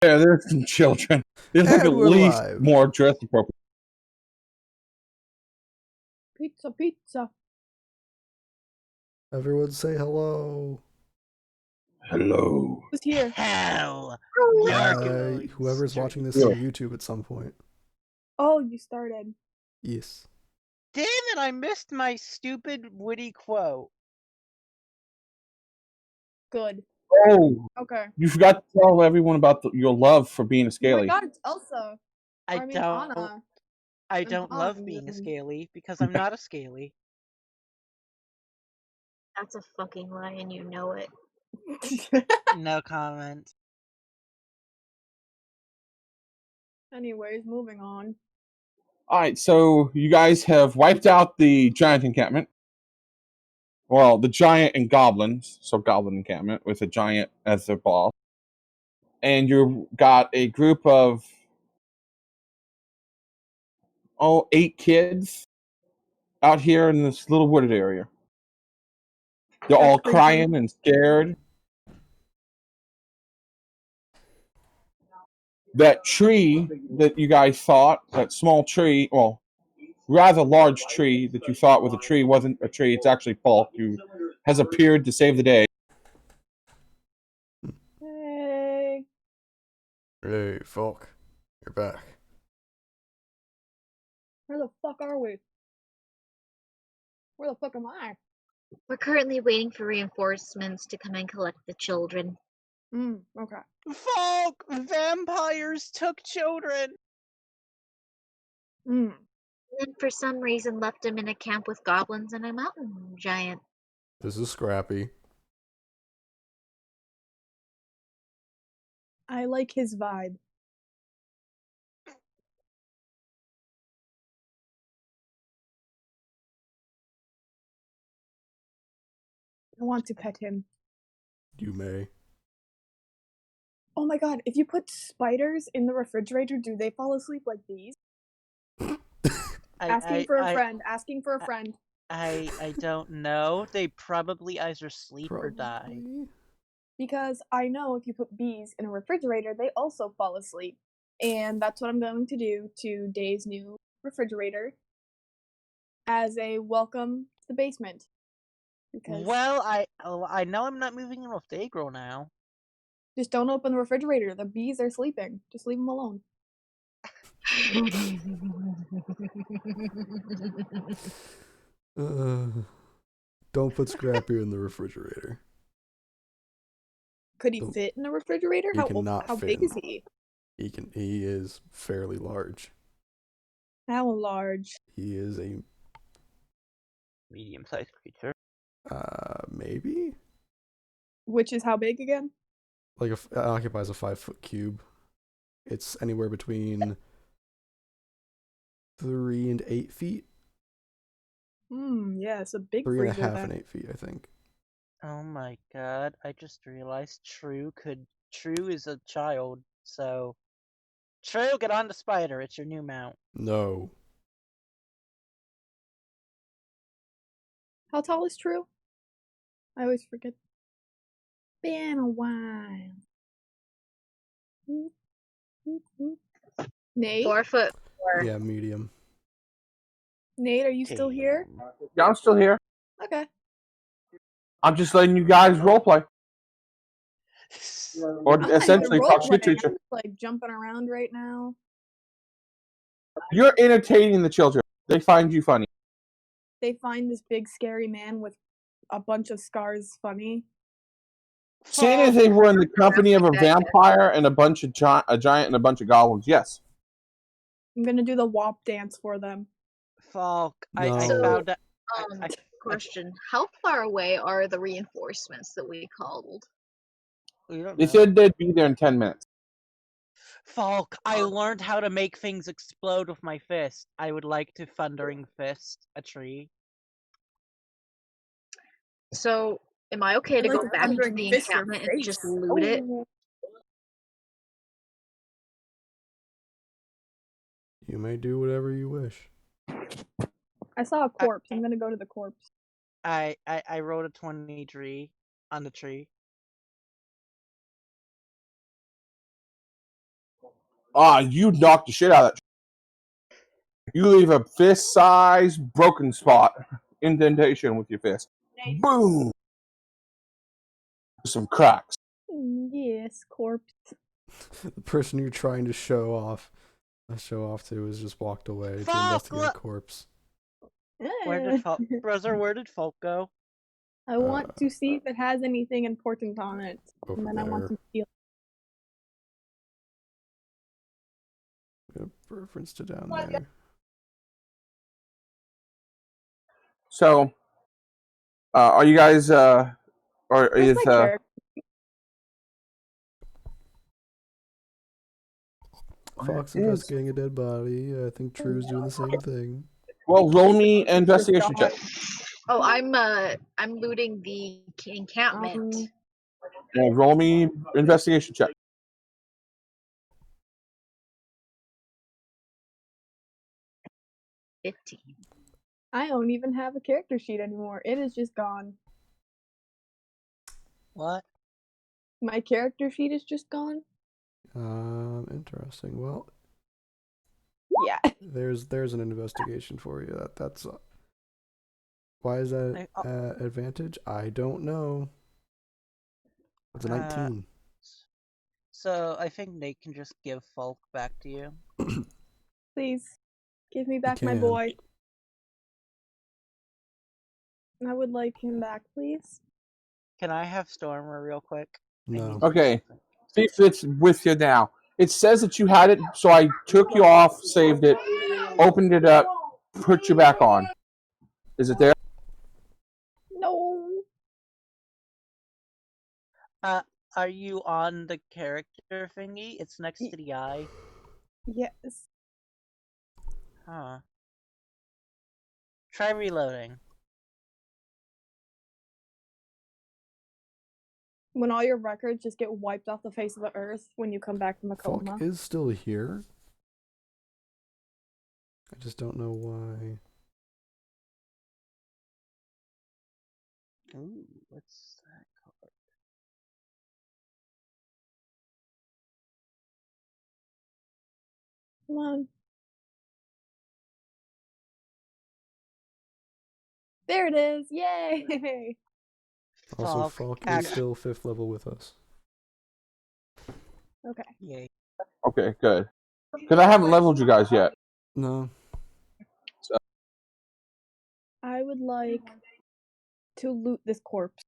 Yeah, there's some children. There's like at And we're least live. more dress appropriate. Pizza, pizza. Everyone say hello. Hello. Who's here? Hell! Whoever's watching this Yeah. on YouTube at some point. Oh, you started. Yes. Damn it, I missed my stupid witty quote. Good. Oh, Okay. you forgot to tell everyone about your love for being a Oh my scaly. god, it's Elsa. I mean, don't Anna. I and don't love Hans being a and- scaly because I'm not a scaly. That's a fucking lie and you know it. No comment. Anyways, moving on. Alright, so you guys have wiped out the giant encampment. Well, the giant and goblins, so goblin encampment with a giant as their boss. And you've got a group of 8 kids out here in this little wooded area. They're That's all creepy. crying and scared. That tree that you guys thought, that small tree, well, rather large tree that you thought was a tree wasn't a tree. It's actually Falk, who has appeared to save the day. Hey. Hey, Falk. You're back. Where the fuck are we? Where the fuck am I? We're currently waiting for reinforcements to come and collect the children. Okay. Falk! Vampires took children! And for some reason left them in a camp with goblins and a mountain giant. This is Scrappy. I like his vibe. I want to pet him. You may. Oh my god, if you put spiders in the refrigerator, do they fall asleep like bees? Asking for a friend. I don't know. They probably either sleep or die. Probably. Because I know if you put bees in a refrigerator, they also fall asleep. And that's what I'm going to do to Day's new refrigerator as a welcome to the basement. Because Well, I know I'm not moving in with Daegral now. just don't open the refrigerator. The bees are sleeping. Just leave them alone. Don't put Scrappy in the refrigerator. Could he Don't- fit in a refrigerator? He cannot How fit big in. is he? He is fairly large. How large? He is a Medium-sized creature. maybe? Which is how big again? Like it occupies a 5-foot cube. It's anywhere between 3 and 8 feet. Yeah, it's a big 3.5 freezer and then. 8 feet, I think. Oh my god, I just realized True is a child, so True, get on the spider, it's your new mount. No. How tall is True? I always forget. Been a while. Nate? 4 foot 4. Yeah, medium. Nate, are you still here? Yeah, I'm still here. Okay. I'm just letting you guys roleplay. Or I'm not even essentially talk shit to role-playing. each other. I'm just, like jumping around right now. You're entertaining the children. They find you funny. They find this big scary man with a bunch of scars funny. Seeing as they were in the company of a vampire and a bunch of a giant and a bunch of goblins, yes. I'm gonna do the WAP dance for them. Falk, I No. found out. Question. How far away are the reinforcements that we called? We don't They know. said they'd be there in 10 minutes. Falk, I learned how to make things explode with my fist. I would like to thundering fist a tree. So, am I okay to like go to back into thundering the fist your encampment and just face. loot it? Oh. You may do whatever you wish. I saw a corpse. I'm gonna go to the corpse. I wrote a 20 tree on the tree. You knock the shit out of that. You leave a fist-sized broken spot, indentation with your fist. Boom! Some cracks. Yes, corpse. The person you're trying to show off to has just walked away to Falk, investigate a look! corpse. Where did Falk, brother? Where did Falk go? I want to see if it has anything important on it, Over and then I want there. to steal. Reference to down there. So, are you guys, or Where's is, my character? Fox investigating a dead body. I think True's doing the same thing. well, roll me an investigation check. Oh, I'm looting the encampment. Yeah, roll me investigation check. 15. I don't even have a character sheet anymore. It is just gone. What? My character sheet is just gone. Interesting. Well, Yeah. there's an investigation for you. That's why is that advantage? I don't know. It's a 19. So I think Nate can just give Falk back to you. Please give me back my can. boy. I would like him back, please. Can I have Stormer real quick? No. Okay. See if it's with you now. It says that you had it, so I took you off, saved it, opened it up, put you back on. Is it there? No. Are you on the character thingy? It's next to the eye. Yes. Huh. Try reloading. When all your records just get wiped off the face of the earth when you come back from a Falk coma. is still here. I just don't know why. Ooh, what's that card? Come on. There it is. Yay! Also, Falk, Falk is act- still 5th level with us. Okay. Yay. Okay, good. Because I haven't leveled you guys yet. No. I would like to loot this corpse.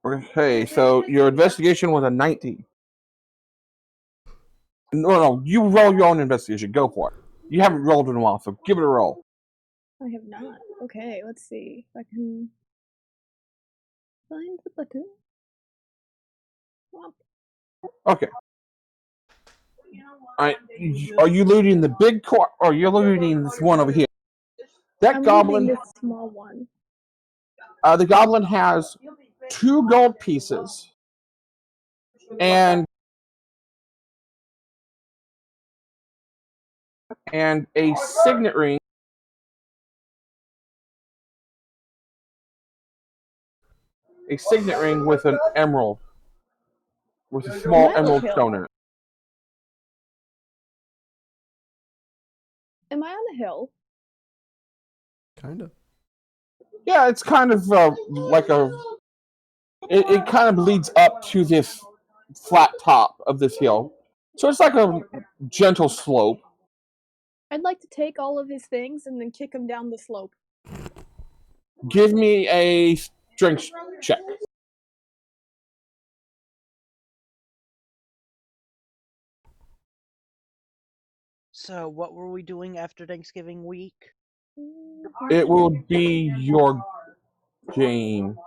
Okay, so your investigation was a 19. No, you roll your own investigation. Go for it. You haven't rolled in a while, so give it a roll. I have not. Okay, let's see if I can find the button. Womp. Okay. Alright, are you looting the big corpse, or you're looting this one over here? That I'm goblin, looting this small one. the goblin has 2 gold pieces and a signet ring. A signet ring with an emerald, with a small Am I on a emerald hill? stone in it. Am I on a hill? Kinda. Yeah, it's kind of like a. It kind of leads up to this flat top of this hill, so it's like a gentle slope. I'd like to take all of his things and then kick him down the slope. Give me a strength check. So what were we doing after Thanksgiving week? It will be your game.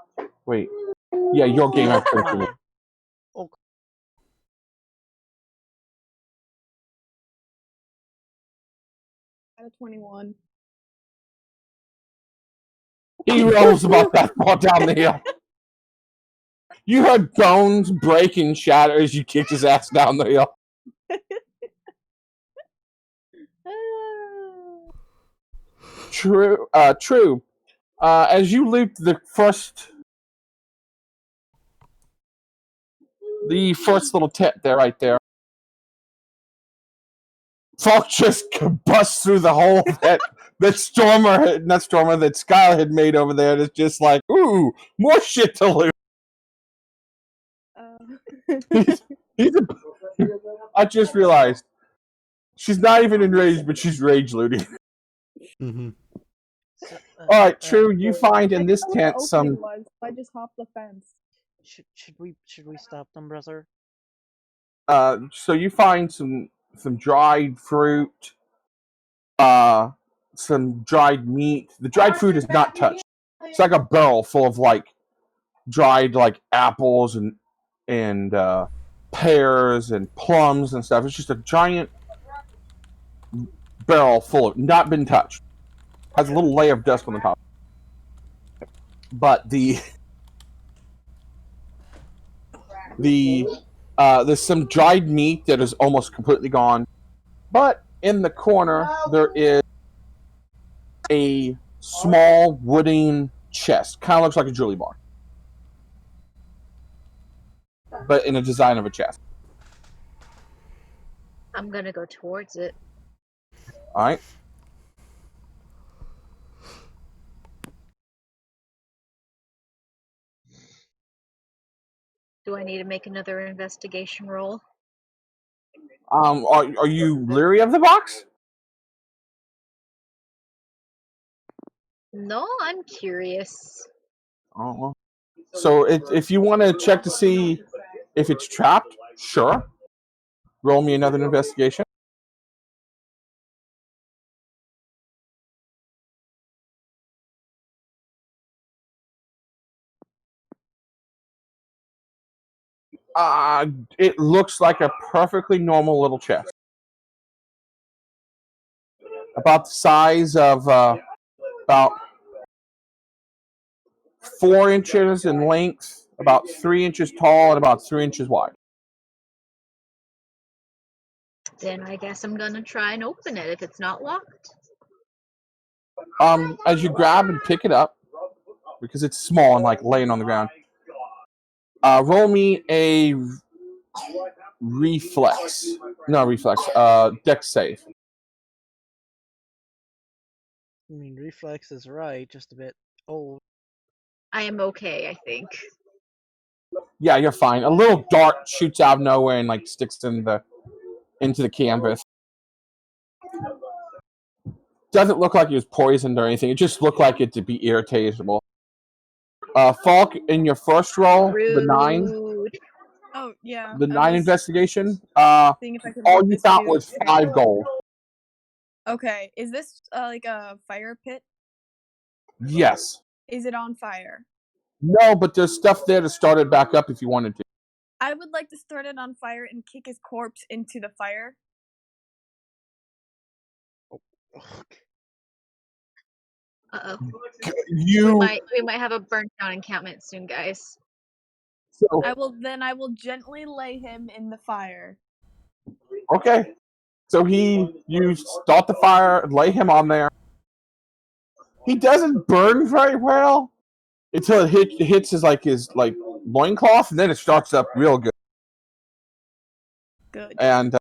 Wait. Yeah, your game after Thanksgiving. Okay. Out of 21. He rolls about that far down the hill. You heard bones break and shatter as you kicked his ass down the hill. True. True. As you loot the first little tent there, right there, Falk just busts through the hole that that Skyler had made over there. It's just like, ooh, more shit to loot. He's I just realized she's not even enraged, but she's rage looting. Mm-hmm. All right, True. You find in this tent some. I just hopped the fence. Should we stop them, brother? So you find some dried fruit, some dried meat. The dried fruit is not touched. It's like a barrel full of like dried like apples and pears and plums and stuff. It's just a giant barrel full of not been touched. Has a little layer of dust on the top. But there's some dried meat that is almost completely gone. But in the corner there is a small wooden chest. Kind of looks like a jewelry bar, but in a design of a chest. I'm gonna go towards it. All right. Do I need to make another investigation roll? Are you leery of the box? No, I'm curious. Oh, well. So if you want to check to see if it's trapped, sure. Roll me another investigation. It looks like a perfectly normal little chest. About the size of about 4 inches in length, about 3 inches tall, and about 3 inches wide. Then I guess I'm gonna try and open it if it's not locked. As you grab and pick it up, because it's small and like laying on the ground, roll me a reflex. No, reflex. Dex save. I mean, reflex is right, just a bit old. I am okay, I think. Yeah, you're fine. A little dart shoots out of nowhere and like sticks into the canvas. Doesn't look like it was poisoned or anything. It just looked like it to be irritatable. Falk, in your first roll, the 9. Rude. Oh yeah. The I 9 was investigation. seeing if I could All look you this found too. was 5 gold. Okay, is this like a fire pit? Yes. Is it on fire? No, but there's stuff there to start it back up if you wanted to. I would like to start it on fire and kick his corpse into the fire. Uh-oh. We might have a burnt down encampment soon, guys. So, I will gently lay him in the fire. okay. So you start the fire, lay him on there. He doesn't burn very well until it hits his loincloth, and then it starts up real good. Good. And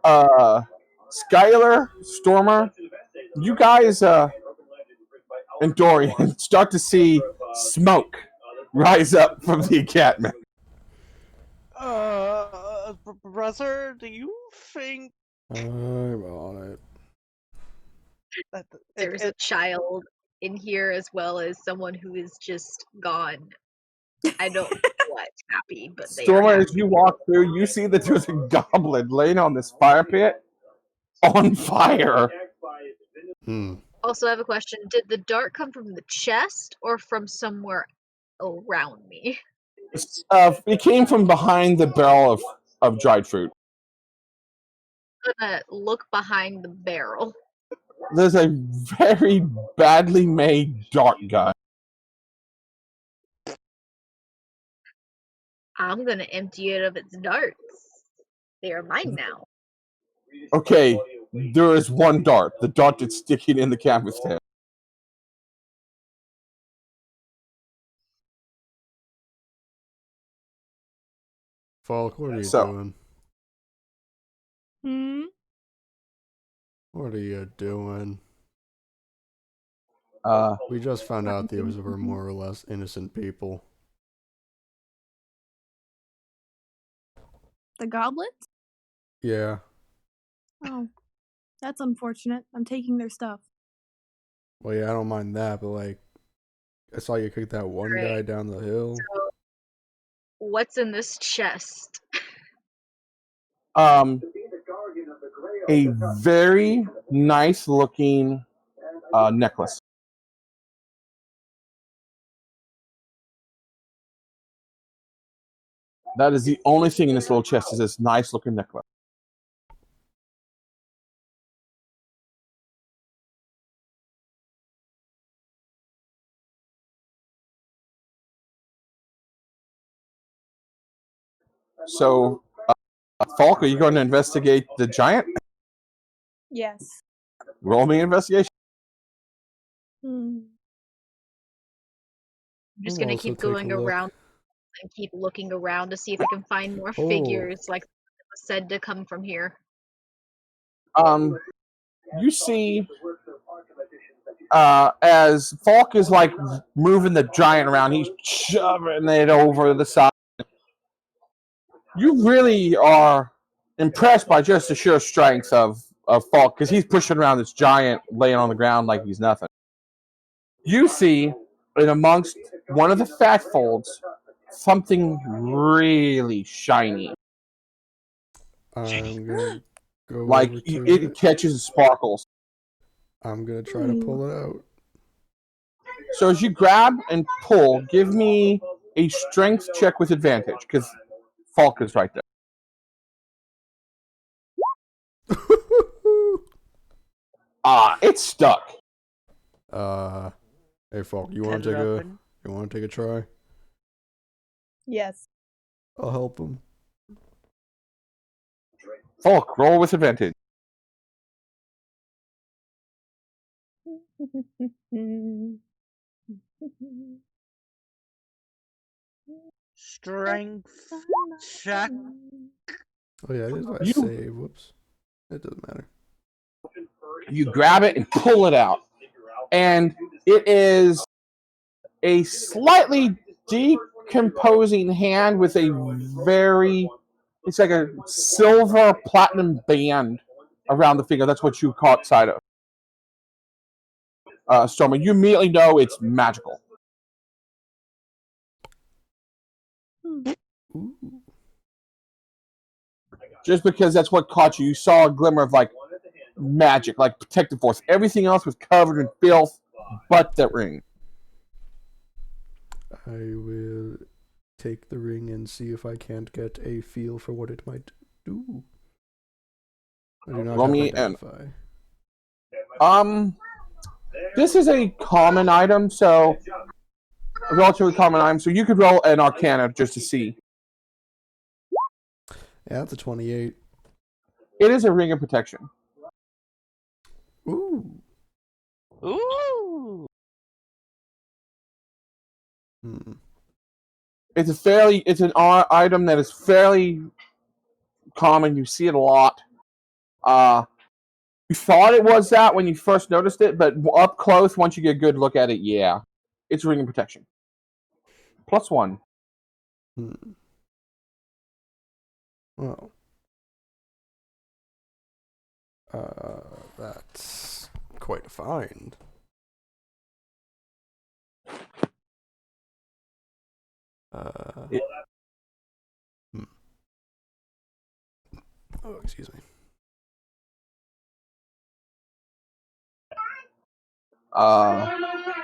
Skyler, Stormer, you guys and Dorian start to see smoke rise up from the encampment. Brother, do you think I'm on it. that There's a child in here as well as someone who is just gone. I don't know what's happy, but they are Stormer, happy. as you walk through, you see that there's a goblin laying on this fire pit on fire. Also, I have a question. Did the dart come from the chest or from somewhere around me? It came from behind the barrel of dried fruit. I'm gonna look behind the barrel. There's a very badly made dart gun. I'm gonna empty it of its darts. They are mine now. Okay, there is one dart. The dart that's sticking in the canvas head. Falk, what are you doing? Hmm? What are you doing? Uh, We just found out these were more or less innocent people. The goblins? Yeah. Oh, that's unfortunate. I'm taking their stuff. Well, yeah, I don't mind that, but like, I saw you kick that one guy Right. down the hill. So, what's in this chest? a very nice looking necklace. That is the only thing in this little chest is this nice looking necklace. So, Falk, are you going to investigate the giant? Yes. Roll me investigation. I'm just I'll gonna also keep take a going look. around and keep looking around to see if I can find more Oh. figures like was said to come from here. You see, as Falk is like moving the giant around, he's shoving it over the side. You really are impressed by just the sheer strength of Falk because he's pushing around this giant laying on the ground like he's nothing. You see, in amongst one of the fat folds, something really shiny. I'm gonna go Like over to it catches and sparkles. I'm gonna try to pull it out. So as you grab and pull, give me a strength check with advantage because Falk is right there. It's stuck. Hey Falk, you want Cut it to open. take a try? Yes. I'll help him. Falk, roll with advantage. Strength check. Oh yeah, it is my You- save. Whoops. It doesn't matter. You grab it and pull it out. And it is a slightly decomposing hand with it's like a silver platinum band around the finger. That's what you caught sight of. Stormy, you immediately know it's magical. Ooh. Just because that's what caught you. You saw a glimmer of like magic, like protective force. Everything else was covered in filth, but that ring. I will take the ring and see if I can't get a feel for what it might do. I do not Roll have me an- identify. This is a common item, so a relatively common item. So you could roll an Arcana just to see. Yeah, that's a 28. It is a ring of protection. Ooh. Ooh. Hmm. It's an item that is fairly common. You see it a lot. You thought it was that when you first noticed it, but up close, once you get a good look at it, yeah, it's ring of protection. +1. Hmm. Well. That's quite a find. Oh, excuse me.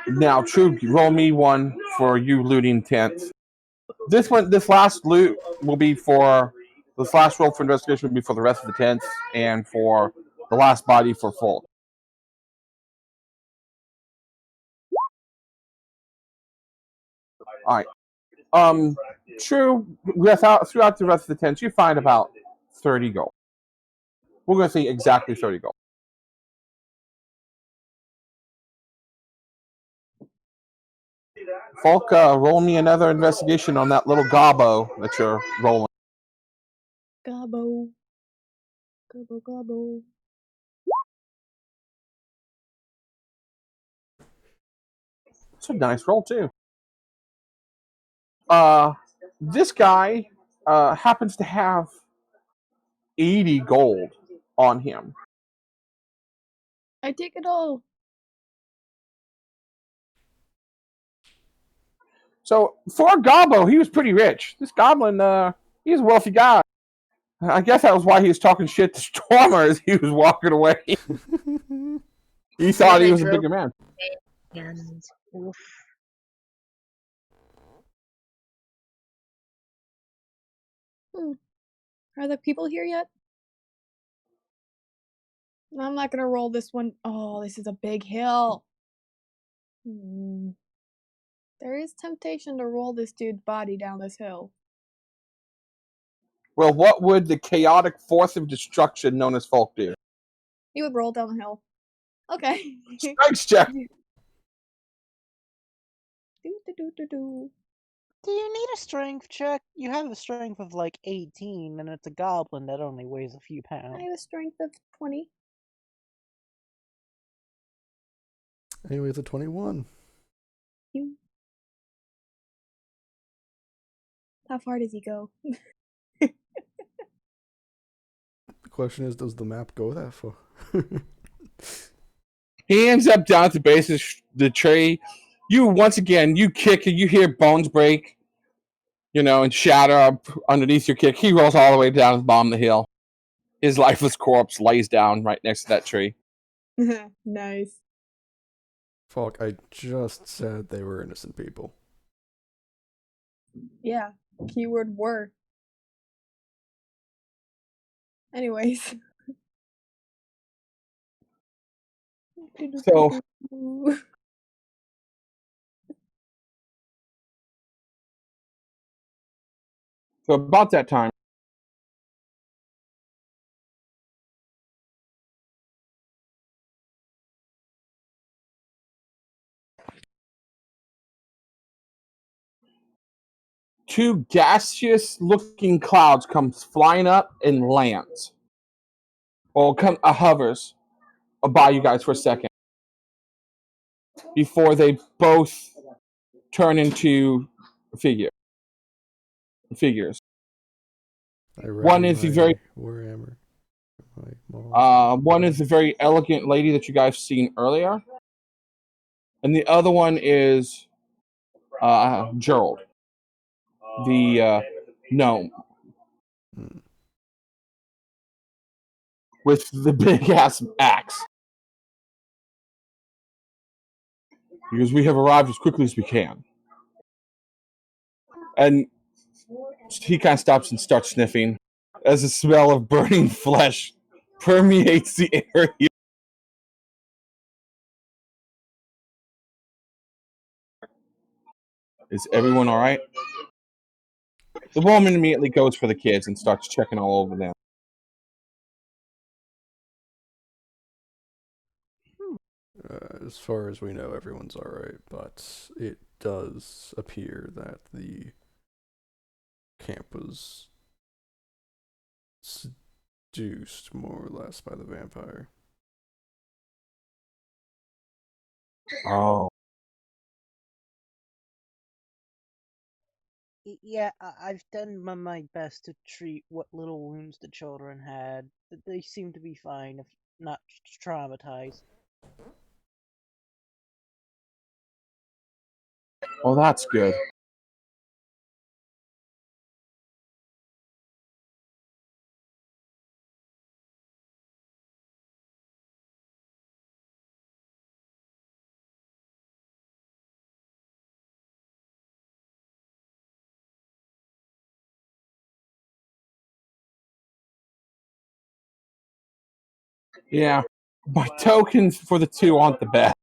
Now, True, roll me one for you looting tents. This last loot will be for this last roll for investigation will be for the rest of the tents and for the last body for Falk. All right. True. Throughout the rest of the tents, you find about 30 gold. We're going to say exactly 30 gold. Falk, roll me another investigation on that little gobbo that you're rolling. Gobbo. Gobble gobble. It's a nice roll too. This guy happens to have 80 gold on him. I take it all. So for Gobbo, he was pretty rich. This goblin, he's a wealthy guy. I guess that was why he was talking shit to Stormer as he was walking away. He thought he was a bigger man. And oof. Are the people here yet? I'm not gonna roll this one. Oh, this is a big hill. There is temptation to roll this dude's body down this hill. Well, what would the chaotic force of destruction known as Falk do? He would roll down the hill. Okay. Strikes check. Do you need a strength check? You have a strength of like 18, and it's a goblin that only weighs a few pounds. I have a strength of 20. Anyway, it's a 21. How far does he go? The question is, does the map go that far? He ends up down at the base of the tree. You kick and you hear bones break, and shatter up underneath your kick. He rolls all the way down to the bottom of the hill. His lifeless corpse lays down right next to that tree. Nice. Falk, I just said they were innocent people. Yeah. Keyword were. Anyways. So about that time, two gaseous-looking clouds comes flying up and lands. Well, hovers by you guys for a second before they both turn into figures. One is the very Warhammer. one is the very elegant lady that you guys seen earlier, and the other one is Gerald, the gnome with the big ass axe. Because we have arrived as quickly as we can. And he kind of stops and starts sniffing as the smell of burning flesh permeates the area. Is everyone all right? The woman immediately goes for the kids and starts checking all over them. As far as we know, everyone's alright, but it does appear that the camp was seduced, more or less, by the vampire. Oh. Yeah, I've done my best to treat what little wounds the children had. They seem to be fine, if not traumatized. Oh, that's good. Yeah. My tokens for the two aren't the best.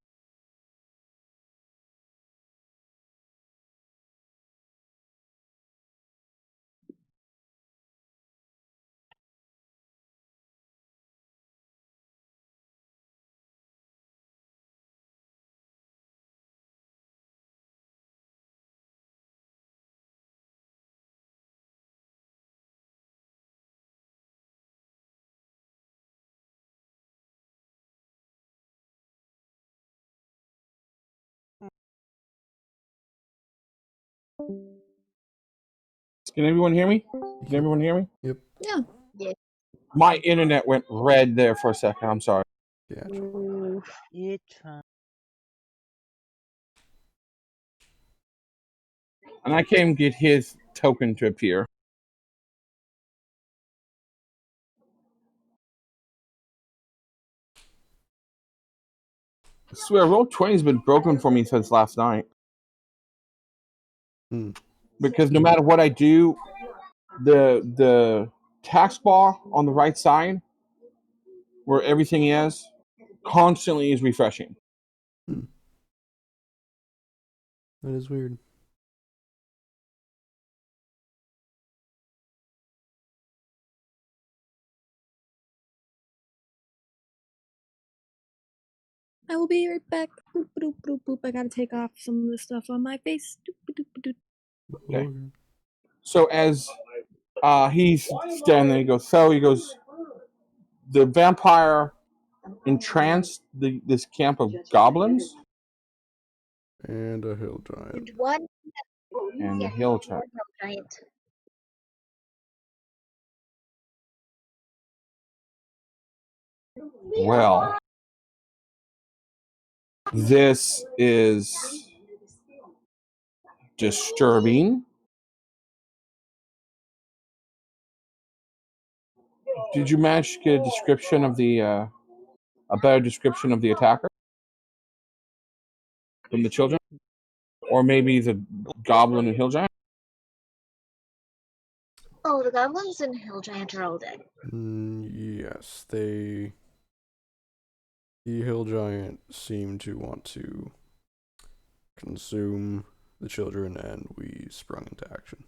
Can everyone hear me? Can everyone hear me? Yep. Yeah. My internet went red there for a second. I'm sorry. Yeah. Ooh. It's fine. And I can't even get his token to appear. I swear, Roll20's been broken for me since last night. Hmm. Because no matter what I do, the taskbar on the right side, where everything is, constantly is refreshing. Hmm. That is weird. I will be right back. Boop, boop, boop, boop. I gotta take off some of the stuff on my face. Doop, doop, doop, doop. Okay. So as he's standing there, he goes, the vampire entranced this camp of goblins And a hill giant. And one and the yeah, hill one giant. hill giant. Well, this is disturbing. Did you manage to get a description of a better description of the attacker from the children, or maybe the goblin and hill giant? Oh, the goblins and hill giant are all dead. Yes, the hill giant seemed to want to consume the children, and we sprung into action.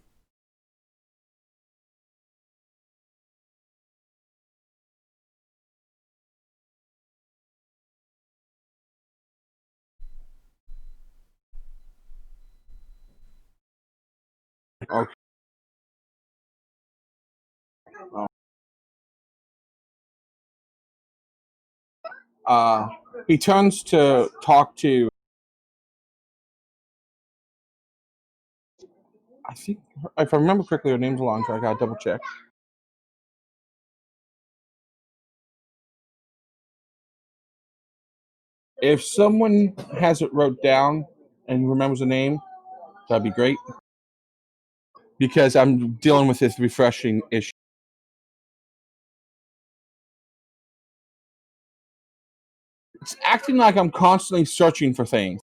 Okay. He turns to talk to. I think, if I remember correctly, her name's Alondra. I gotta double check. If someone has it wrote down and remembers the name, that'd be great. Because I'm dealing with this refreshing issue. It's acting like I'm constantly searching for things.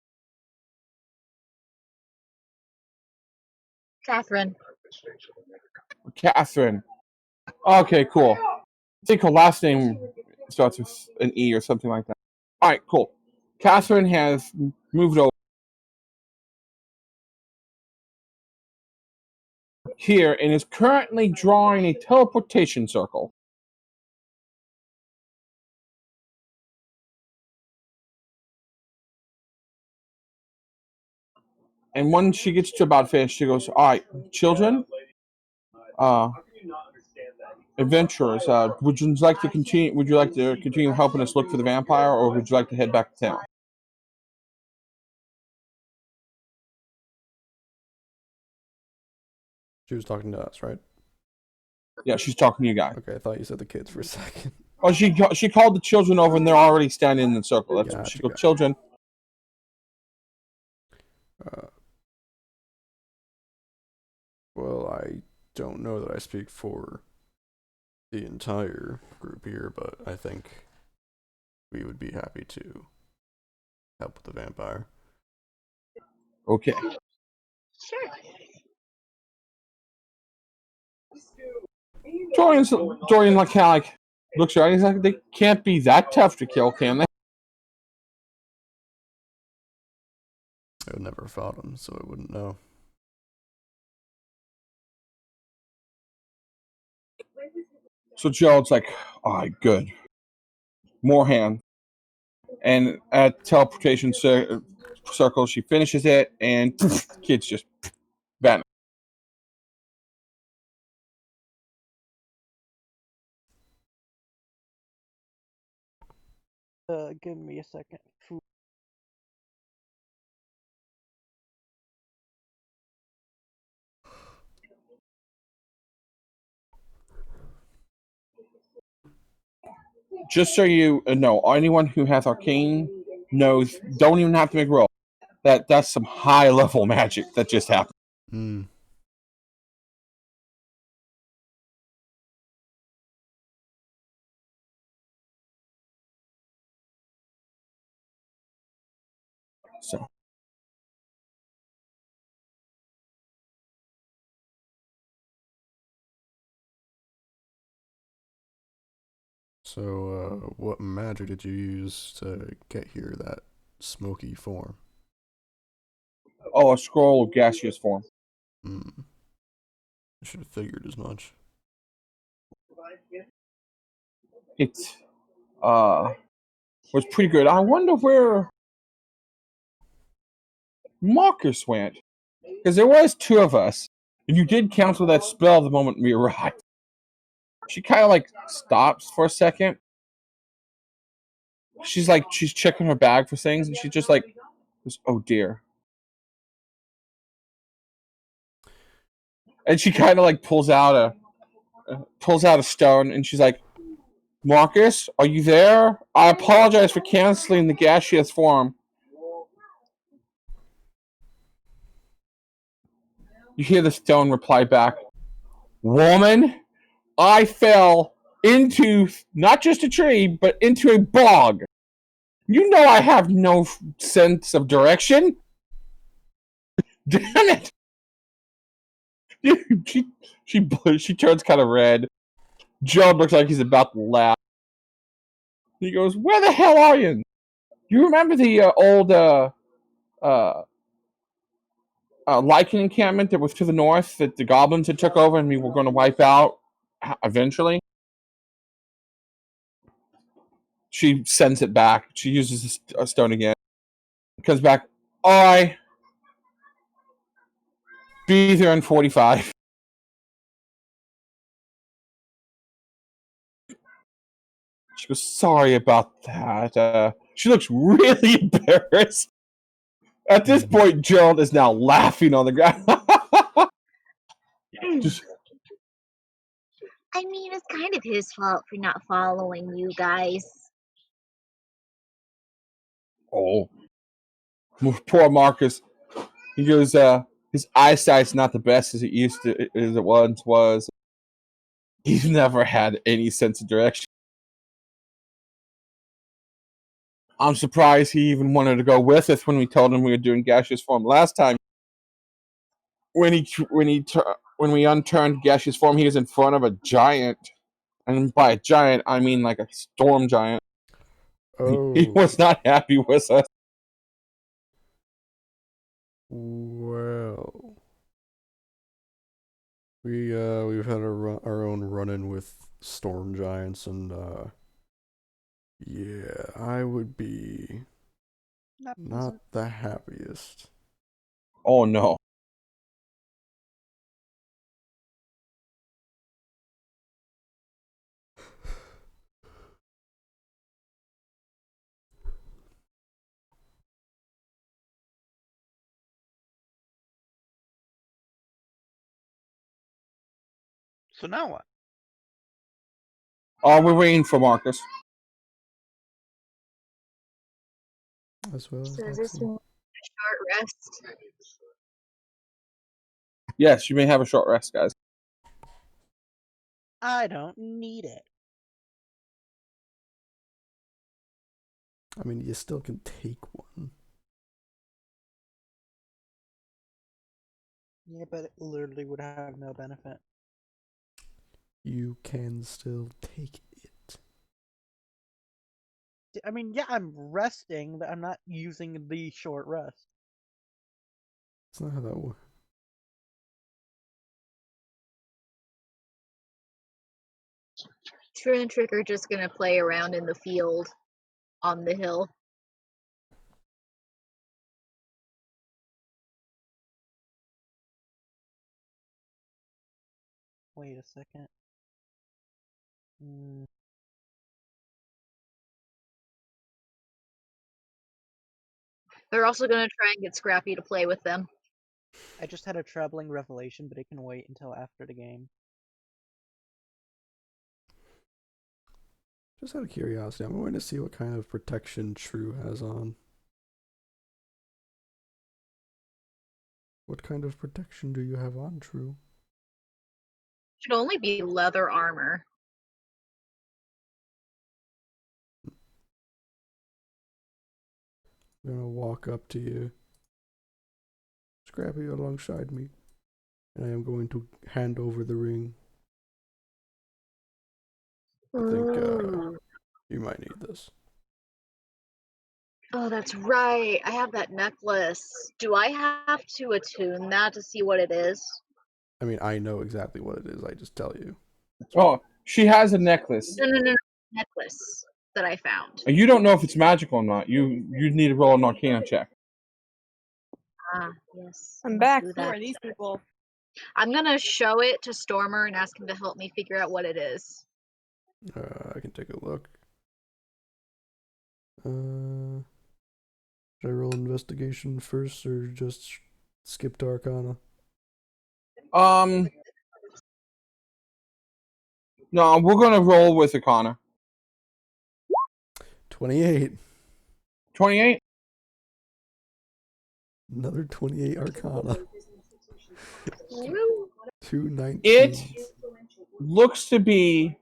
Catherine. Catherine. Okay, cool. I think her last name starts with an E or something like that. All right, cool. Catherine has moved over here and is currently drawing a teleportation circle. And when she gets to about finished, she goes, "All right, children, adventurers, would you like to continue? Would you like to continue helping us look for the vampire, or would you like to head back to town?" She was talking to us, right? Yeah, she's talking to you guys. Okay, I thought you said the kids for a second. Oh, she called the children over, and they're already standing in the circle. That's Gotcha, she goes, gotcha. "Children." Well, I don't know that I speak for the entire group here, but I think we would be happy to help with the vampire. Okay. Sure. Dorian like kind of like looks around. He's like, "They can't be that tough to kill, can they?" I would never fought him, so I wouldn't know. So Gerald's like, "All right, good. More hand." And at teleportation circle, she finishes it, and kids just vanish. Give me a second. just so you know, anyone who has arcane knows. Don't even have to make a roll. That's some high level magic that just happened. Hmm. So So, what magic did you use to get here, that smoky form? a scroll of gaseous form. Hmm. I should have figured as much. It was pretty good. I wonder where Marcus went, because there was two of us, and you did cancel that spell the moment we arrived. She kind of like stops for a second. She's checking her bag for things, and she just like goes, "Oh dear." And she kind of like pulls out a stone, and she's like, "Marcus, are you there? I apologize for canceling the gaseous form." You hear the stone reply back, "Woman, I fell into not just a tree, but into a bog. You know I have no sense of direction." Damn it! She turns kind of red. Joe looks like he's about to laugh. He goes, "Where the hell are you? You remember the old uh, Lycan encampment that was to the north that the goblins had took over and we were going to wipe out eventually?" She sends it back. She uses a stone again. It comes back. I be there in 45. She goes, "Sorry about that." She looks really embarrassed. At this point, Gerald is now laughing on the ground. Just, I mean, it's kind of his fault for not following you guys. oh, poor Marcus. He goes, his eyesight's not the best as it once was. He's never had any sense of direction. I'm surprised he even wanted to go with us when we told him we were doing gaseous form last time. When we unturned gaseous form, he was in front of a giant, and by a giant I mean like a storm giant. He Oh, was not happy with us. well. We've had our own run-in with storm giants, and yeah, I would be That not wasn't. the happiest. Oh no. So now what? Oh, we're waiting for Marcus. As well as So is this Lexi. one a short rest? Yes, you may have a short rest, guys. I don't need it. I mean, you still can take one. Yeah, but it literally would have no benefit. You can still take it. I mean, yeah, I'm resting, but I'm not using the short rest. That's not how that works. True and Trick are just gonna play around in the field on the hill. Wait a second. They're also gonna try and get Scrappy to play with them. I just had a troubling revelation, but it can wait until after the game. Just out of curiosity, I'm going to see what kind of protection True has on. What kind of protection do you have on, True? Should only be leather armor. I'm gonna walk up to you, Scrappy alongside me, and I am going to hand over the ring. I think you might need this. Oh, that's right. I have that necklace. Do I have to attune that to see what it is? I mean, I know exactly what it is. I just tell you. Oh, she has a necklace. No. Necklace that I found. You don't know if it's magical or not. You need to roll an Arcana check. Ah, yes. I'm Let's back. do Who that. are these people? I'm gonna show it to Stormer and ask him to help me figure out what it is. I can take a look. Should I roll investigation first, or just skip to Arcana? No, we're gonna roll with Arcana. 28. 28. Another 28 Arcana. 219. It looks to be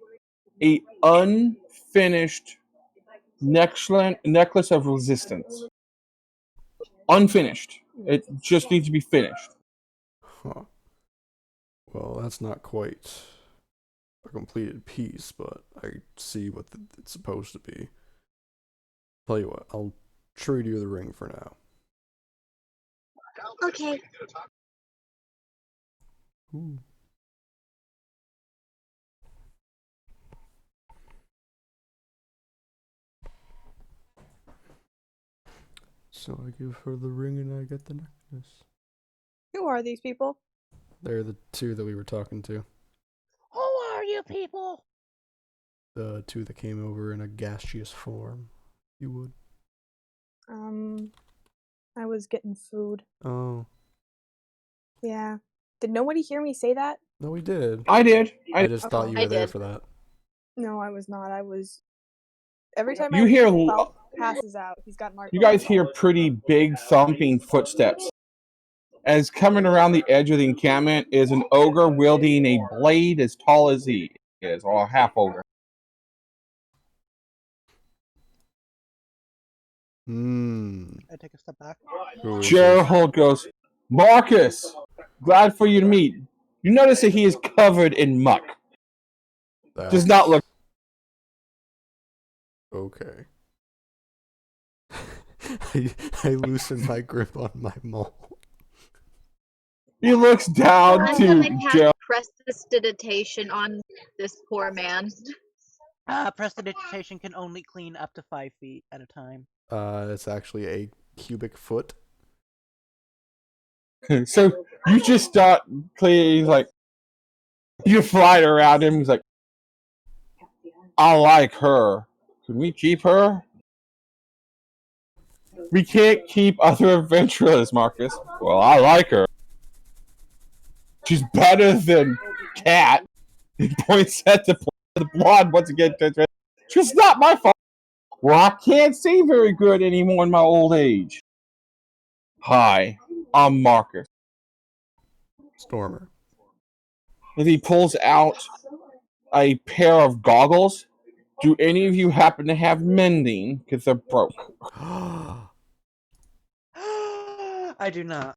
a unfinished necklace of resistance. Unfinished. It just needs to be finished. Huh. Well, that's not quite a completed piece, but I see what it's supposed to be. Tell you what, I'll trade you the ring for now. Okay. Ooh. So I give her the ring and I get the necklace. Who are these people? They're the two that we were talking to. Who are you people? The two that came over in a gaseous form. You would. I was getting food. Oh. Yeah. Did nobody hear me say that? No, we did. I did. I just thought you I were there did. for that. No, I was not. I was. Every time You I hear- Falk passes out, he's got narcolepsy. You guys hear pretty big thumping footsteps. As coming around the edge of the encampment is an ogre wielding a blade as tall as he is, or a half ogre. I take a step back. Who is this? Gerald goes, Marcus, glad for you to meet. You notice that he is covered in muck. Does not look. Okay. I loosen my grip on my mole. He looks down I'm to gonna cast Gerald. prestidigitation on this poor man. Prestidigitation can only clean up to 5 feet at a time. It's actually a cubic foot. So you just start clearly like you fly around him. He's like, I like her. Can we keep her? We can't keep other adventurers, Marcus. Well, I like her. She's better than Cat. He points at the blonde once again. She's not my fault. Well, I can't see very good anymore in my old age. Hi, I'm Marcus. Stormer. And he pulls out a pair of goggles. Do any of you happen to have mending? Because they're broke. I do not.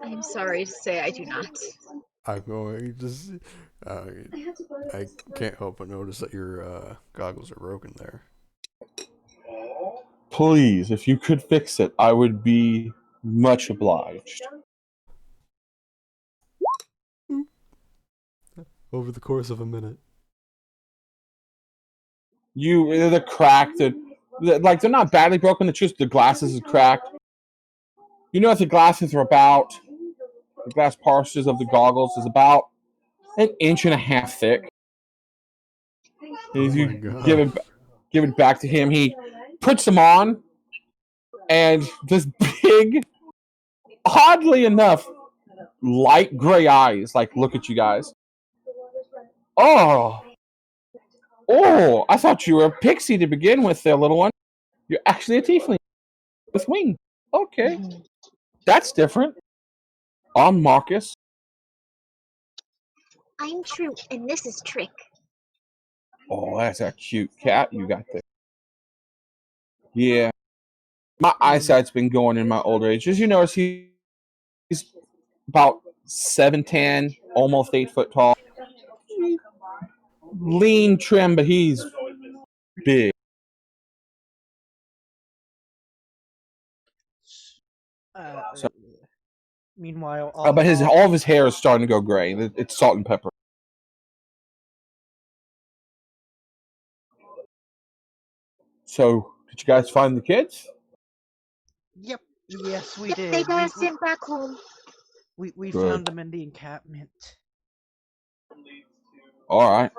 I'm sorry to say I do not. I'm going to see. I can't help but notice that your goggles are broken there. Please, if you could fix it, I would be much obliged. Over the course of a minute. They're cracked. Like, they're not badly broken. It's just the glasses are cracked. You know what the glasses are about? The glass parcels of the goggles is about an inch and a half thick. And as you give it back to him, he puts them on, and this big, oddly enough, light gray eyes like look at you guys. Oh, Oh, I thought you were a pixie to begin with there, little one. You're actually a tiefling with wings. Okay. That's different. I'm Marcus. I'm True, and this is Trick. Oh, that's a cute cat you got there. Yeah. My eyesight's been going in my older age. As you notice, he's about 7'10", almost 8 foot tall. Lean, trim, but he's big. So, Meanwhile, but all of his hair is starting to go gray. It's salt and pepper. So, did you guys find the kids? Yep. Yes, we Yep, did. they got us sent back home. We Good. found them in the encampment. All right.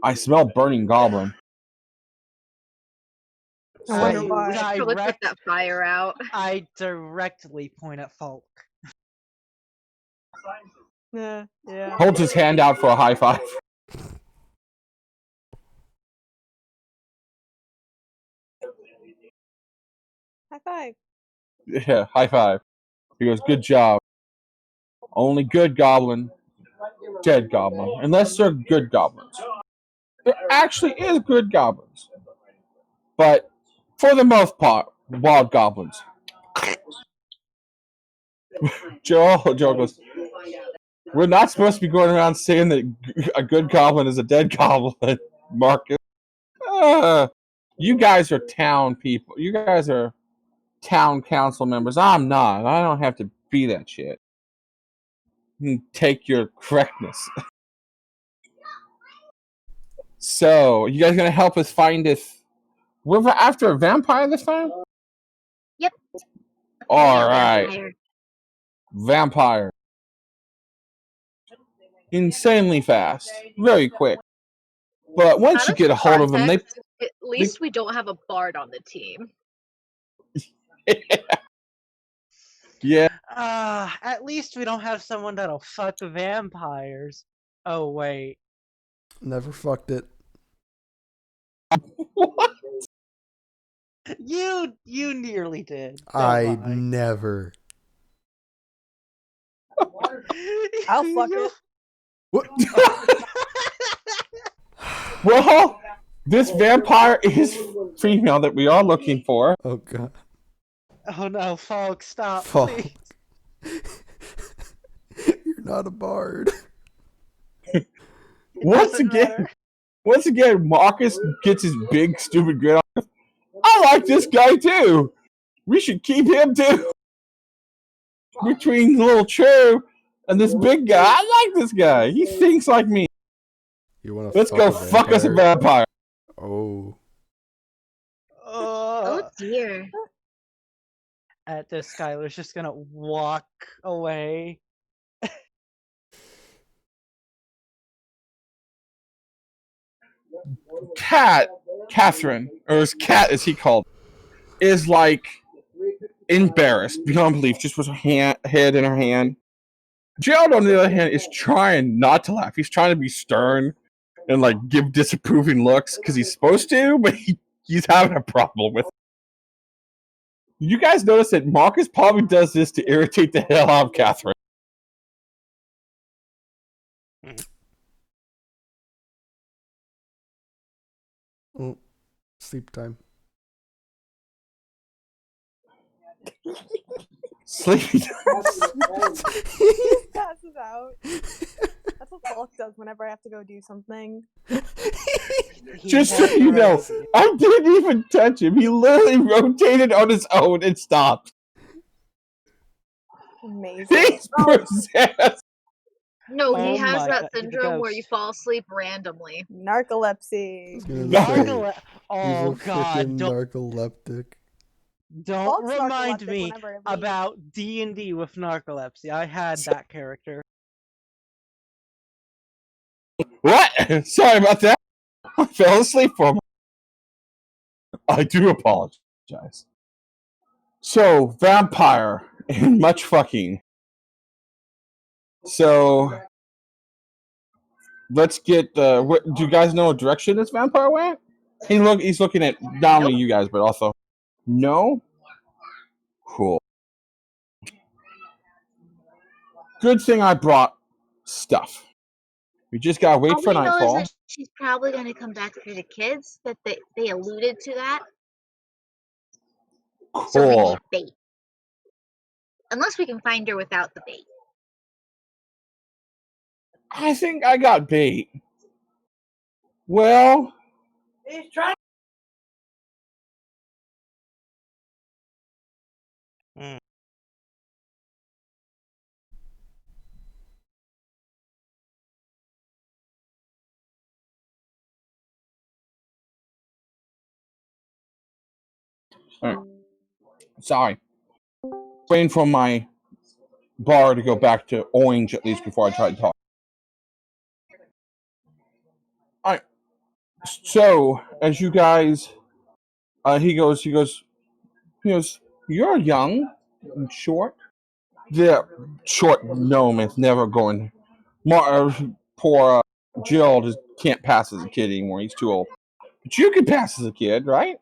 I smell burning goblin. I wonder why. Let's put that fire out. I directly point at Falk. Yeah. Holds his hand out for a high five. High five. Yeah, high five. He goes, good job. Only good goblin, dead goblin. Unless they're good goblins. There actually is good goblins. But for the most part, wild goblins. Joe goes, we're not supposed to be going around saying that a good goblin is a dead goblin, Marcus. You guys are town people. You guys are town council members. I'm not. I don't have to be that shit. Take your correctness. So, you guys gonna help us find this? We're after a vampire this time? Yep. All right. Vampire. Insanely fast. Very quick. But once you get a hold of them, at least we don't have a bard on the team. Yeah. At least we don't have someone that'll fuck the vampires. Oh wait. Never fucked it. What? You nearly did. I never. I'll fuck it. What? Well, this vampire is female that we are looking for. Oh god. Oh no, Falk, stop, Falk. please. You're not a bard. Once again, Marcus gets his big stupid grin on. I like this guy too. We should keep him too. Between little True and this big guy, I like this guy. He thinks like me. You want Let's go fuck us a vampire. Oh. Oh dear. At this, Skyler's just gonna walk away. Catherine, or his cat as he called, is like embarrassed beyond belief, just with her head in her hand. Gerald, on the other hand, is trying not to laugh. He's trying to be stern and like give disapproving looks because he's supposed to, but he's having a problem with it. You guys notice that Marcus probably does this to irritate the hell out of Catherine. Sleep time. Sleepy He passes out. That's what Falk does whenever I have to go do something. Just so you know, I didn't even touch him. He literally rotated on his own and stopped. Amazing. He's possessed. No, he Oh has my that God, he's a syndrome where you ghost. fall asleep randomly. Narcolepsy. Oh He's a god, freaking narcoleptic. don't Falk's remind narcoleptic me whenever it leaves. about D&D with narcolepsy. I had that character. What? Sorry about that. I fell asleep for a moment. I do apologize. So, vampire and much fucking. So, let's get the. Do you guys know what direction this vampire went? He's looking at not only you guys but also. No. Cool. Good thing I brought stuff. We just gotta wait All for we know is nightfall. that she's probably going to come back for the kids. That they alluded to that. So we Cool. need bait. Unless we can find her without the bait. I think I got bait. Well, He's trying. sorry. Waiting for my bar to go back to orange at least before I try to talk. Alright. So, as you guys, he goes, you're young and short. The short gnome is never going. Poor Jill just can't pass as a kid anymore. He's too old. But you can pass as a kid, right?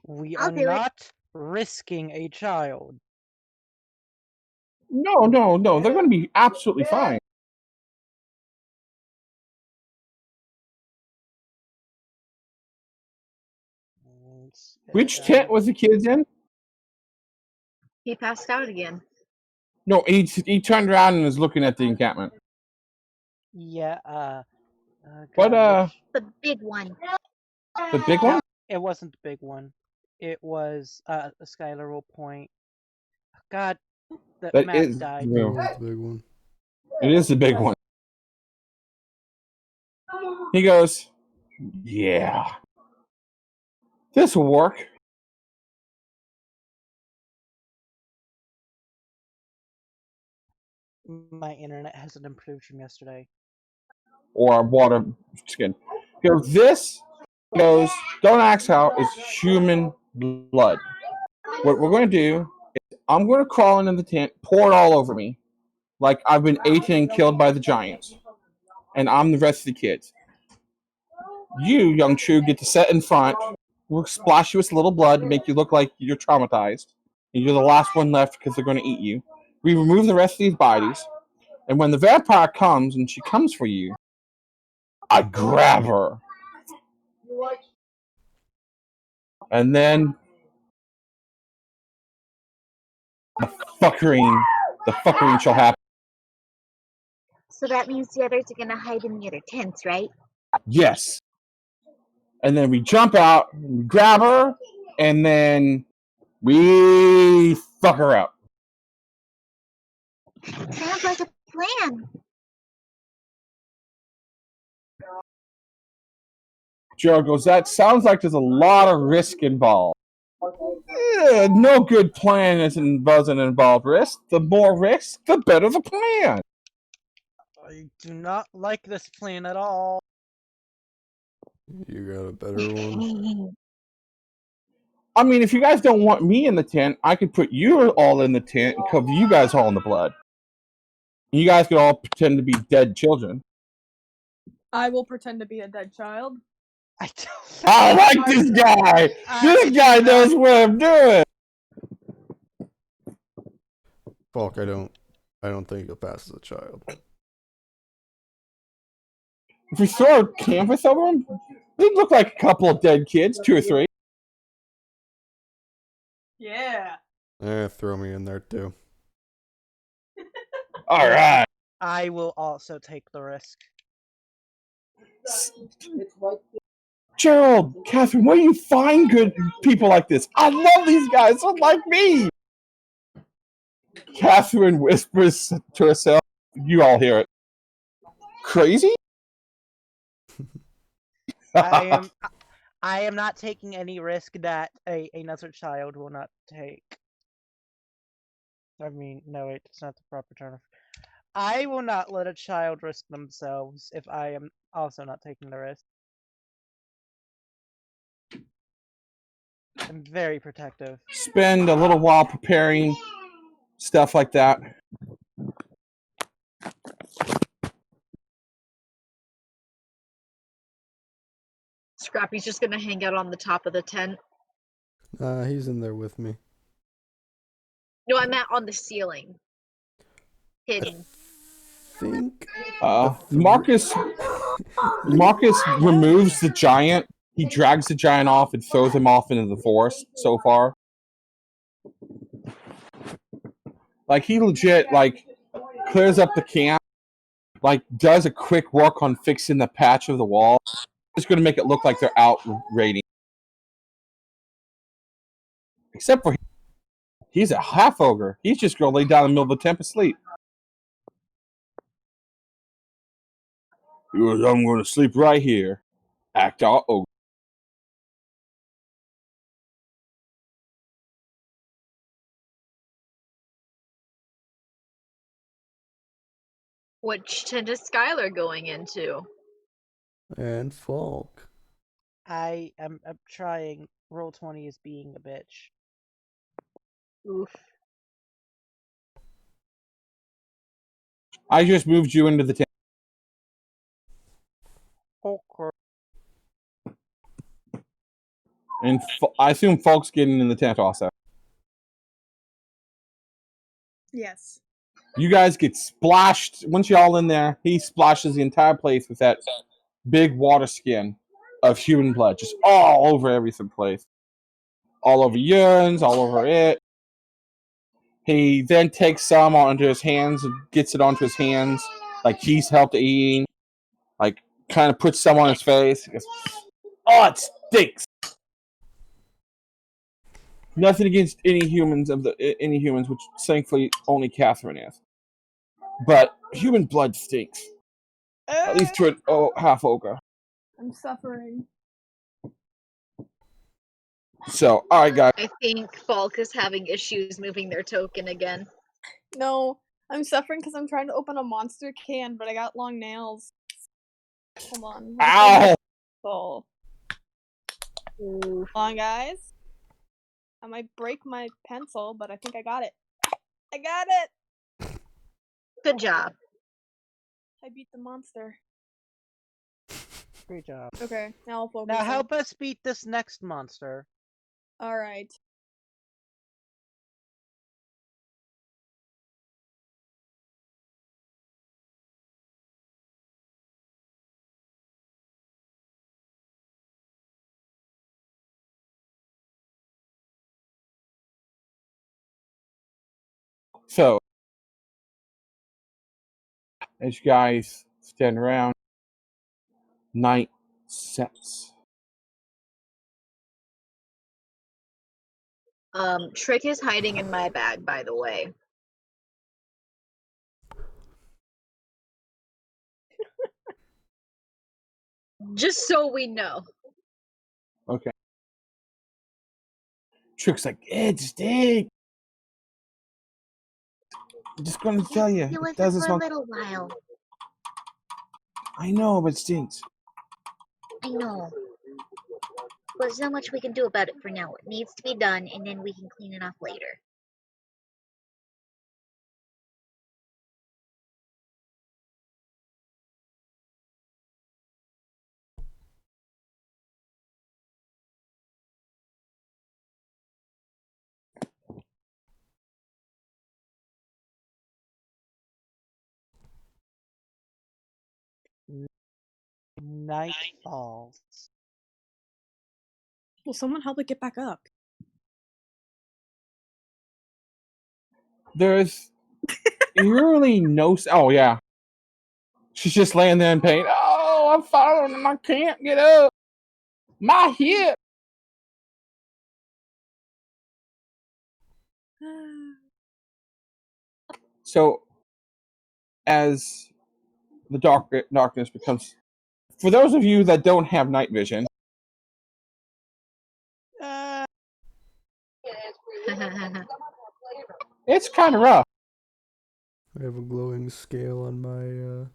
We I'll are do it. not risking a child. No. They're going to be absolutely fine. Which tent was the kids in? He passed out again. No, he turned around and was looking at the encampment. Yeah, What, God, The big one. the big one? it wasn't the big one. It was, Skyler will point. God, the That map is- died. Yeah. That was the big one. It is the big one. He goes, yeah. This will work. My internet hasn't improved from yesterday. Or water skin. He goes, this goes, don't ask how, is human blood. What we're going to do is I'm going to crawl into the tent, pour it all over me, like I've been eaten and killed by the giants. And I'm the rest of the kids. You, young True, get to sit in front. We'll splash you with a little blood to make you look like you're traumatized. And you're the last one left because they're going to eat you. We remove the rest of these bodies. And when the vampire comes and she comes for you, I grab her. And then the fuckering shall happen. So that means the others are going to hide in the other tents, right? Yes. And then we jump out, we grab her, and then we fuck her up. Sounds like a plan. Joe goes, that sounds like there's a lot of risk involved. No good plan doesn't involve risk. The more risk, the better the plan. I do not like this plan at all. You got a better one? I mean, if you guys don't want me in the tent, I could put you all in the tent and cover you guys all in the blood. You guys could all pretend to be dead children. I will pretend to be a dead child. I like this guy. This guy knows what I'm doing. Falk, I don't think you'll pass as a child. If we throw a canvas over them, they'd look like a couple of dead kids, 2 or 3. Yeah. Throw me in there too. All right. I will also take the risk. Gerald, Catherine, where do you find good people like this? I love these guys. They're like me. Catherine whispers to herself. You all hear it. Crazy? I am not taking any risk that another child will not take. I mean, no, wait, it's not the proper term. I will not let a child risk themselves if I am also not taking the risk. I'm very protective. Spend a little while preparing stuff like that. Scrappy's just gonna hang out on the top of the tent. He's in there with me. No, I meant on the ceiling. Hidden. Think. Marcus removes the giant. He drags the giant off and throws him off into the forest so far. Like, he legit, like, clears up the camp, like, does a quick work on fixing the patch of the wall. It's going to make it look like they're out raiding. Except for he's a half ogre. He's just going to lay down in the middle of the Tempest sleep. He goes, I'm going to sleep right here. Act out ogre. Which tent is Skyler going into? And Falk. I am trying. Roll20 is being a bitch. Oof. I just moved you into the tent. Okay. And I assume Falk's getting in the tent also. Yes. You guys get splashed. Once you're all in there, he splashes the entire place with that big water skin of human blood. Just all over everything place. All over urns, all over it. He then takes some onto his hands and gets it onto his hands. Like he's helped eating. Like, kind of puts some on his face. He goes, oh, it stinks. Nothing against any humans, which thankfully only Catherine is. But human blood stinks. At least to an half ogre. I'm suffering. So, alright, guys. I think Falk is having issues moving their token again. No, I'm suffering because I'm trying to open a monster can, but I got long nails. Hold on. Ow! Oh. Ooh. Hold on, guys. I might break my pencil, but I think I got it. I got it! Good job. I beat the monster. Great job. Okay, now I'll focus. Now on- help us beat this next monster. Alright. So, as you guys stand around, night sets. Trick is hiding in my bag, by the way. Just so we know. Okay. Trick's like, it stinks. I'm just going to tell you. It was It doesn't for a smell. little while. I know, but it stinks. I know. But there's not much we can do about it for now. It needs to be done, and then we can clean it off later. Night falls. Will someone help it get back up? There's really no. Oh, yeah. She's just laying there in pain. Oh, I'm falling and I can't get up. My hip. So, as the darkness becomes, for those of you that don't have night vision, it's kind of rough. I have a glowing scale on my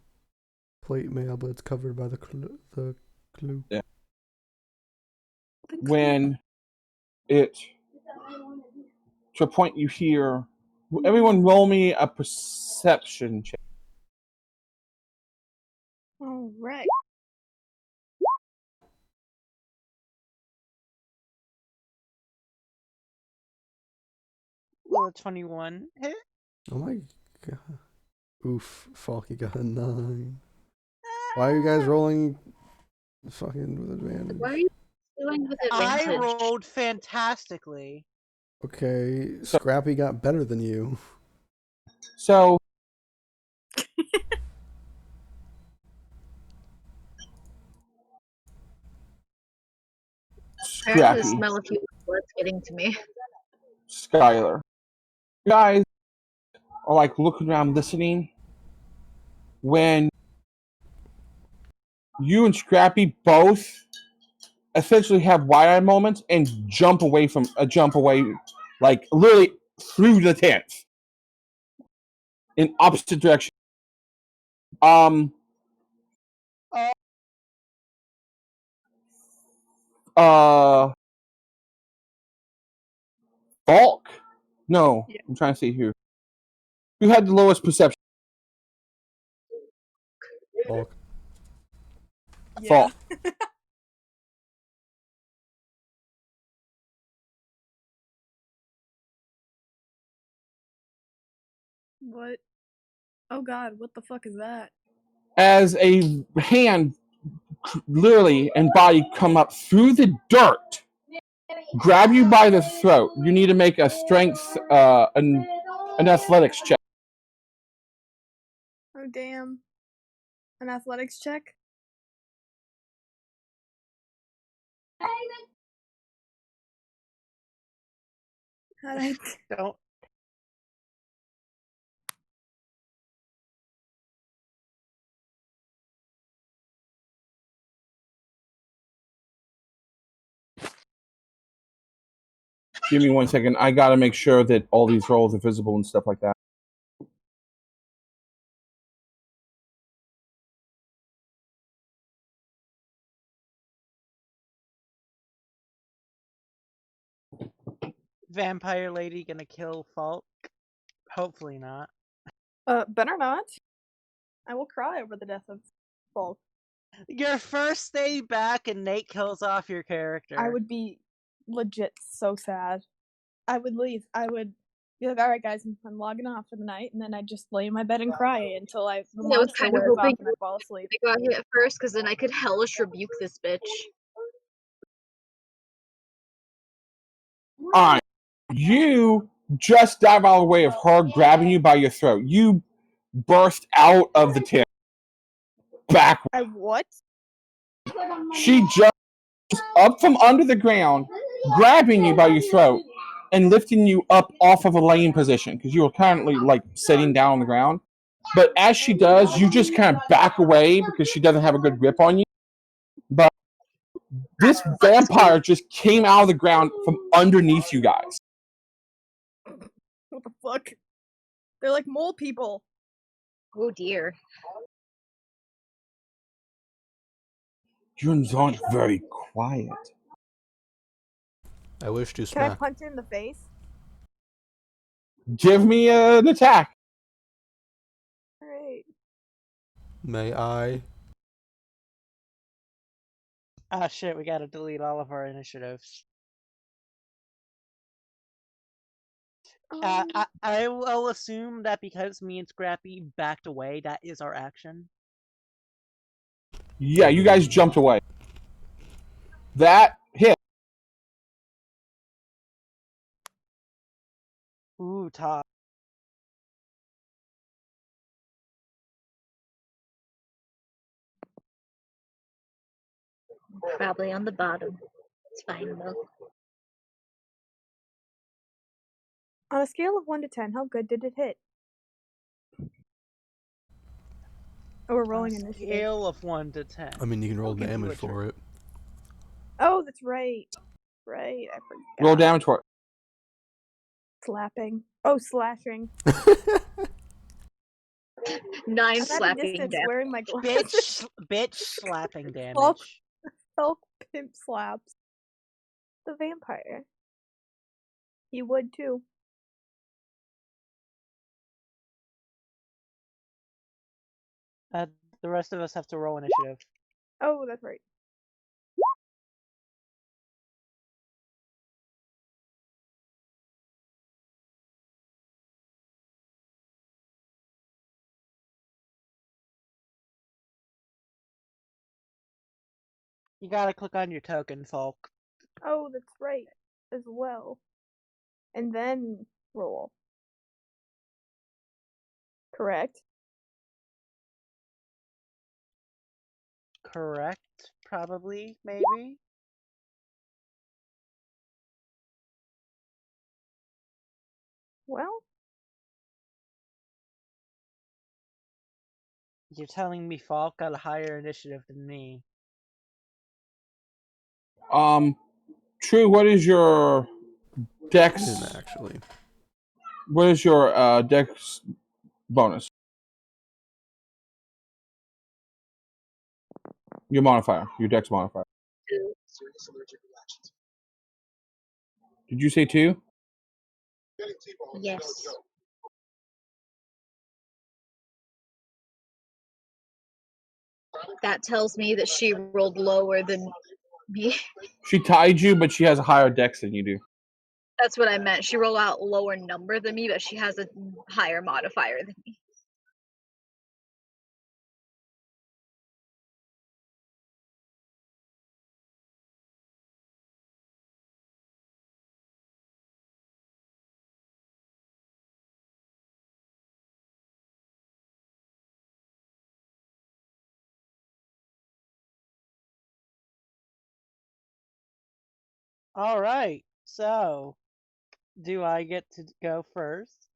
plate mail, but it's covered by the clue. Yeah. When it, to a point you hear, everyone roll me a perception check. Alright. Will a 21 hit? Oh my god. Oof, Falk, you got a 9. Why are you guys rolling fucking with advantage? Why are you doing with I advantage? rolled fantastically. Okay, Scrappy got better than you. So I can Scrappy, smell a few bullets getting to me. Skyler, you guys are like looking around, listening. When you and Scrappy both essentially have wide-eyed moments and jump away, like literally through the tent in opposite direction. Um. Falk? No, Yeah. I'm trying to see who. Who had the lowest perception? Falk. Yeah. Falk. What? Oh god, what the fuck is that? As a hand, literally, and body come up through the dirt, grab you by the throat. You need to make a strength, an athletics check. Oh damn. An athletics check? How'd I... Don't. Give me 1 second. I gotta make sure that all these rolls are visible and stuff like that. Vampire lady gonna kill Falk? Hopefully not. Better not. I will cry over the death of Falk. Your first day back and Nate kills off your character. I would be legit so sad. I would leave. I would be like, alright guys, I'm logging off for the night, and then I'd just lay in my bed and cry until the I was monster kind of wears off hoping and I fall asleep. I got hit first, because then I could hellish rebuke this bitch. Alright. You just dive out of the way of her grabbing you by your throat. You burst out of the tent. Back. I what? She just up from under the ground, grabbing you by your throat, and lifting you up off of a laying position because you were currently like sitting down on the ground. But as she does, you just kind of back away because she doesn't have a good grip on you. But this vampire just came out of the ground from underneath you guys. What the fuck? They're like mole people. Oh dear. You aren't very quiet. I wish to Can I smack. punch it in the face? Give me an attack. Alright. May I? Ah shit, we gotta delete all of our initiatives. I will assume that because me and Scrappy backed away, that is our action. Yeah, you guys jumped away. That hit. Ooh, top. Probably on the bottom. It's fine though. On a scale of 1 to 10, how good did it hit? Oh, we're rolling On a initiative. scale of 1 to 10. I mean, you can roll I'll give you damage a for it. Oh, that's right. Right, I forgot. Roll damage for it. Slapping. Oh, slashing. 9 I'm at a slapping distance damage. wearing my glasses. Bitch slapping Falk. damage. Falk pimp slaps the vampire. He would too. The rest of us have to roll initiative. Oh, that's right. You gotta click on your token, Falk. Oh, that's right, as well. And then roll. Correct? Correct, probably, maybe? Well, You're telling me Falk got a higher initiative than me. True. What is your dex? Didn't actually. What is your dex bonus? Your modifier. Your dex modifier. Did you say 2? Yes. That tells me that she rolled lower than me. She tied you, but she has a higher dex than you do. That's what I meant. She rolled out lower number than me, but she has a higher modifier than me. Alright, so do I get to go first?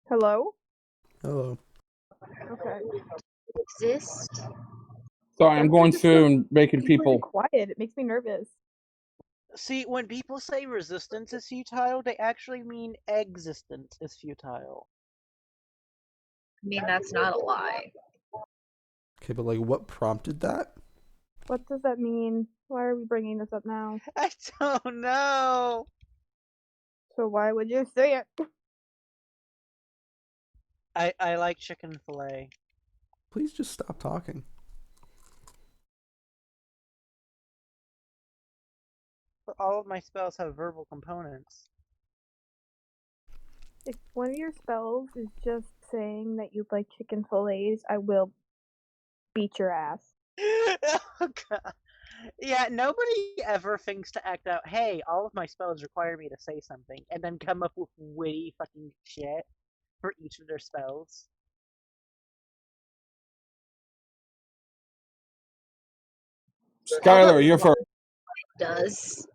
hello? Hello. Okay. Exist? Sorry, I'm going through and making Be really people. quiet. It makes me nervous. See, when people say resistance is futile, they actually mean existence is futile. I mean, that's not a lie. Okay, but like, what prompted that? What does that mean? Why are we bringing this up now? I don't know! So why would you say it? I like chicken fillet. Please just stop talking. But all of my spells have verbal components. If one of your spells is just saying that you like chicken fillets, I will beat your ass. Oh god. Yeah, nobody ever thinks to act out, hey, all of my spells require me to say something, and then come up with witty fucking shit for each of their spells. Skyler, you're first. Does.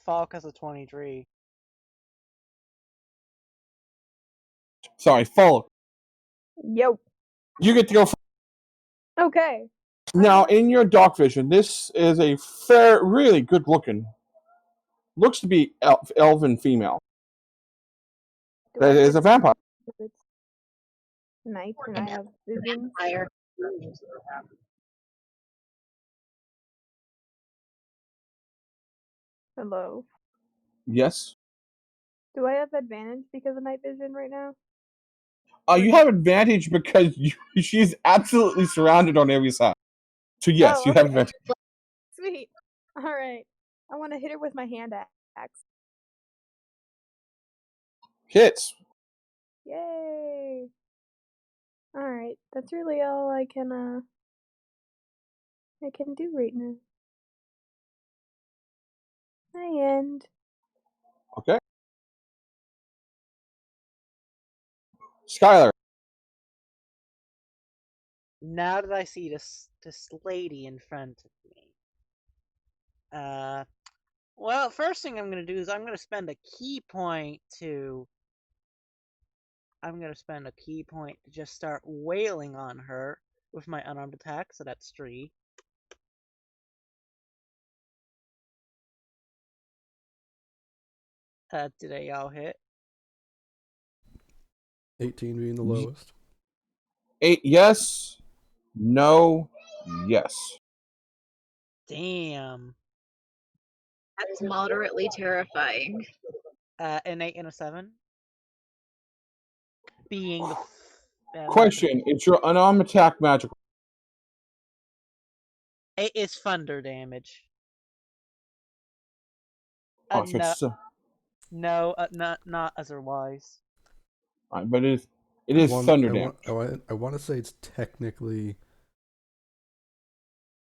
Falk has a 23. Sorry, Falk. Yo. You get to go first. Okay. Now, in your dark vision, this is a really good looking. Looks to be elven female. Do That I is a get vampire. it's night and I have visions? Vampire. Hello. Yes. Do I have advantage because of night vision right now? You have advantage because she's absolutely surrounded on every side. So yes, Oh, you have okay. advantage. Sweet. Alright. I want to hit her with my hand axe. Hits. Yay. Alright. That's really all I can do right now. I end. Okay. Skyler. Now that I see this lady in front of me. Well, first thing I'm gonna do is I'm gonna spend a key point to just start wailing on her with my unarmed attack, so that's 3. Did they all hit? 18 being the lowest. 8 yes. No. Yes. Damn. That's moderately terrifying. An 8 and a 7. Being the Question: It's your unarmed attack magical? It is thunder damage. Oh, so No, it's, no, not otherwise. right, but it is thunder damage. I want to say it's technically.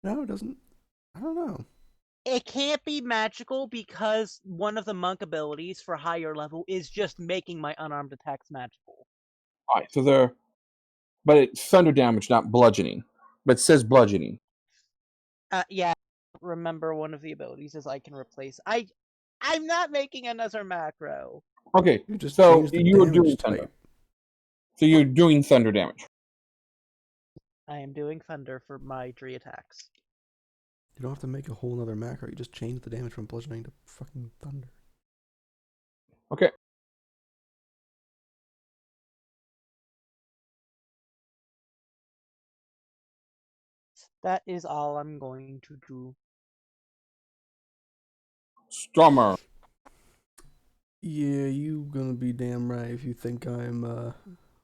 No, it doesn't. I don't know. It can't be magical because one of the monk abilities for higher level is just making my unarmed attacks magical. All right, so but it's thunder damage, not bludgeoning. But it says bludgeoning. Yeah. Remember, one of the abilities is I can replace. I'm not making another macro. Okay, You just so changed the you were doing damage thunder. type. So you're doing thunder damage. I am doing thunder for my 3 attacks. You don't have to make a whole nother macro. You just change the damage from bludgeoning to fucking thunder. Okay. That is all I'm going to do. Strummer. Yeah, you gonna be damn right if you think I'm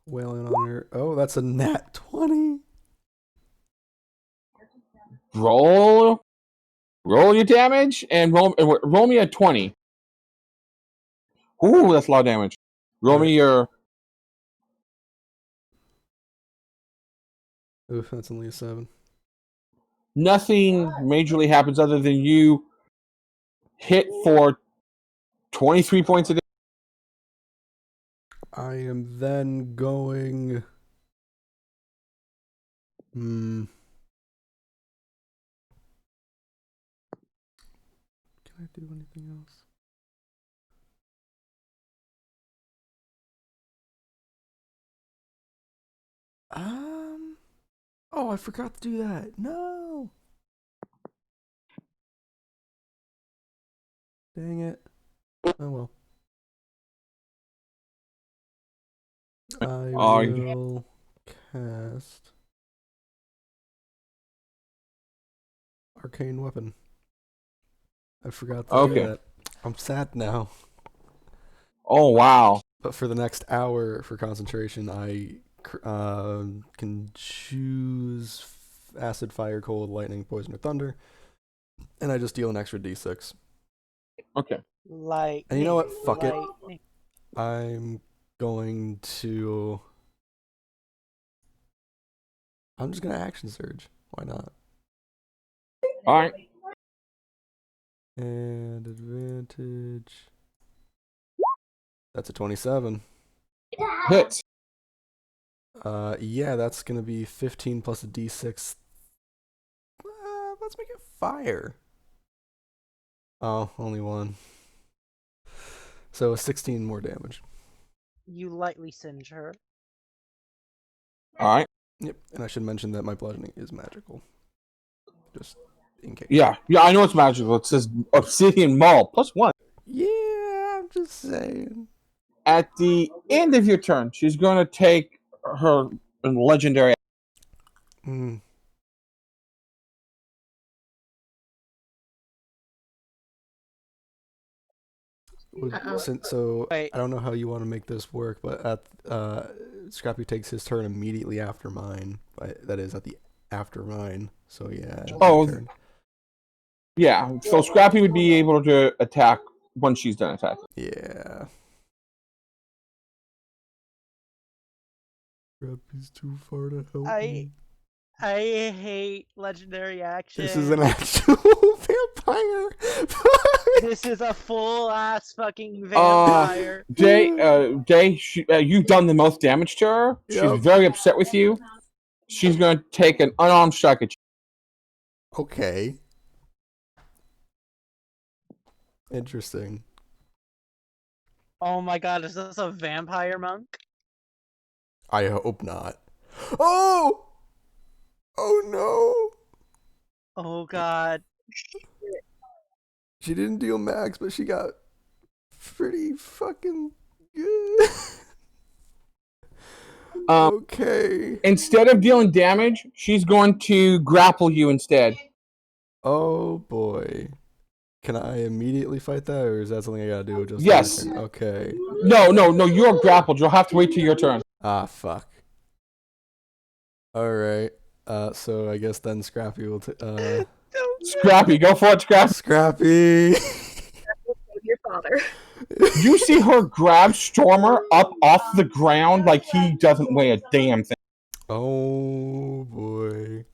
wailing on her. Oh, that's a nat 20. Roll your damage and roll me a 20. Ooh, that's a lot of damage. Roll me your. Oof, that's only a 7. Nothing majorly happens other than you hit for 23 points of damage. I am then going. Can I do anything else? Oh, I forgot to do that. No. Dang it. Oh well. I will cast Arcane Weapon. I forgot to do that. I'm sad now. Oh, wow. But for the next hour for concentration, I can choose Acid, Fire, Cold, Lightning, Poison, or Thunder. And I just deal an extra d6. Okay. Lightning. And you know what? Fuck it. Lightning. I'm going to... I'm just going to Action Surge. Why not? Alright. And advantage... That's a 27. Hits. Yeah, that's going to be 15 plus a d6. Let's make it fire. Oh, only one. So 16 more damage. You lightly singe her. Alright. Yep, and I should mention that my bludgeoning is magical. Just in case. Yeah, I know it's magical. It says Obsidian Maul, +1. Yeah, I'm just saying. At the end of your turn, she's going to take her legendary. So Wait. I don't know how you want to make this work, but at Scrappy takes his turn immediately after mine. That is at the after mine. So yeah. Oh, turn. Yeah. So Scrappy would be able to attack when she's done attacking. Yeah. Scrappy's too far to help me. I hate legendary action. This is an actual vampire. This is a full ass fucking vampire. Day, you've done the most damage to her. Yep. She's very upset with you. She's going to take an unarmed strike at you. Okay. Interesting. Oh my god, is this a vampire monk? I hope not. Oh! Oh no! Oh god. She didn't deal max, but she got pretty fucking good. Okay. Instead of dealing damage, she's going to grapple you instead. Oh boy. Can I immediately fight that, or is that something I gotta do just Yes. on my turn? Okay. No, you're grappled. You'll have to wait till your turn. Ah, fuck. Alright. So I guess then Scrappy will Scrappy, go for it, Scrappy. Scrappy! Save your father. You see her grab Stormer up off the ground like he doesn't weigh a damn thing. Oh boy.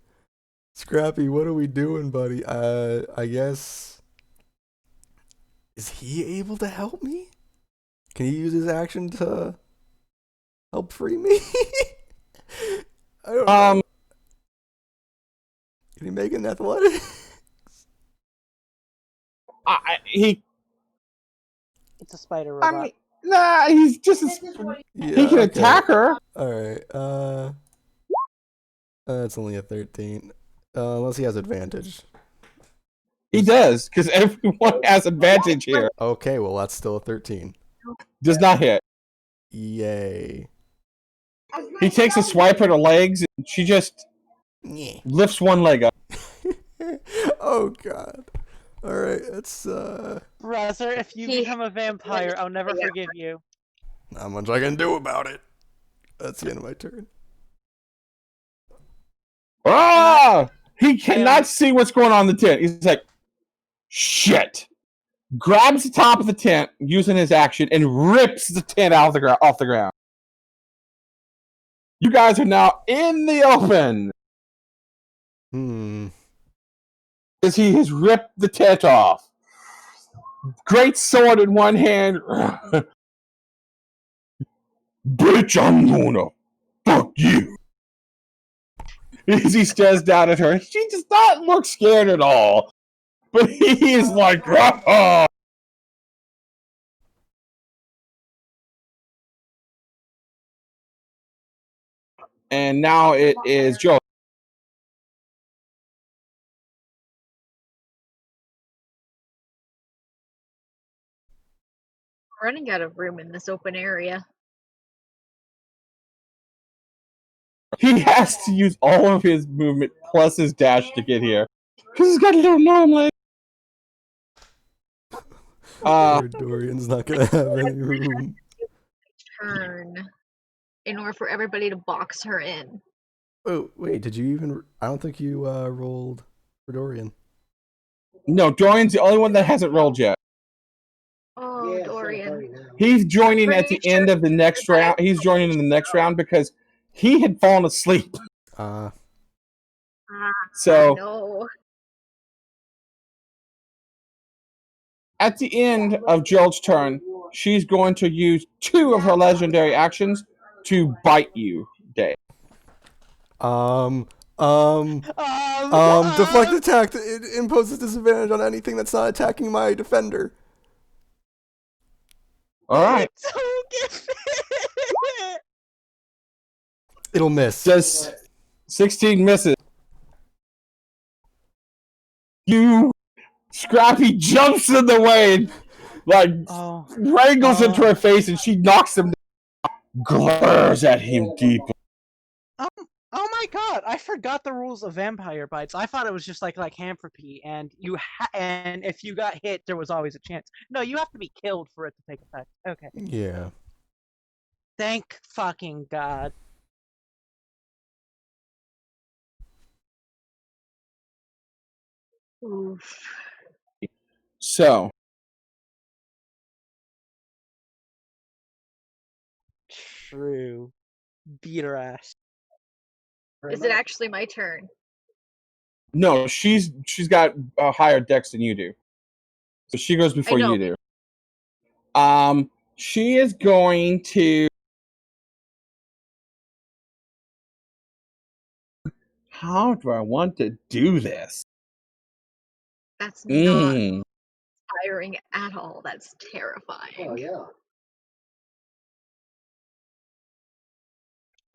Scrappy, what are we doing, buddy? I guess... Is he able to help me? Can he use his action to help free me? I don't know. Can he make an athletics? He It's a spider robot. I mean, nah, he's just Yeah, he can okay. attack her. Alright, it's only a 13. Unless he has advantage. He does, because everyone has advantage here. Okay, well that's still a 13. Does not hit. Yay. He takes a swipe at her legs, and she just lifts one leg up. Oh god. Alright, that's Razor, if you become a vampire, I'll never forgive you. not much I can do about it. That's the end of my turn. Ah! He cannot see what's going on in the tent. He's like, shit. Grabs the top of the tent using his action and rips the tent off the ground. You guys are now in the open. As he has ripped the tent off. Great sword in one hand. Bitch, I'm gonna fuck you. As he stares down at her, she does not look scared at all. But he is like, ah. And now it is Joe. Running out of room in this open area. He has to use all of his movement plus his dash to get here. Because he's got a little gnome leg. Poor Dorian's not gonna have any room. Turn in order for everybody to box her in. Oh, wait, did you even... I don't think you rolled for Dorian. No, Dorian's the only one that hasn't rolled yet. Oh, yeah, Dorian. He's joining at the end of the next round. He's joining in the next round because he had fallen asleep. So no. At the end of Jill's turn, she's going to use 2 of her legendary actions to bite you, Dave. Deflect attack. It imposes disadvantage on anything that's not attacking my defender. All right. It'll miss. Just 16 misses. You Scrappy jumps in the way and wrangles into her face, and she knocks him down, glares at him deeply. Oh my god! I forgot the rules of vampire bites. I thought it was just like Lycanthropy, and and if you got hit, there was always a chance. No, you have to be killed for it to take effect. Okay. Yeah. Thank fucking god. Oof. So. True. Beat her ass. Is it actually my turn? No, she's got a higher dex than you do. So she goes before you do. She is going to... How do I want to do this? That's not inspiring at all. That's terrifying. Oh, yeah.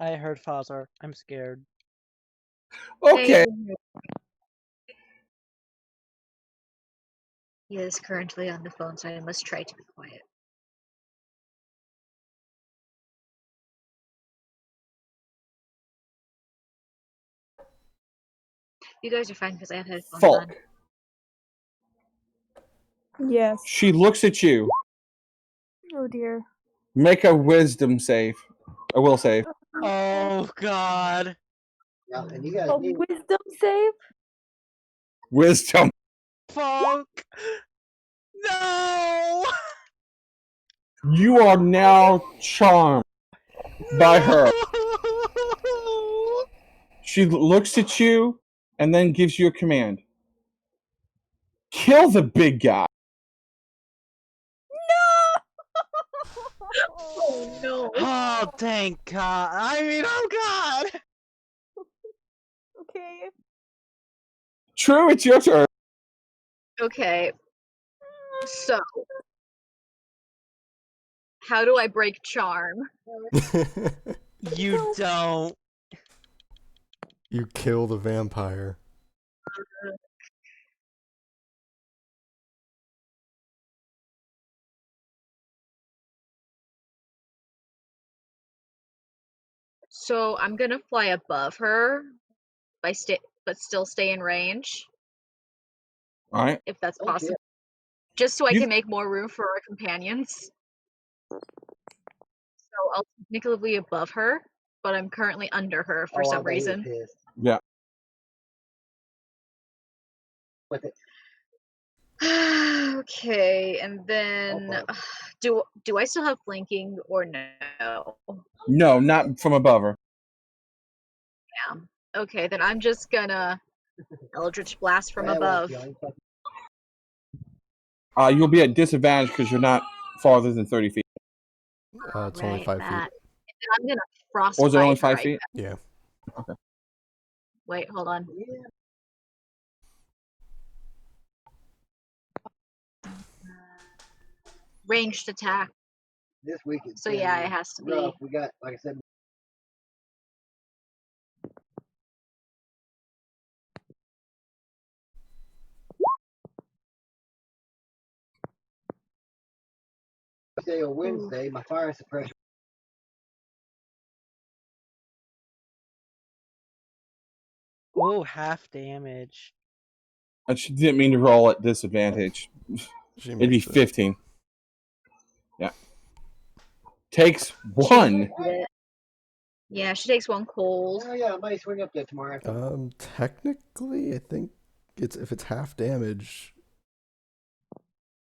I heard Father. I'm scared. Okay. He is currently on the phone, so I must try to be quiet. You guys are fine because I have headphones Falk. on. Yes. She looks at you. Oh dear. Make a wisdom save. A will save. Oh God. Yeah, and you A gotta be wisdom save? Wisdom. Falk. No. You are now charmed by her. No! She looks at you and then gives you a command. Kill the big guy. Oh no. Oh, thank God. I mean, oh God. Okay. True, it's your turn. Okay. So, how do I break charm? You don't. You kill the vampire. So I'm gonna fly above her, but still stay in range, All right. if that's Okay. possible. Just so I You- can make more room for our companions. So I'll technically be above her, but I'm currently under her for Oh, I some bet he was reason. pissed Yeah. with it. Okay, and then Okay. do I still have flanking or no? No, not from above her. Okay, then I'm just gonna Eldritch Blast from That was above. the only fucking- You'll be at disadvantage because you're not farther than 30 feet. It's only Right, 5 that. feet. And I'm gonna frostbite. Or was it only her, 5 I feet? Yeah. Wait, hold on. Yeah. Ranged attack. This week it's So been yeah, it has to be. rough. We got, like I said, Tuesday or Wednesday, my fire suppression. Oh, half damage. And she didn't mean to roll at disadvantage. She It'd be makes it. 15. Yeah. Takes one. Yeah, she takes one cold. Oh yeah, I might swing up there tomorrow. Technically, I think if it's half damage,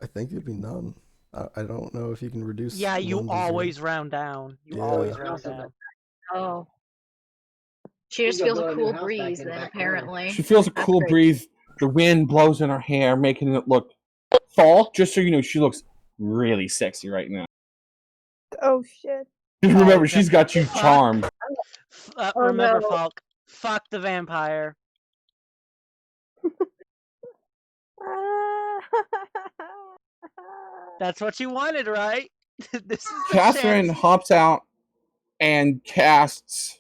I think it'd be none. I don't know if you can reduce. Yeah, you 1 to 0. always round down. You Yeah. always I round also down. Oh. She just We feels got a build a new cool house back breeze in the then, back corner. apparently. She feels a That's cool great. breeze. The wind blows in her hair, making it look. Falk, just so you know, she looks really sexy right now. Oh shit. Just remember, Oh, she's got you fuck. charmed. Oh, Remember, no. Falk. Fuck the vampire. That's what you wanted, right? This is the Catherine chance. hops out and casts.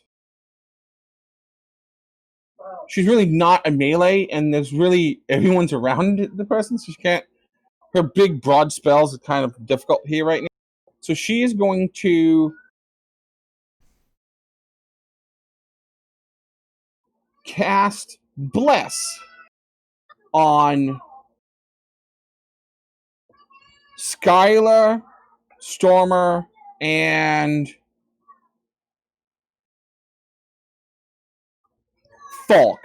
She's really not a melee, and there's really everyone's around the person, so she can't. Her big, broad spells are kind of difficult here right now. So she is going to cast Bless on Skyler, Stormer, and Falk.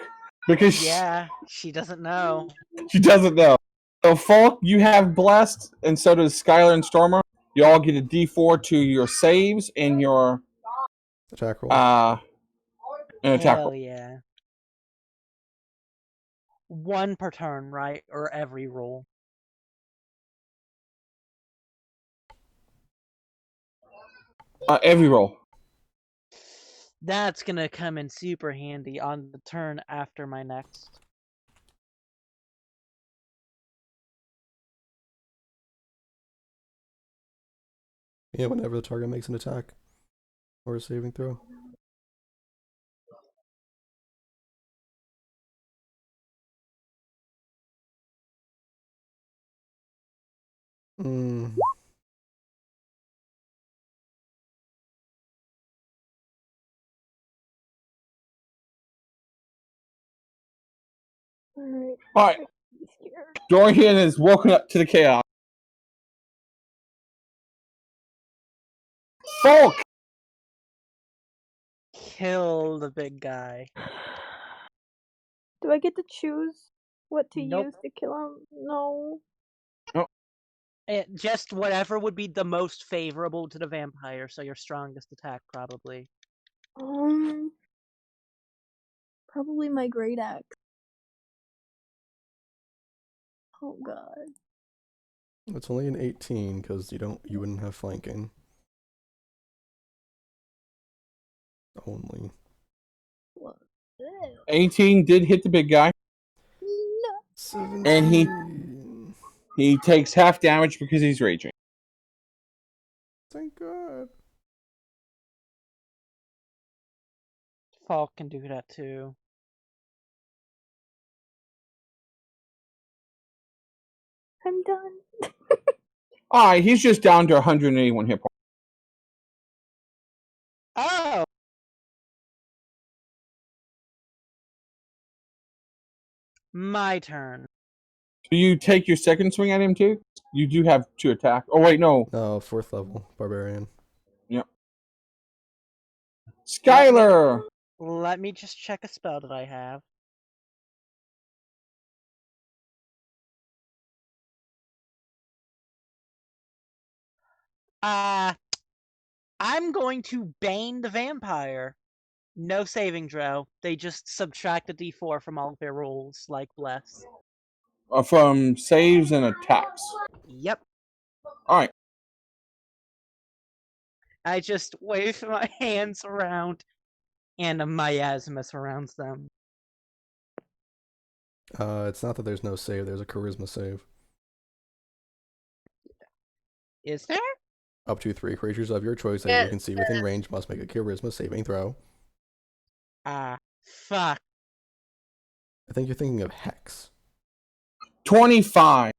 Because Yeah, she doesn't know. she doesn't know. So Falk, you have Blessed, and so does Skyler and Stormer. You all get a D4 to your saves and your Attack roll. an attack Hell roll. yeah. One per turn, right? Or every roll. Every roll. That's gonna come in super handy on the turn after my next. Yeah, whenever the target makes an attack or a saving throw. Mm. Alright. All right. scared. Dorian is woken up to the chaos. Falk! Kill the big guy. Do I get to choose what to Nope. use to kill him? No. Just whatever would be the most favorable to the vampire, so your strongest attack, probably. Probably my great axe. Oh god. It's only an 18 because you wouldn't have flanking. Only. What? 18 did hit the big guy. No. 17. And he takes half damage because he's raging. Thank God. Falk can do that too. I'm done. Alright, he's just down to 181 hit points. Oh! My turn. Do you take your second swing at him too? You do have 2 attack. Oh wait, no. No, 4th level. Barbarian. Yep. Skyler! Let me just check a spell that I have. I'm going to Bane the Vampire. No saving throw. They just subtract a d4 from all of their rolls, like Bless. From saves and attacks. Yep. Alright. I just wave my hands around, and a miasma surrounds them. It's not that there's no save, there's a charisma save. Is there? Up to 3 creatures of your choice that you can see within range must make a charisma saving throw. Fuck. I think you're thinking of Hex. 25.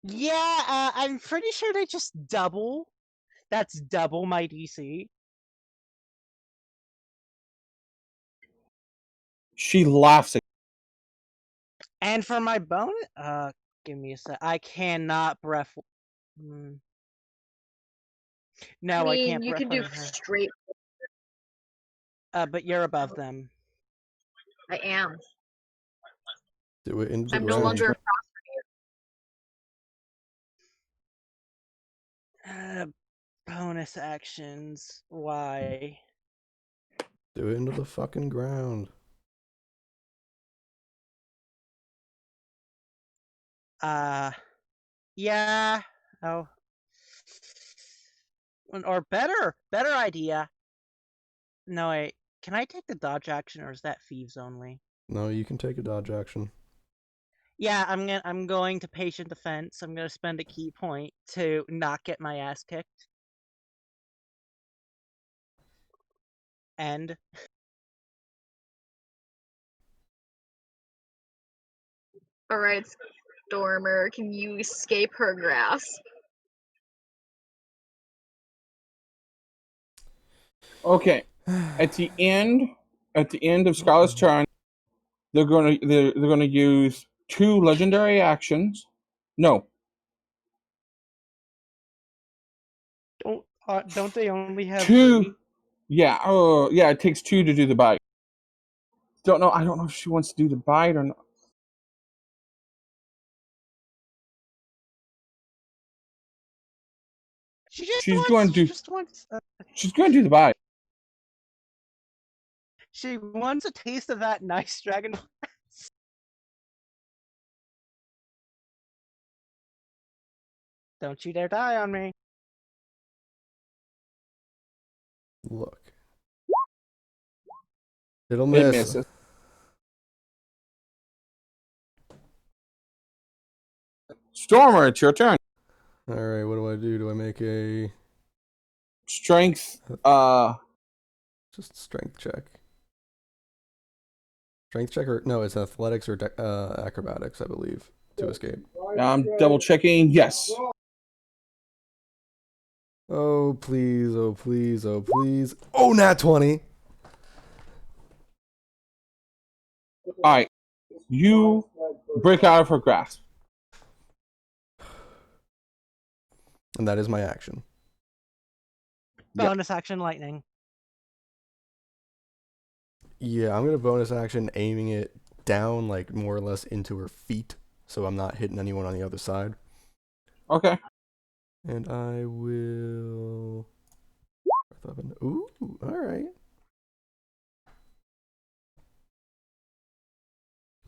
Yeah, I'm pretty sure they just double. That's double my DC. She laughs at And for my bone, give me a sec. I cannot breath. No, I can't you breath can do weapon her. straight. But you're above them. I am. Do it into the I'm no ground. longer. Bonus actions. Why? Do it into the fucking ground. Yeah. Oh. Or better idea. No, wait. Can I take the dodge action, or is that thieves only? No, you can take a dodge action. Yeah, I'm going to patient defense. I'm gonna spend a key point to not get my ass kicked. End. Alright, Stormer, can you escape her grasp? Okay. At the end of Skyler's turn, they're gonna use 2 legendary actions. No. Don't they only have 2. 3? Yeah. Oh, yeah. It takes 2 to do the bite. I don't know if she wants to do the bite or not. She's going to do the bite. She wants a taste of that nice dragon. Don't you dare die on me. Look. It'll It miss. misses. Stormer, it's your turn. Alright, what do? Do I make a Strength. just strength check? Strength check or no, it's athletics or acrobatics, I believe, to escape. I'm double checking. Yes. Oh please, oh please, oh please. Oh, nat 20! Alright. You break out of her grasp. And that is my action. Yep. Bonus action lightning. Yeah, I'm gonna bonus action aiming it down, like more or less into her feet, so I'm not hitting anyone on the other side. Okay. And I will. Ooh, all right.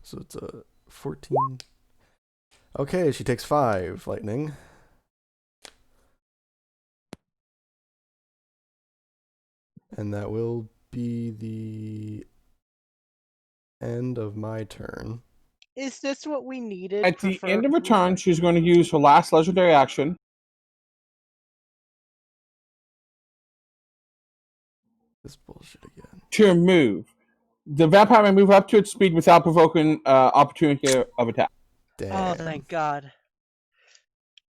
So it's a 14. Okay, she takes 5 lightning. And that will be the end of my turn. Is this what we needed? At the end of her preferably? turn, she's going to use her last legendary action. This bullshit again. To move. The vampire may move up to its speed without provoking opportunity of attack. Damn. Oh, thank God.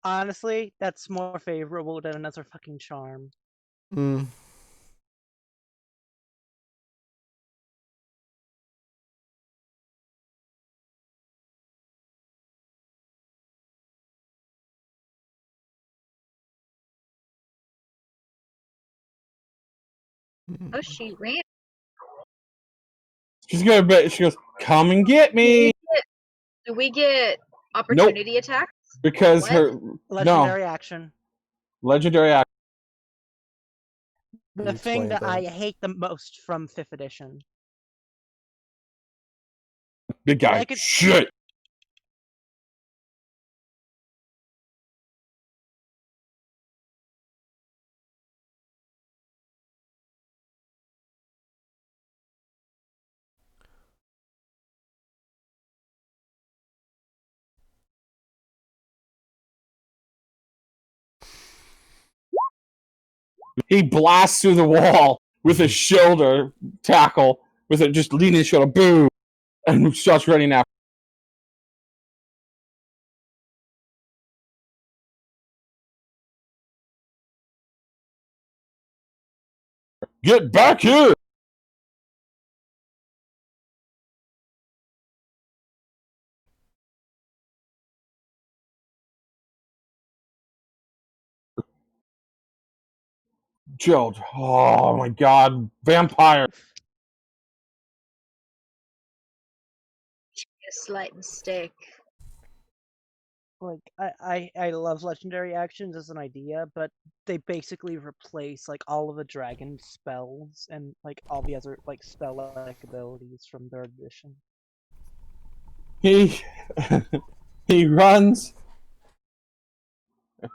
Honestly, that's more favorable than another fucking charm. Mm. Oh, she ran. She goes, come and get me! Do we get opportunity attacks? Because What? her... Legendary No. action. Legendary action. The You thing explained that I that. hate the most from 5th edition. Big guy. Like it- Shit! He blasts through the wall with his shoulder tackle, with it just leaning his shoulder, boom, and starts running after. Get back here! Joe, oh my god, vampire. A slight mistake. Like I love legendary actions as an idea, but they basically replace like all of the dragon spells and like all the other like spell-like abilities from 3rd edition. He he runs,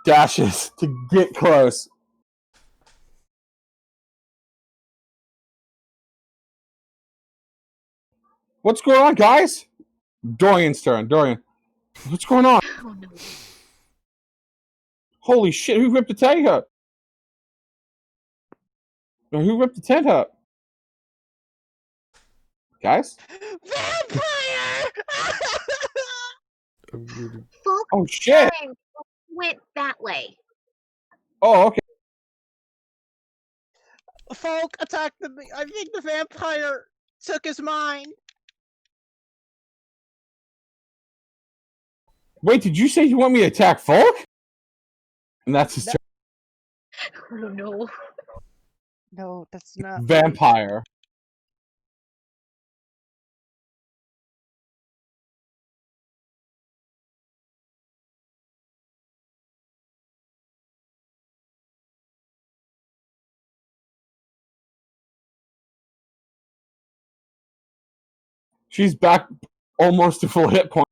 dashes to get close. What's going on, guys? Dorian's turn. Dorian, what's going on? Oh no. Holy shit! Who ripped the tent up? Who ripped the tent up? Guys? Vampire! Falk Oh shit! went that way. Oh okay. Falk attacked the. I think the vampire took his mind. Wait, did you say you want me to attack Falk? And that's his That- Oh no. No, that's not. vampire. She's back almost to full hit point.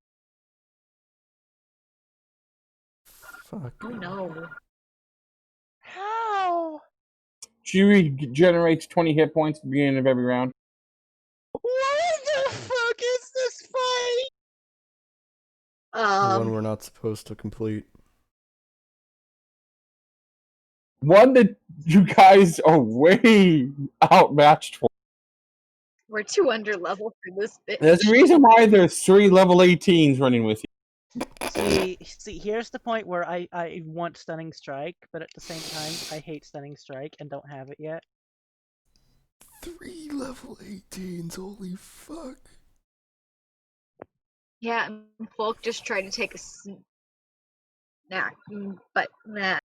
Fuck. Oh no. How? She regenerates 20 hit points at the beginning of every round. What the fuck is this fight? The one we're not supposed to complete. One that you guys are way outmatched for. We're too under level for this bitch. There's a reason why there's 3 level 18s running with you. See, here's the point where I want Stunning Strike, but at the same time, I hate Stunning Strike and don't have it yet. 3 level 18s, holy fuck. Yeah, and Falk just tried to take a snack, but nah.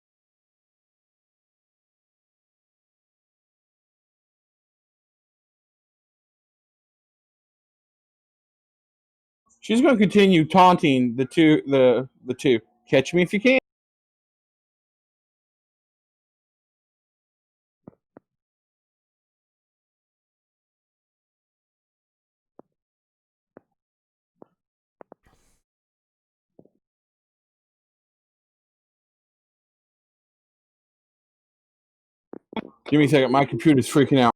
She's going to continue taunting the two. The two. Catch me if you can. Give me a second. My computer's freaking out.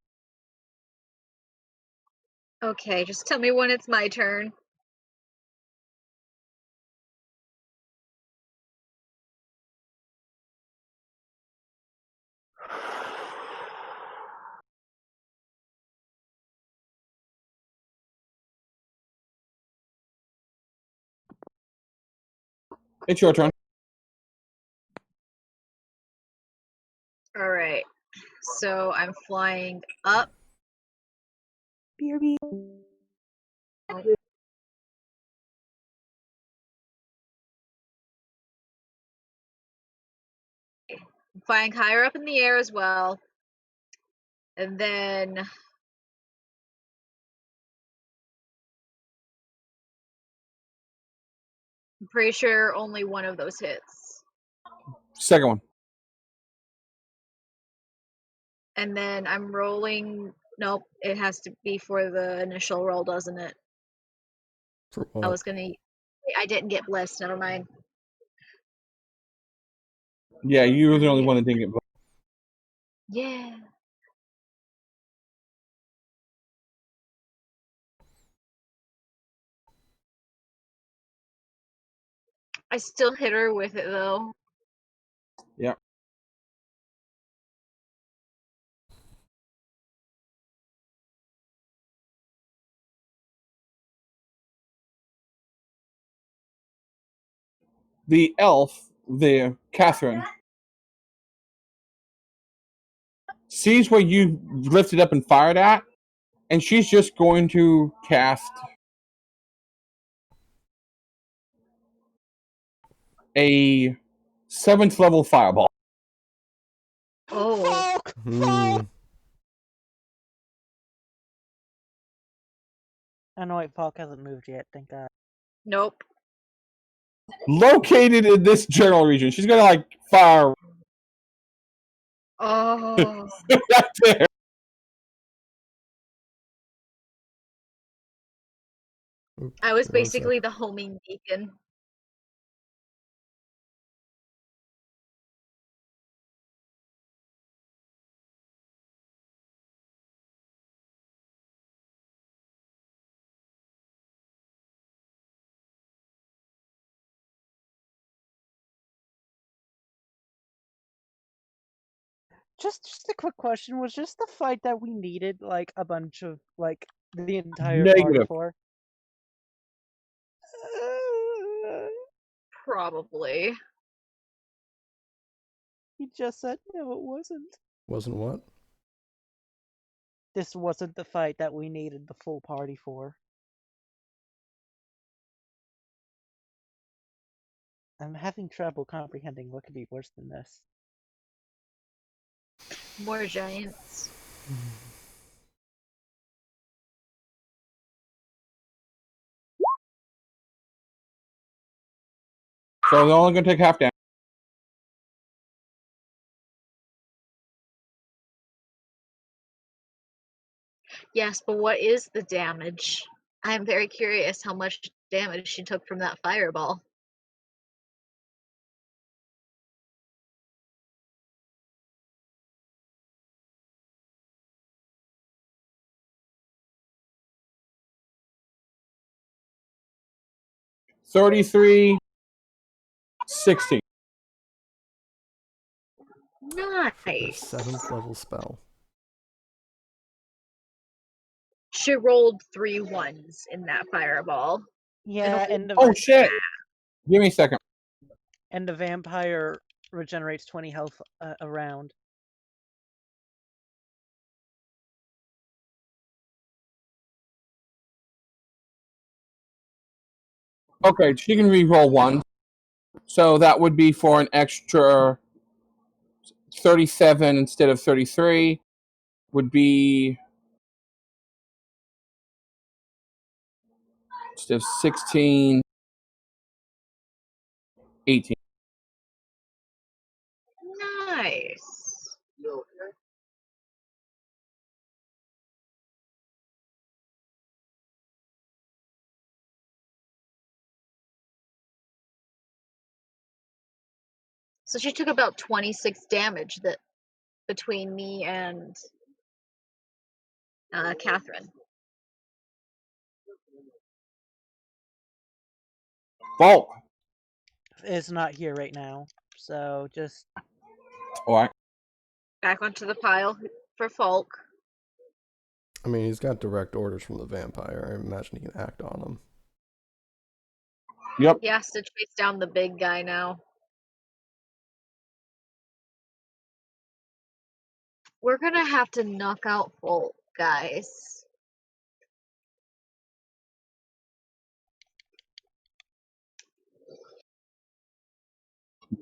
Okay, just tell me when it's my turn. It's your turn. Alright, so I'm flying up. BRB. I'm flying higher up in the air as well. And then I'm pretty sure only one of those hits. Second one. And then I'm rolling. Nope, it has to be for the initial roll, doesn't it? For what? I was gonna. I didn't get blessed. Never mind. Yeah, you were the only one that didn't get blocked. Yeah. I still hit her with it though. Yeah. The elf, the Catherine, sees what you lifted up and fired at, and she's just going to cast a 7th level fireball. Oh. Falk! Hmm. Falk! Oh no, wait, Falk hasn't moved yet, thank God. Nope. Located in this general region. She's gonna like fire Oh. right there. I was One basically second. the homing beacon. Just a quick question, was just the fight that we needed, like, a bunch of, like, the entire party Negative. for? Probably. He just said, no, it wasn't. Wasn't what? This wasn't the fight that we needed the full party for. I'm having trouble comprehending what could be worse than this. More giants. So they're only gonna take half damage. Yes, but what is the damage? I'm very curious how much damage she took from that fireball. $33, $16. For a Nice. 7th level spell. She rolled 3 ones in that fireball. Yeah, only and the, Oh shit! Give me a second. and the vampire regenerates 20 health a round. Okay, she can re-roll one. So that would be for an extra 37 instead of 33. Would be instead of 16, 18. Nice. So she took about 26 damage that between me and Catherine. Falk. Is not here right now, so just All right. Back onto the pile for Falk. I mean, he's got direct orders from the vampire. I imagine he can act on them. Yep. He has to chase down the big guy now. We're gonna have to knock out Falk, guys.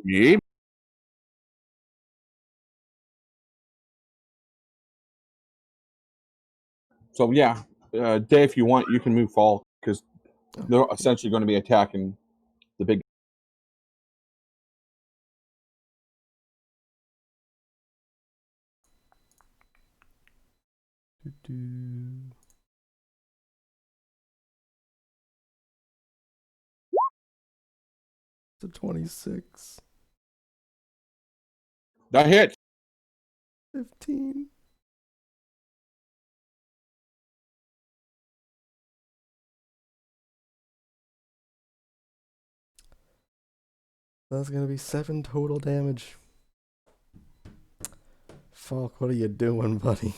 Yep. So yeah, Dave, if you want, you can move Falk because they're essentially going to be attacking the big. It's a 26. That hit. 15. That's gonna be 7 total damage. Falk, what are you doing, buddy?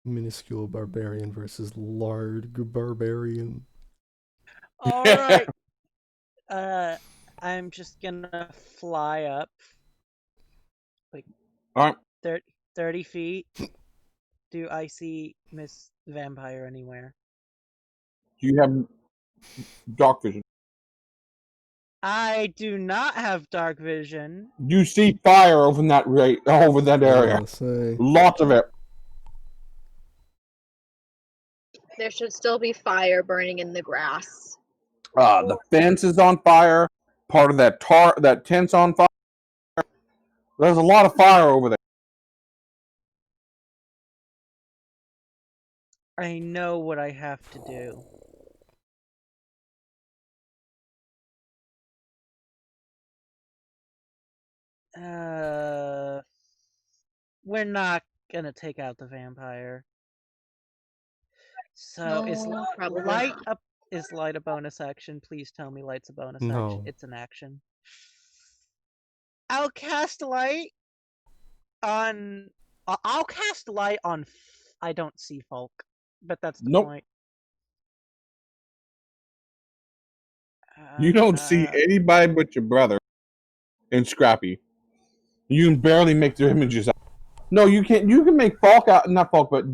Minuscule barbarian versus large barbarian. all right. I'm just gonna fly up. Like, all right. 30 feet. Do I see Miss Vampire anywhere? You have dark vision. I do not have dark vision. You see fire over that area. Say. Lots of it. There should still be fire burning in the grass. The fence is on fire. Part of that tent's on fire. There's a lot of fire over there. I know what I have to do. We're not gonna take out the vampire. So No, probably light not. up? Is light a bonus action? Please tell me light's a bonus No. action. It's an action. I'll cast light on. I'll cast light on. I don't see Falk, but that's the Nope. point. You don't see anybody but your brother and Scrappy. You can barely make their images out. No, you can't. You can make Falk out, not Falk, but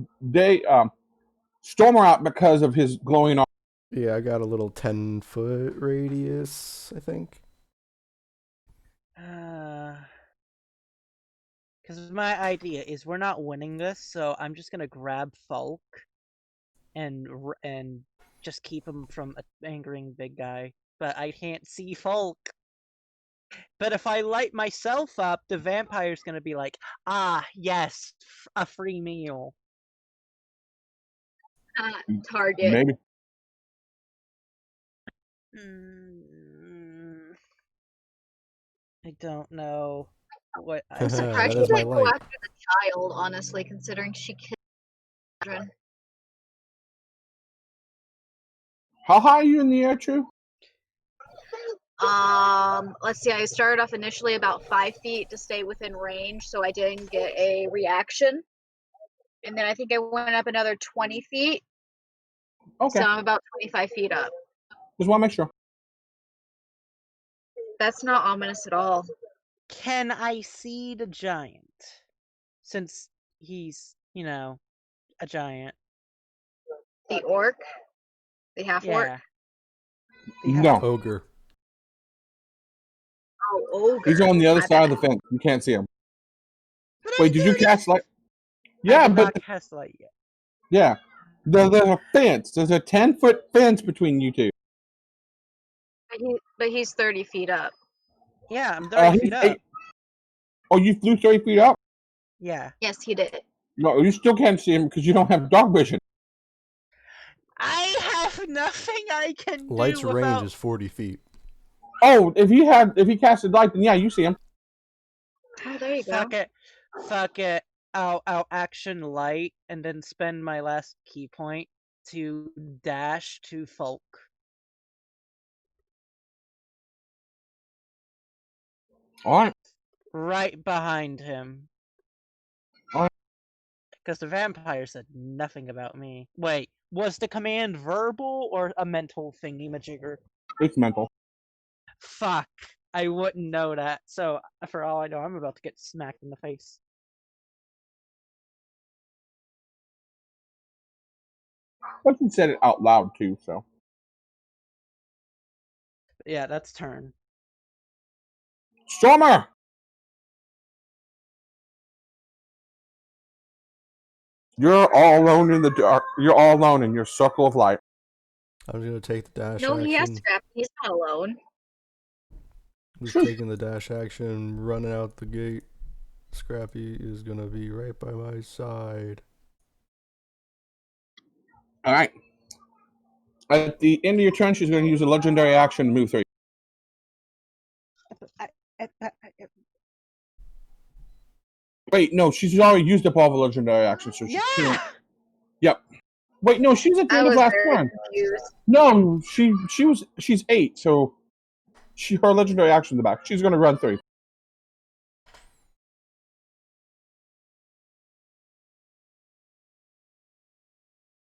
Stormer out because of his glowing arm. Yeah, I got a little 10-foot radius, I think. Because my idea is we're not winning this, so I'm just gonna grab Falk and just keep him from angering big guy. But I can't see Falk. But if I light myself up, the vampire's gonna be like, ah, yes, a free meal. Target. Maybe. I don't know what I'm surprised That she is my didn't go light. after the child, honestly, considering she killed children. How high are you in the air, True? Let's see, I started off initially about 5 feet to stay within range, so I didn't get a reaction. And then I think I went up another 20 feet. Okay. So I'm about 25 feet up. Just want to make sure. That's not ominous at all. Can I see the giant? Since he's, a giant. The orc? The half-orc? Yeah. The No, Ogre. Oh, ogre. he's on the other My side of the bad. fence. You can't see him. But Wait, did you cast light? I Yeah, did but not cast light yet. yeah, there's a fence. There's a 10-foot fence between you two. But he's 30 feet up. Yeah, I'm 30 feet He's up. 8. Oh, you flew 30 feet up? Yeah. Yes, he did. No, you still can't see him because you don't have dark vision. I have nothing I can do Light's without... range is 40 feet. Oh, if he casted light, then yeah, you see him. Oh, there you go. Fuck it. I'll action light and then spend my last key point to dash to Falk. Alright. Right behind him. Alright. Because the vampire said nothing about me. Wait, was the command verbal or a mental thingy-majigger? It's mental. Fuck. I wouldn't know that. So, for all I know, I'm about to get smacked in the face. But he said it out loud too, so. Yeah, that's turn. Stormer! You're all alone in the dark. You're all alone in your circle of light. I'm just gonna take the dash No, action. he has scrap. He's not alone. Just taking the dash action, running out the gate. Scrappy is gonna be right by my side. Alright. At the end of your turn, she's going to use a legendary action to move 3. Wait, no, she's already used up all the legendary actions, so she can't. Yeah! Yep. Wait, no, she's at the I end of was last very turn. confused. No, she's 8, so her legendary action in the back. She's going to run 3.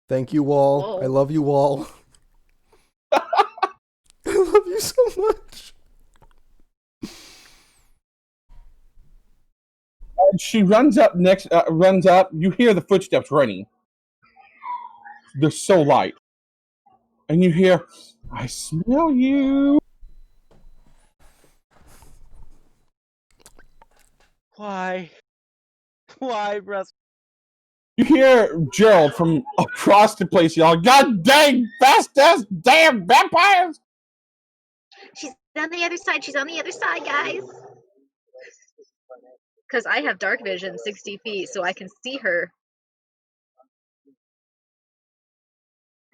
Thank you, Wall. Whoa. I love you, Wall. I love you so much. And she runs up next. Runs up. You hear the footsteps running. They're so light, and you hear, "I smell you." Why? Why, Russ? You hear Gerald from across the place yell, "God dang, fast-ass damn vampires!" She's on the other side. She's on the other side, guys. Because I have dark vision 60 feet, so I can see her.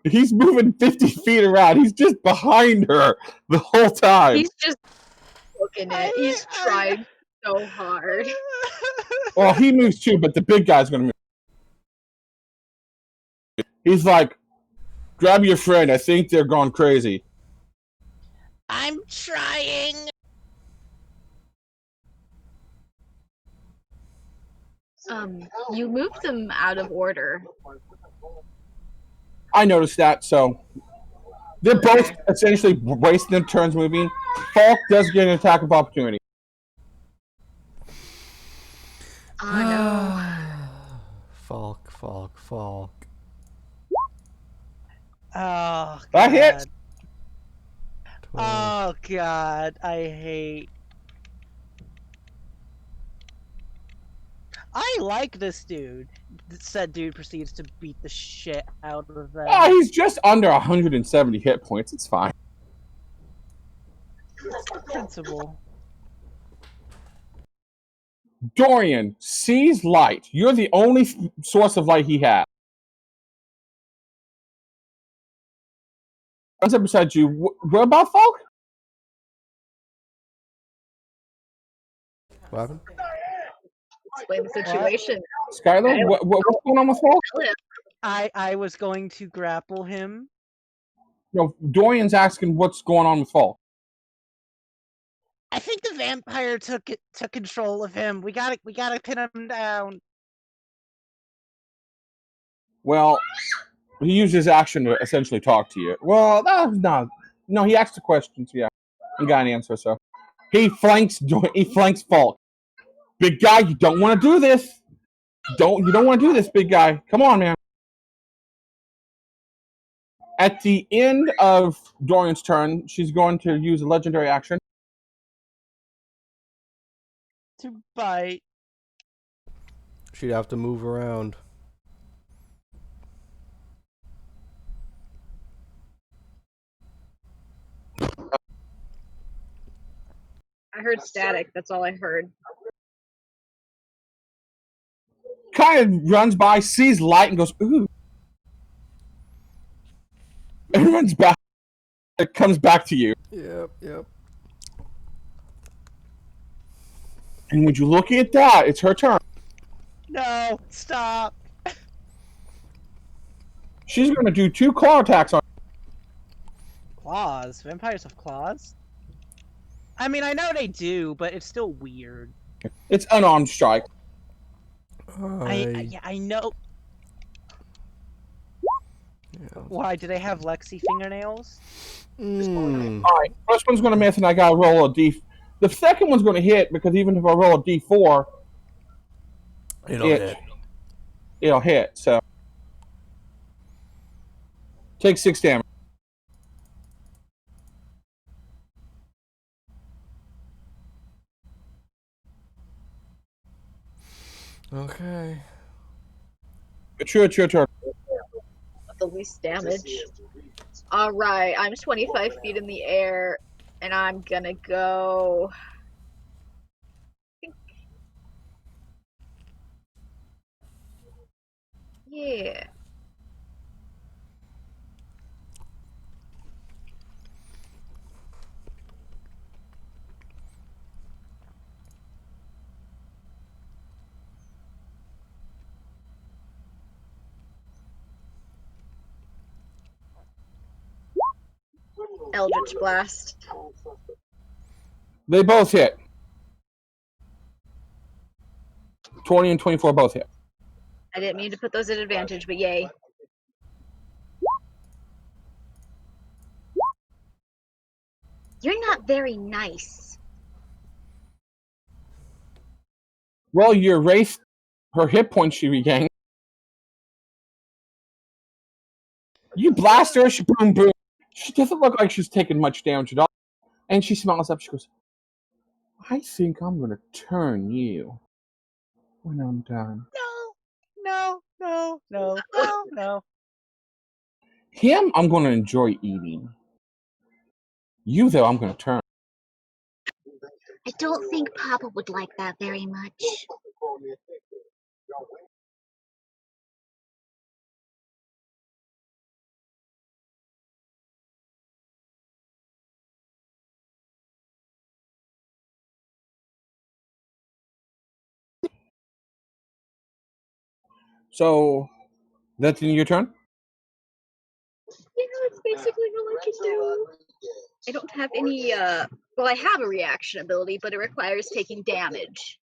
He's moving 50 feet around. He's just behind her the whole time. He's just looking at it. He's trying so hard. Well, he moves too, but the big guy's going to move. He's like, grab your friend. I think they're gone crazy. I'm trying. You moved them out of order. I noticed that, so they're both essentially wasting their turns moving. Falk does get an attack of opportunity. Oh no. Falk. Oh, God. That hits. Oh, God. I hate... I like this dude. Said dude proceeds to beat the shit out of them. Oh, he's just under 170 hit points. It's fine. Sensible. Dorian sees light. You're the only source of light he has. Runs up beside you. What about Falk? What happened? Explain the situation. Skyler, what's going on with Falk? I was going to grapple him. No, Dorian's asking what's going on with Falk. I think the vampire took control of him. We gotta pin him down. Well, he used his action to essentially talk to you. Well, that was not. No, he asked the questions, yeah, and got an answer. So he flanks Falk. Big guy, you don't want to do this. You don't want to do this, big guy. Come on, man. At the end of Dorian's turn, she's going to use a legendary action. To bite. She'd have to move around. I heard static. That's all I heard. Kind of runs by, sees light, and goes, ooh. And runs back. It comes back to you. Yep. And would you look at that? It's her turn. No, stop. She's going to do 2 claw attacks on Claws? Vampires have claws? I mean, I know they do, but it's still weird. you. It's unarmed strike. Yeah, I know. Yeah. Why, do they have Lexi fingernails? Mm. All right, first one's going to miss, and I got to roll a D. The second one's going to hit because even if I roll a D4, it'll hit. So take 6 damage. Okay. It's your turn. The least damage. Alright, I'm 25 feet in the air, and I'm gonna go. Yeah. Eldritch Blast. They both hit. 20 and 24 both hit. I didn't mean to put those at advantage, but yay. You're not very nice. Well, you erased her hit points she regained. You blast her, she boom, boom. She doesn't look like she's taking much damage at all. And she smiles up, she goes, I think I'm going to turn you when I'm done. No. Him, I'm going to enjoy eating. You, though, I'm going to turn. I don't think Papa would like that very much. So, that's in your turn? Yeah, that's basically all I can do. I don't have any, well, I have a reaction ability, but it requires taking damage.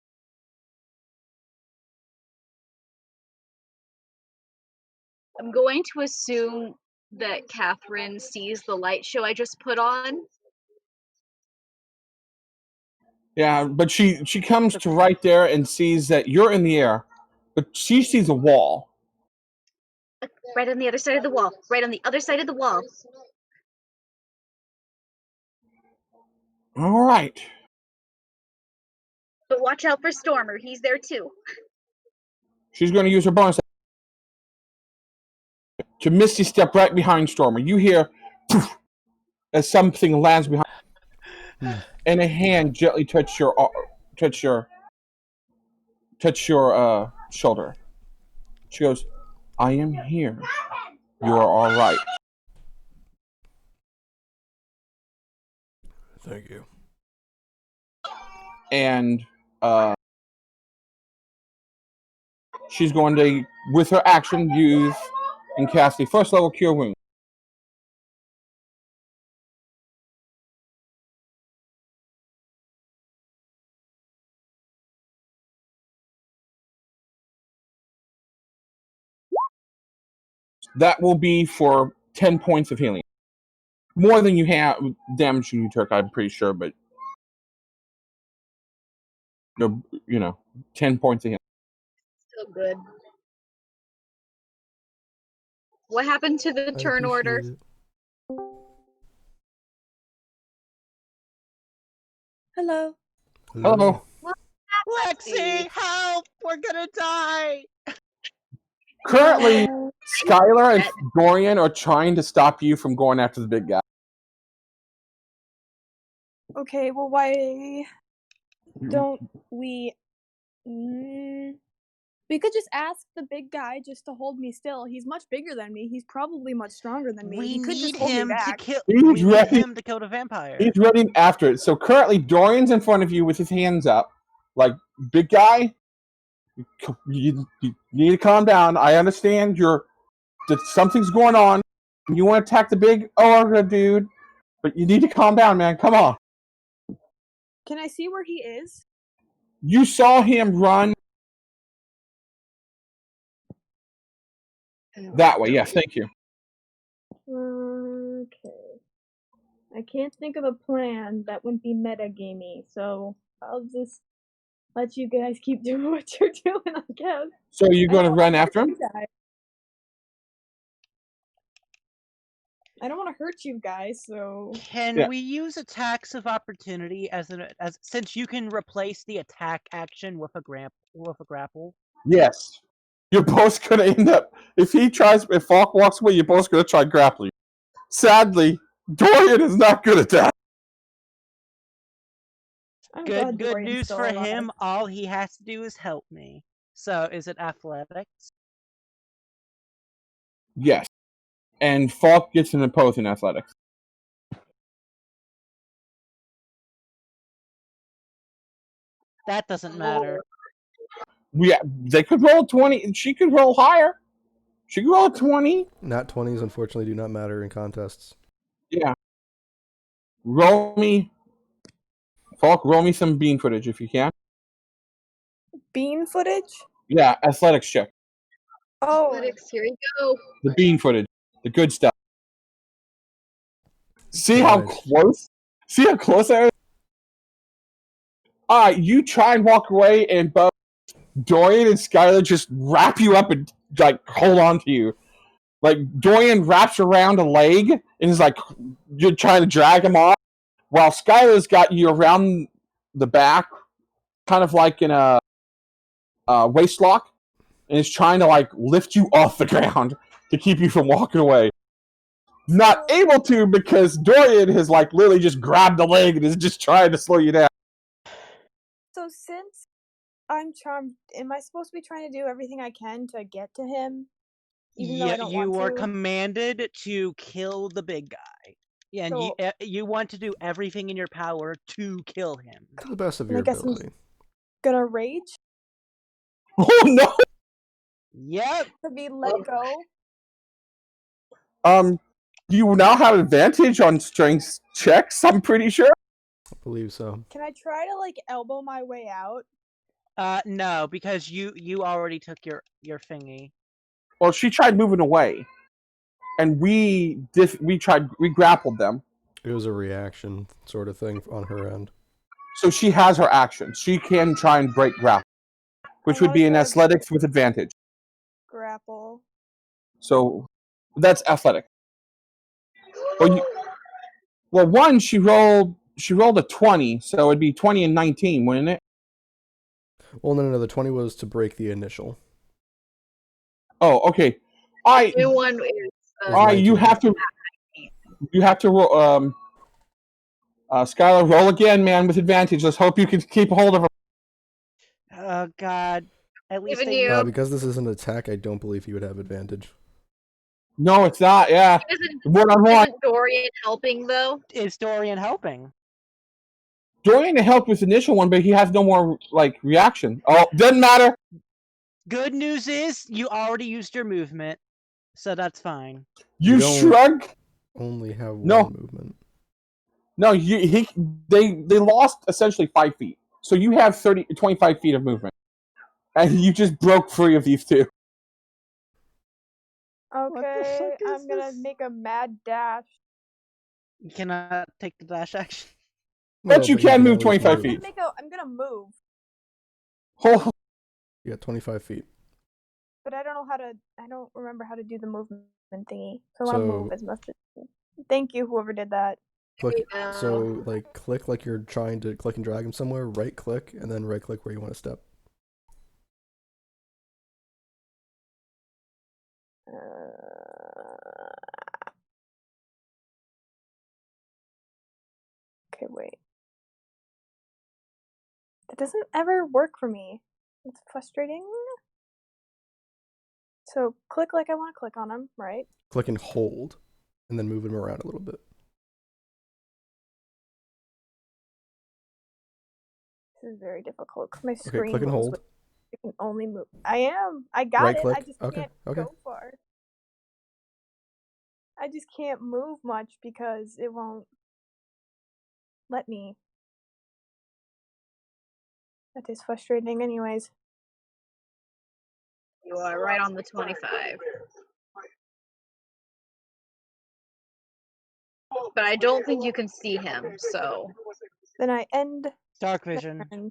I'm going to assume that Catherine sees the light show I just put on. Yeah, but she comes to right there and sees that you're in the air, but she sees a wall. Right on the other side of the wall. Right on the other side of the wall. All right. But watch out for Stormer. He's there too. She's going to use her bonus to Misty step right behind Stormer. You hear poof, as something lands behind, and a hand gently touch your shoulder. She goes, "I am here. You are all right." Thank you. And she's going to, with her action, use and cast a first level Cure Wound. That will be for 10 points of healing. More than you have damage you took, I'm pretty sure, but 10 points of healing. Still good. What happened to the I turn order? appreciate it. Hello. Hello. Lexi, help! We're gonna die! Currently, Uh, Skyler and Dorian are trying to stop you from going after the big guy. okay, well, why don't we... we could just ask the big guy just to hold me still. He's much bigger than me. He's probably much stronger than me. We He could need just hold me him to back. kill. He's We need ready. him to kill the vampire. He's running after it. So currently, Dorian's in front of you with his hands up. Like, big guy, you need to calm down. I understand that something's going on. You want to attack the big ogre dude, but you need to calm down, man. Come on. Can I see where he is? You saw him run that way. Yes, thank you. Okay. I can't think of a plan that wouldn't be metagamey, so I'll just let you guys keep doing what you're doing, I guess. So you're going to run after him? I don't want to hurt you guys, so... Can we use attacks of opportunity as since you can replace the attack action with a grapple? Yes. You're both going to end up... If Falk walks away, you're both going to try grappling. Sadly, Dorian is not good at that. I'm Good glad Dorian's news still for alive. him. All he has to do is help me. So, is it athletics? Yes. And Falk gets an opposed in athletics. That doesn't matter. Yeah, they could roll 20. She could roll higher. She could roll a 20. Nat 20s unfortunately do not matter in contests. Yeah. Falk, roll me some bean footage if you can. Bean footage? Yeah, athletics check. Oh, Athletics, here we go. The bean footage. The good stuff. See how Nice. close? See how close I was? Alright, you try and walk away, and both Dorian and Skyler just wrap you up and, like, hold on to you. Like, Dorian wraps around a leg and is like, you're trying to drag him off, while Skyler's got you around the back, kind of like in a waist lock, and is trying to, like, lift you off the ground to keep you from walking away. Not able to because Dorian has, like, literally just grabbed the leg and is just trying to slow you down. so since I'm charmed, am I supposed to be trying to do everything I can to get to him? Even though I don't You want are to? commanded to kill the big guy. Yeah, and So- you want to do everything in your power to kill him. To the best of And I your guess I'm ability. Gonna rage? Oh, no! Yep. To be let go? You now have advantage on strength checks, I'm pretty sure. I believe so. Can I try to, like, elbow my way out? No, because you already took your thingy. Well, she tried moving away, and we grappled them. It was a reaction sort of thing on her end. So she has her action. She can try and break grapple, which would be in athletics with advantage. Grapple. So that's athletic. Well, one, she rolled a 20, so it'd be 20 and 19, wouldn't it? Well, no, the 20 was to break the initial. Oh, okay. New one is. You have to roll. Skyler, roll again, man, with advantage. Let's hope you can keep a hold of her. Oh God! At least Even they you. Because this is an attack, I don't believe he would have advantage. No, it's not. Yeah, one-on-one. Isn't Dorian helping though? Is Dorian helping? Dorian helped with the initial one, but he has no more reaction. Oh, doesn't matter. Good news is you already used your movement, so that's fine. You don't shrug. Only have one No. movement. No, they lost essentially 5 feet. So you have 25 feet of movement, and you just broke free of these two. Okay, fuck is I'm gonna this? make a mad dash. You cannot take the dash action. But you can move at least 25 move. feet. I'm gonna move, Oh, You got 25 feet. but I don't remember how to do the movement. thingy. So I want to move as much as. Thank you, whoever did that. Click. So like click like you're trying to click and drag him somewhere. Right click and then right click where you want to step. Okay, wait. That doesn't ever work for me. It's frustrating. So click like I want to click on him, right? Click and hold, and then move him around a little bit. This is very difficult because my screen. Okay, click and hold. I can only move. I am. I got right it. click. I just can't go far. I just can't move much because it won't let me. That is frustrating anyways. You are right on the 25. But I don't think you can see him, so. Then I end. Dark vision.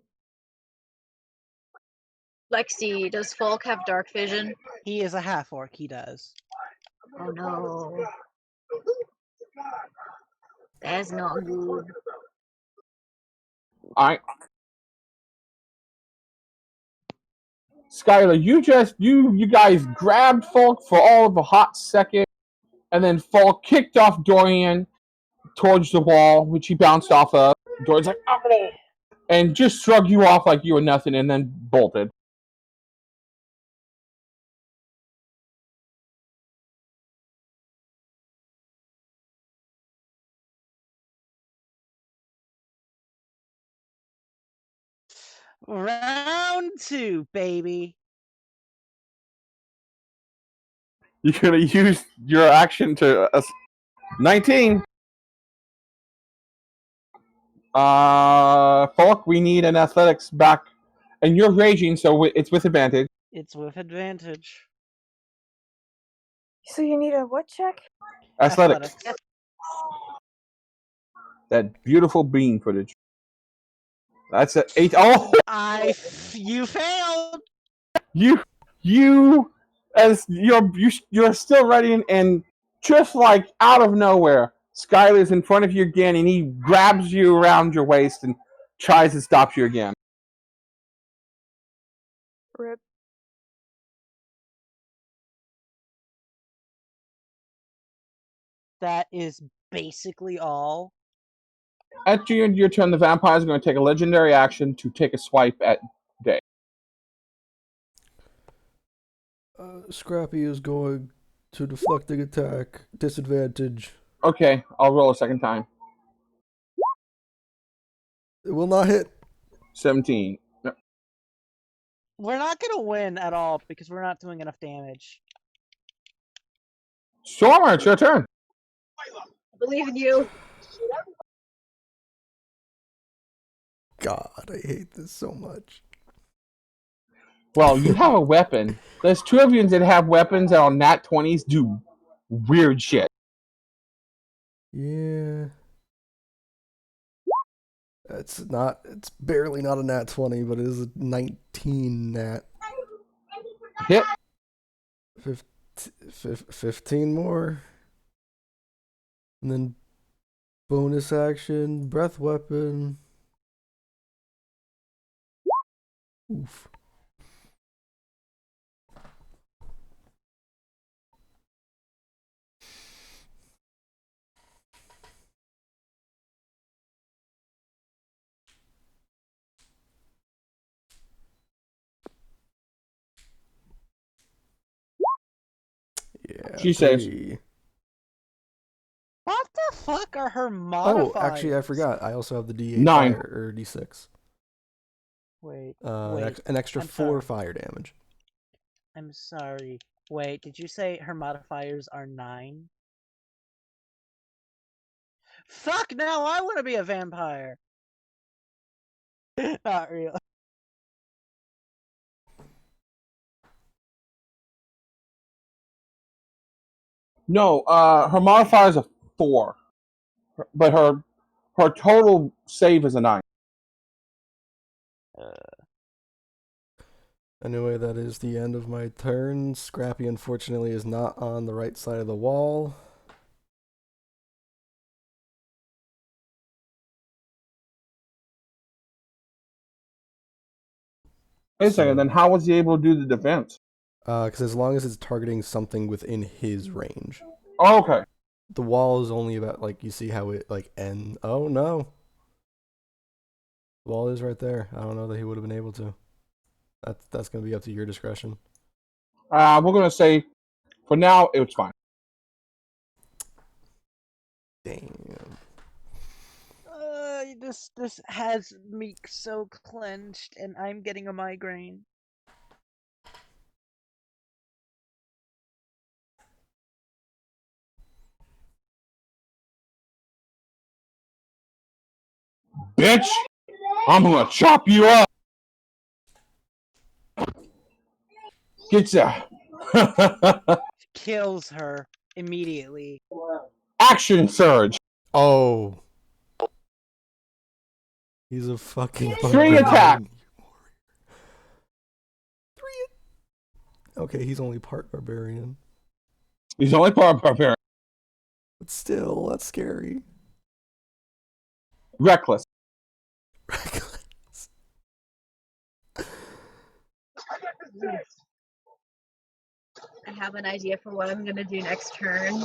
Lexi, does Falk have dark vision? He is a half-orc, he does. Oh no. That's not good. Alright. Skyler, you guys grabbed Falk for all of a hot second, and then Falk kicked off Dorian towards the wall, which he bounced off of. Dorian's like, oh! And just shrugged you off like you were nothing, and then bolted. Round 2, baby. You're gonna use your action to 19. Falk, we need an athletics back, and you're raging, so it's with advantage. It's with advantage. So you need a what check? Athletics. That beautiful bean footage. That's an 8. Oh, you failed. You, as you're still running, and just like out of nowhere, Skyler's in front of you again, and he grabs you around your waist and tries to stop you again. Rip. That is basically all. At the end of your turn, the vampire is going to take a legendary action to take a swipe at Day. Scrappy is going to deflecting attack, disadvantage. Okay, I'll roll a second time. It will not hit. 17. Yep. We're not going to win at all because we're not doing enough damage. Stormer, it's your turn. I believe in you. God, I hate this so much. Well, you have a weapon. There's two of you that have weapons that on nat 20s do weird shit. Yeah. It's barely not a nat 20, but it is a 19 nat. Hit. 15 more. And then bonus action, breath weapon. Oof. Yeah. She saves. What the fuck are her modifiers? Oh, actually, I forgot. I also have the D8 9. fire, or D6. Wait. An extra 4 fire damage. I'm sorry. Wait, did you say her modifiers are 9? Fuck, now I want to be a vampire. Not real. No, her modifier is a 4, but her total save is a 9. Anyway, that is the end of my turn. Scrappy, unfortunately, is not on the right side of the wall. Wait a second, So- then how was he able to do the defense? Because as long as it's targeting something within his range. Oh, okay. The wall is only about, like, you see how it, like, Oh, no. The wall is right there. I don't know that he would have been able to. That's going to be up to your discretion. We're going to say, for now, it's fine. Damn. This has me so clenched, and I'm getting a migraine. Bitch! I'm going to chop you up! Get ya! Kills her immediately. Action surge! Oh. He's a fucking 3 attack! Okay, he's only part barbarian. He's only part barbarian. But still, that's scary. Reckless. Reckless. I have an idea for what I'm gonna do next turn.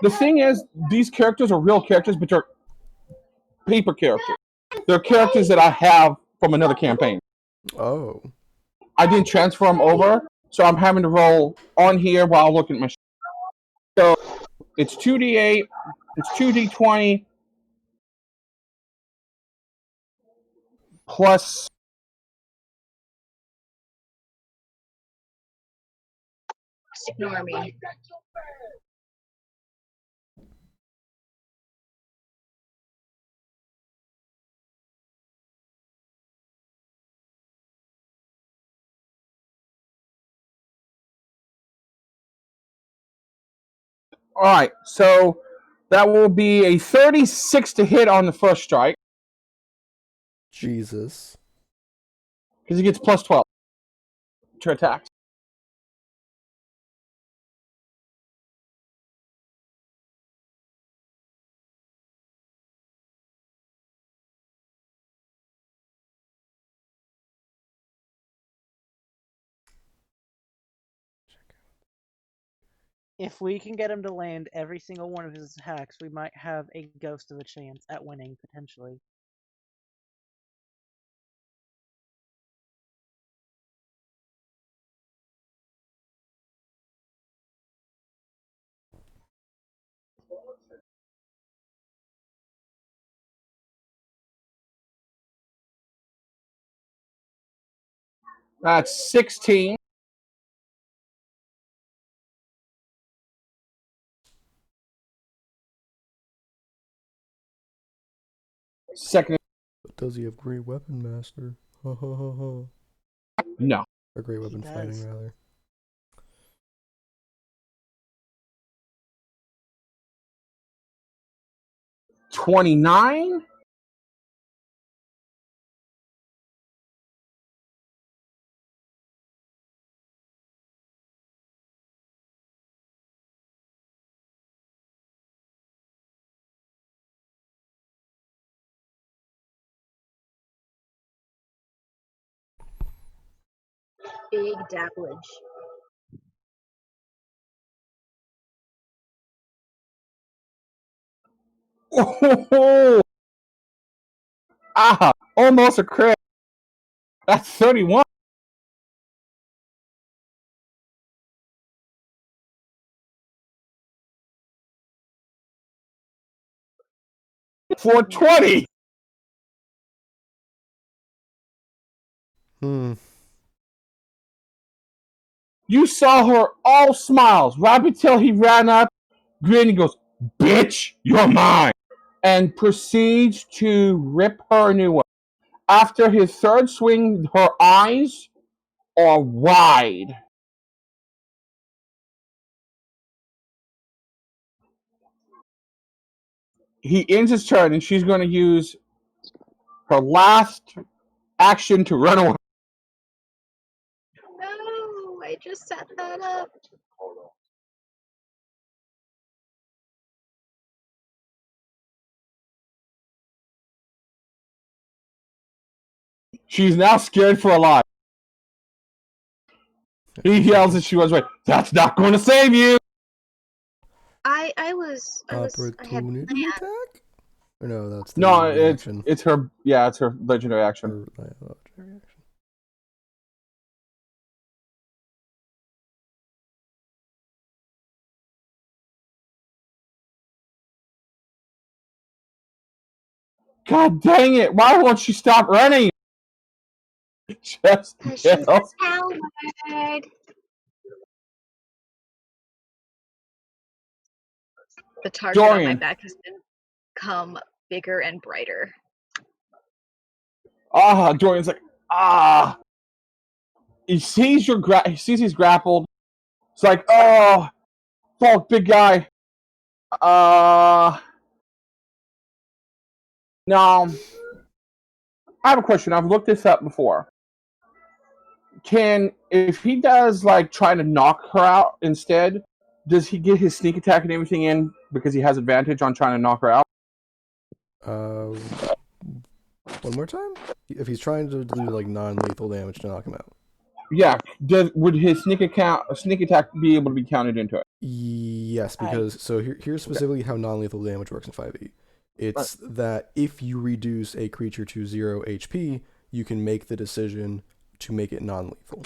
The thing is, these characters are real characters, but they're paper characters. They're characters that I have from another campaign. Oh. I didn't transfer them over, so I'm having to roll on here while looking at my. So it's 2d8, it's 2d20 plus. Just ignore me. All right, so that will be a 36 to hit on the first strike Jesus. because he gets plus 12 to attack. If we can get him to land every single one of his attacks, we might have a ghost of a chance at winning, potentially. That's 16. Second, But does he have Great Weapon Master? Ha ha ha ha. no. Or Great Weapon Fighting, does. rather. $29. Big dabblage. Oh, almost a crit. That's 31. For 20. You saw her all smiles right until he ran up, grinned, and goes, "Bitch, you're mine," and proceeds to rip her a new one. After his third swing, her eyes are wide. He ends his turn, and she's going to use her last action to run away. No, I just set that up. She's now scared for her life. He yells as she runs away. That's not going to save you. I had Opportunity planned. attack? Or no, that's the No, reaction. it's her. Yeah, it's her legendary action. Or, legendary action. God dang it! Why won't she stop running? Just Because she's a yell. coward. The target on my Dorian. back has become bigger and brighter. Dorian's like, He sees he sees he's grappled. It's like, oh, Falk, big guy. Now, I have a question. I've looked this up before. If he does like trying to knock her out instead, does he get his sneak attack and everything in because he has advantage on trying to knock her out? One more time? If he's trying to do like non-lethal damage to knock him out. Yeah. Would his sneak attack be able to be counted into it? Yes, because so here's specifically how non-lethal damage works in 5e. It's that if you reduce a creature to 0 HP, you can make the decision to make it non-lethal.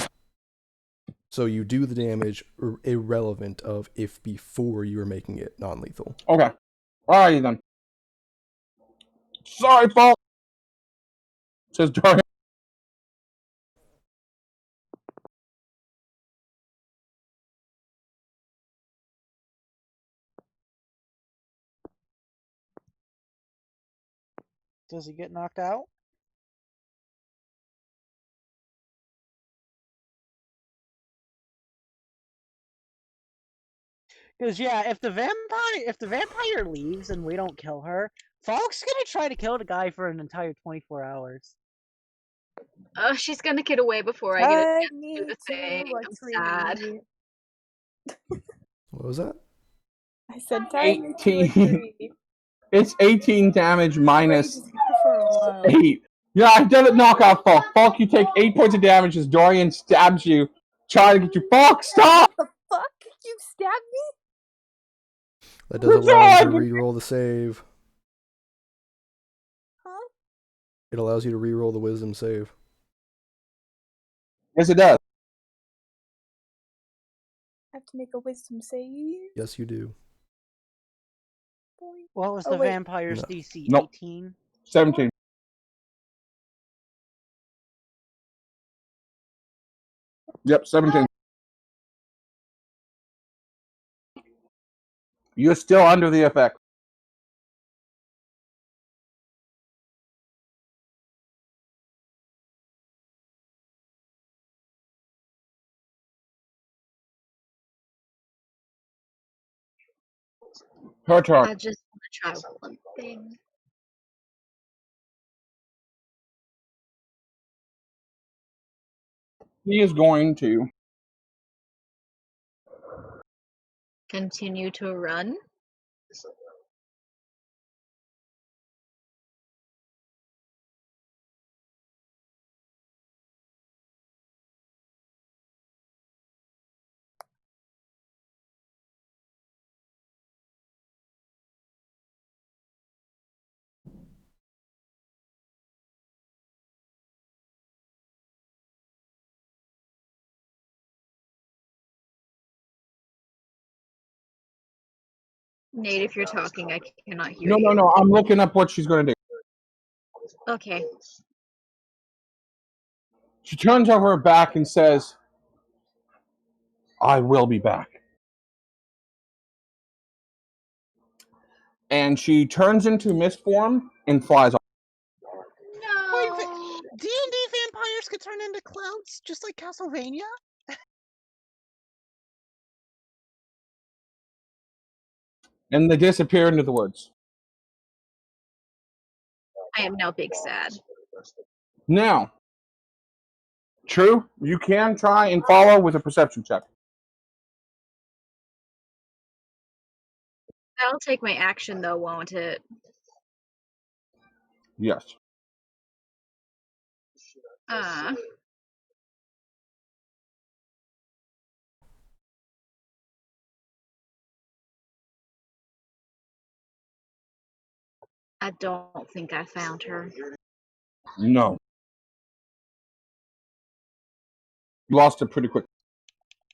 So you do the damage irrelevant of if before you were making it non-lethal. Okay. Alrighty then. Sorry, Falk. Says Dorian. Does he get knocked out? Because yeah, if the vampire leaves and we don't kill her, Falk's gonna try to kill the guy for an entire 24 hours. Oh, she's gonna get away before I get a chance to do the thing. I'm sad. What was that? I said time 18. It's 18 damage minus for a while. 8. Yeah, I did it knockout Falk. Falk, you take 8 points of damage as Dorian stabs you, trying to get you. Falk, stop! What the fuck? You stabbed me? That doesn't allow you to reroll the save. Huh? It allows you to reroll the wisdom save. Yes, it does. I have to make a wisdom save. Yes, you do. What was the vampire's DC? Nope. 18? 17. Yep, 17. You're still under the effect. Her turn. I just want to try one thing. He is going to Continue to run. Nate, if you're talking, I cannot hear you. No. I'm looking up what she's going to do. Okay. She turns over her back and says, I will be back. And she turns into mist form and flies off. No. Wait, D&D vampires could turn into clouds just like Castlevania? And they disappear into the woods. I am now big sad. Now, true, you can try and follow with a perception check. That'll take my action though, won't it? Yes. I don't think I found her. No. You lost it pretty quick.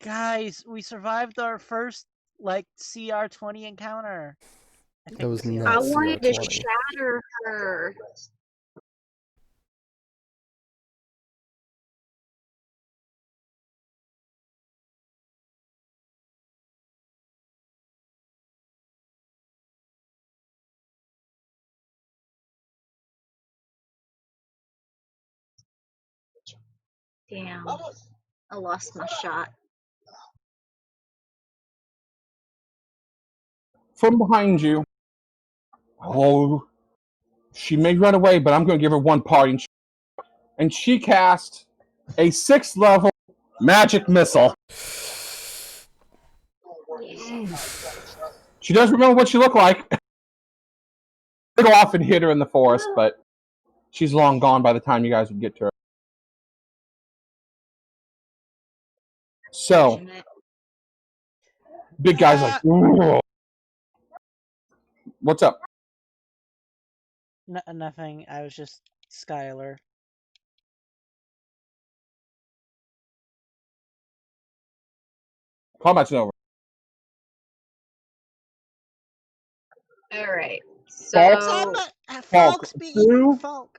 Guys, we survived our first like CR20 encounter. I think That was CR20. not I wanted to CR20. shatter her. Damn. I lost my shot. From behind you. Oh, she may run away, but I'm going to give her one parting shot. And she cast a 6th level magic missile. She does remember what she looked like. Go off and hit her in the forest, but she's long gone by the time you guys would get to her. So, big guy's like, "Whoa." What's up? Nothing. I was just Skyler. Combat's over. Alright. Falk? So Falk's being through- Falk.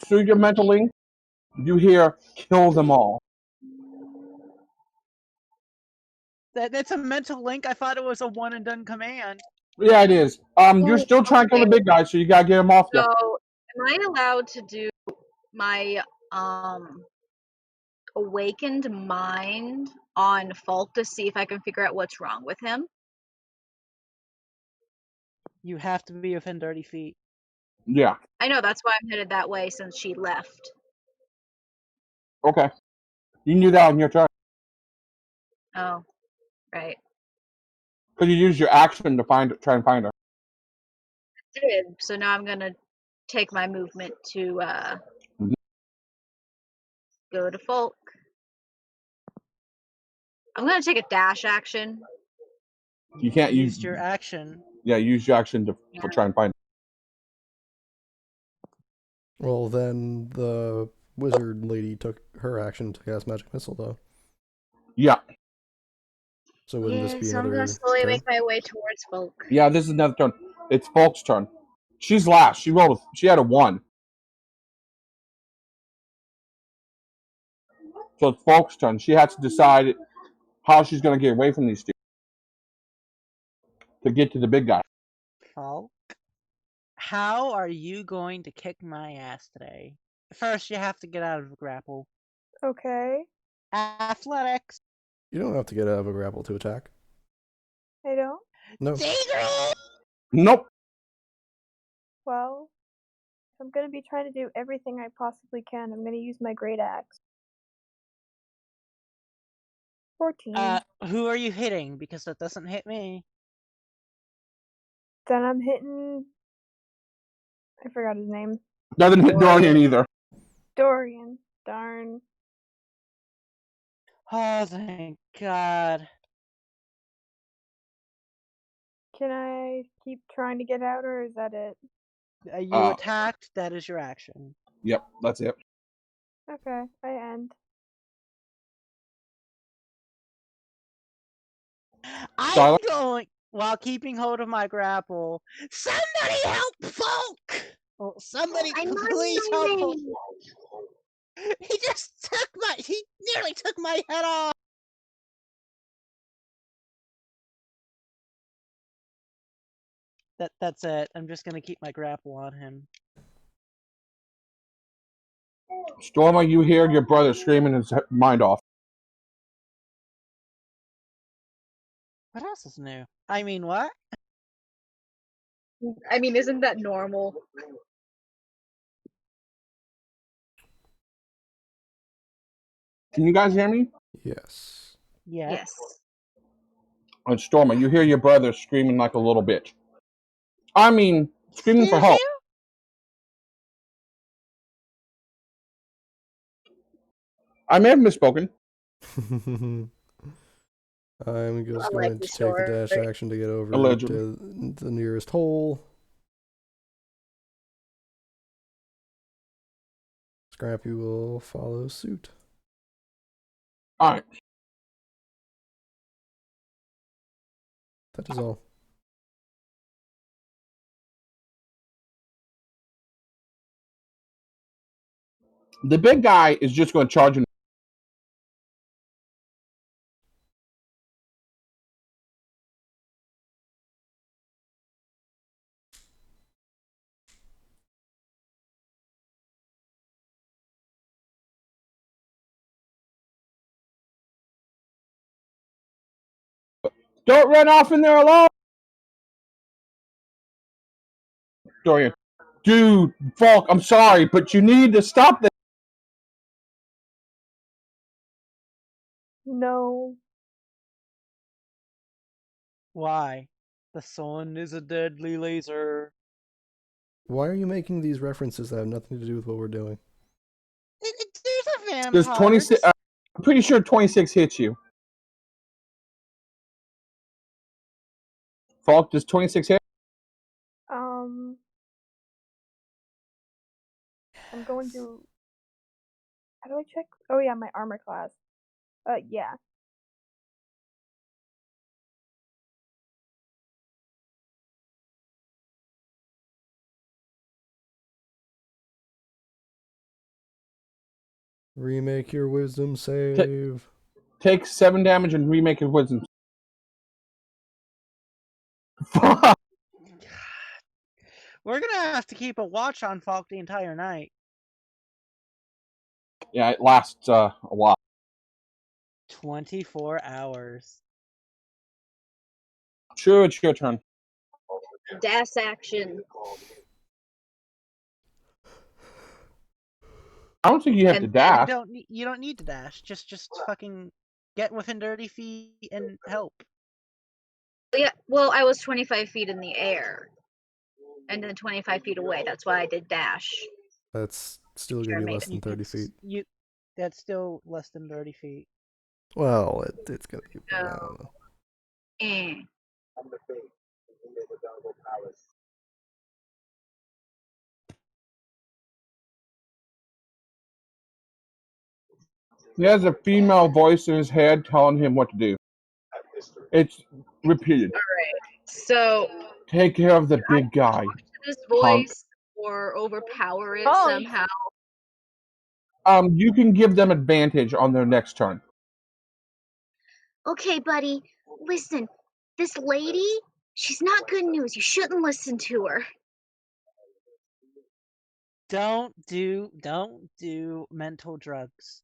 Through your mental link, you hear, kill them all. That's a mental link. I thought it was a one and done command. Yeah, it is. You're still trying to kill the okay. big guy, so you gotta get him off you. So am I allowed to do my awakened mind on Falk to see if I can figure out what's wrong with him? You have to be within 30 feet. Yeah. I know, that's why I'm headed that way since she left. Okay. You can do that on your turn. Oh, right. Because you used your action to try and find her. I did. So now I'm gonna take my movement to go to Falk. I'm gonna take a dash action. You can't Use your action. Yeah, use your action to try and find her. Well, then the wizard lady took her action to cast magic missile, though. Yeah. So wouldn't this Yeah, be so I'm another gonna slowly turn? make my way towards Falk. Yeah, this is another turn. It's Falk's turn. She's last. She had a 1. So it's Falk's turn. She has to decide how she's going to get away from these two to get to the big guy. Falk, how are you going to kick my ass today? First, you have to get out of the grapple. Okay. Athletics. You don't have to get out of a grapple to attack. I don't. No. Daegral! Nope. Well, I'm gonna be trying to do everything I possibly can. I'm gonna use my great axe. 14. Who are you hitting? Because that doesn't hit me. Then I'm hitting. I forgot his name. Doesn't hit Dorian either. Dorian. Darn. Oh, thank God. Can I keep trying to get out, or is that it? You attacked. That is your action. Yep, that's it. Okay, I end. I'm Skyler? going, while keeping hold of my grapple, somebody help Falk! Well, somebody please help Falk. He nearly took my head off! That's it. I'm just gonna keep my grapple on him. Storma, you hear your brother screaming his mind off. What else is new? I mean, what? I mean, isn't that normal? Can you guys hear me? Yes. Yeah. Yes. And Stormer, you hear your brother screaming like a little bitch. I mean, screaming for Excuse help. you? I may have misspoken. I'm just I going like to the take the dash story. action to get over Allegedly. to the nearest hole. Scrappy will follow suit. Alright. That is all. The big guy is just going to charge him. Don't run off in there alone! Dorian. Dude, Falk, I'm sorry, but you need to stop this. No. Why? The sun is a deadly laser. Why are you making these references that have nothing to do with what we're doing? There's a vampire. There's 26. I'm pretty sure 26 hits you. Falk, does 26 hit? I'm going to. How do I check? Oh yeah, my armor class. Yeah. Remake your wisdom save. Take 7 damage and remake his wisdom. Fuck! We're gonna have to keep a watch on Falk the entire night. Yeah, it lasts a while. 24 hours. Sure, it's your turn. Dash action. I don't think you have And to dash. You don't need to dash. Just fucking get within 30 feet and help. Yeah, well, I was 25 feet in the air. And then 25 feet away. That's why I did dash. That's still Sure, gonna be mate. less than 30 feet. That's still less than 30 feet. Well, it's gonna be. I No. don't know. Eh. He has a female voice in his head telling him what to do. It's repeated. So, Take care of the big guy. this voice or overpower it Oh. somehow. You can give them advantage on their next turn. Okay, buddy. Listen, this lady, she's not good news. You shouldn't listen to her. Don't do mental drugs.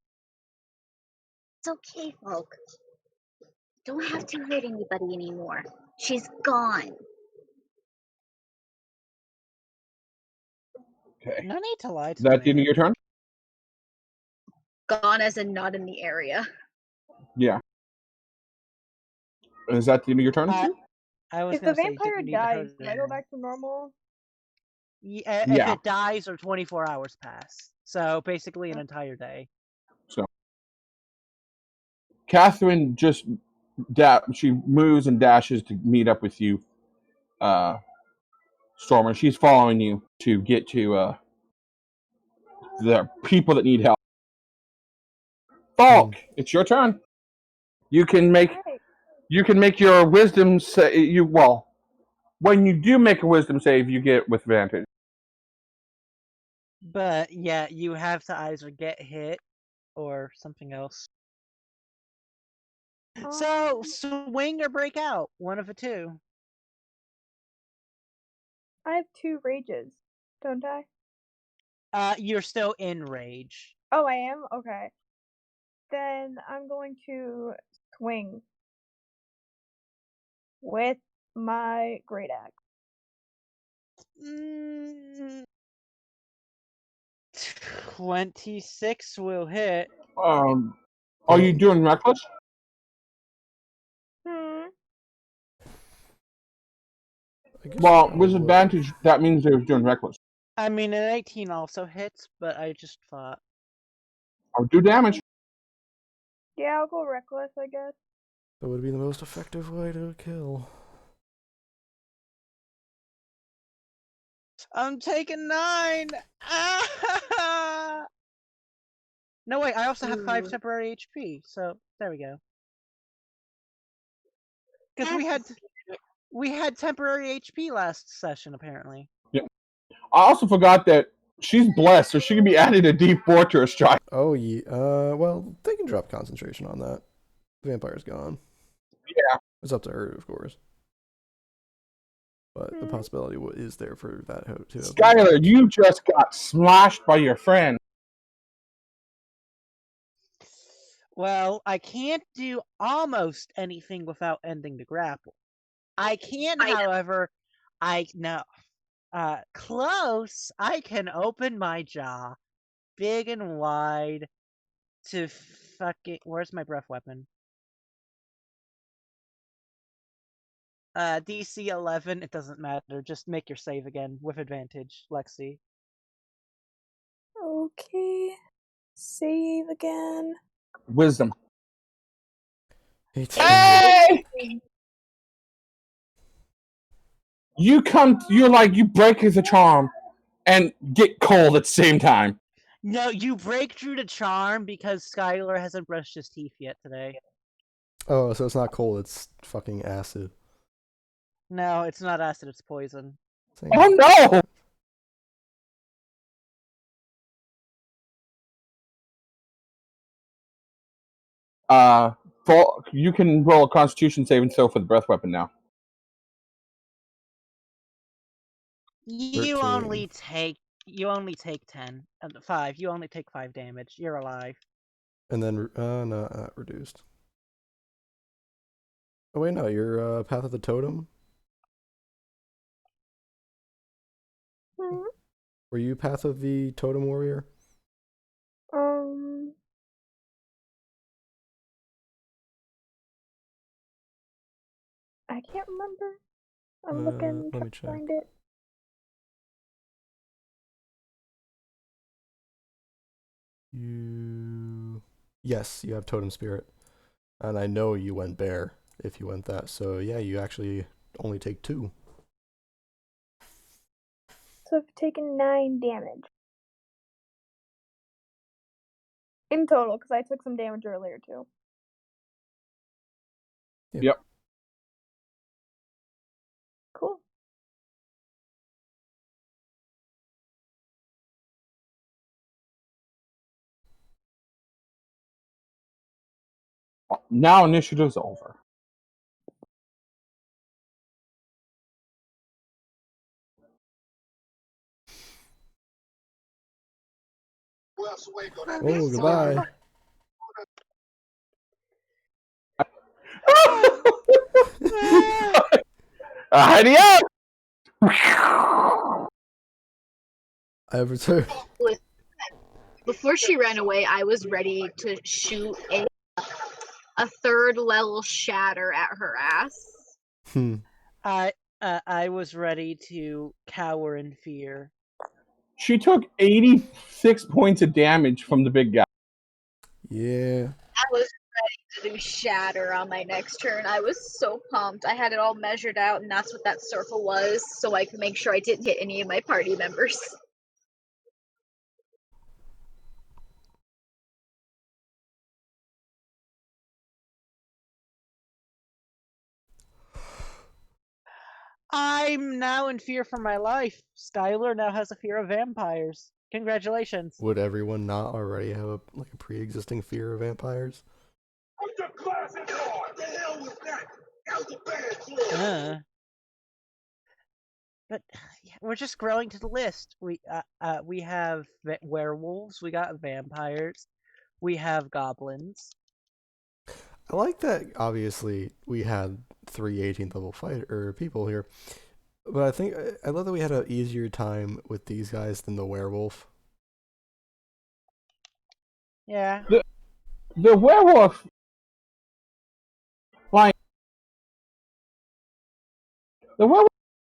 It's okay, Falk. Don't have to hurt anybody anymore. She's gone. Okay. No need to lie to Is that the me. end of your turn? Gone as in not in the area. Yeah. Is that the end of your turn? I was If the gonna say, vampire didn't need to hurt dies, it do I go anymore. back to normal? Yeah, if Yeah. it dies or 24 hours pass. So basically an entire day. So, Catherine just she moves and dashes to meet up with you, Stormer. She's following you to get to the people that need help. Falk, it's your turn. You can make your wisdom when you do make a wisdom save, you get with advantage. But yeah, you have to either get hit or something else. So swing or break out, one of the two. I have 2 rages, don't I? You're still in rage. Oh, I am? Okay. Then I'm going to swing with my great axe. 26 will hit. Are you doing reckless? I guess Well, I with would. advantage, that means they was doing reckless. I mean, an 18 also hits, but I just thought. I'll do damage. Yeah, I'll go reckless, I guess. That would be the most effective way to kill. I'm taking 9! Ah! No, wait, I also have 5 temporary HP, so there we go. Because we had temporary HP last session, apparently. Yeah. I also forgot that she's blessed, so she can be added a deep fortress strike. Oh, yeah. Well, they can drop concentration on that. The vampire's gone. Yeah. It's up to her, of course. But the possibility is there for that to have Skyler, you just got slashed by your friend. Well, I can't do almost anything without ending the grapple. I can, however, close. I can open my jaw big and wide to fucking. Where's my breath weapon? DC 11. It doesn't matter. Just make your save again with advantage, Lexi. Okay. Save again. Wisdom. 18. Hey! You break the charm and get cold at the same time. No, you break through the charm because Skyler hasn't brushed his teeth yet today. Oh, so it's not cold, it's fucking acid. No, it's not acid, it's poison. Same. Oh no! Falk, you can roll a Constitution saving throw for the breath weapon now. You 13. only take 10. 5. You only take 5 damage. You're alive. And then, no, not reduced. Oh, wait, no, you're Path of the Totem? Were you Path of the Totem Warrior? I can't remember. I'm looking let me to check. find it. Yes, you have Totem Spirit. And I know you went Bear if you went that. So, yeah, you actually only take 2. So I've taken 9 damage. In total, because I took some damage earlier, too. Yep. Cool. Now initiative's over. Oh, goodbye. Heidi up! I have returned. Before she ran away, I was ready to shoot a third level shatter at her ass. I was ready to cower in fear. She took 86 points of damage from the big guy. Yeah. I was ready to do shatter on my next turn. I was so pumped. I had it all measured out, and that's what that circle was, so I could make sure I didn't hit any of my party members. I'm now in fear for my life. Skyler now has a fear of vampires. Congratulations. Would everyone not already have a pre-existing fear of vampires? But yeah, we're just growing to the list. We have werewolves. We got vampires. We have goblins. I like that, obviously, we had 3 18th level people here. But I think, I love that we had an easier time with these guys than the werewolf. Yeah. the werewolf, like, the werewolf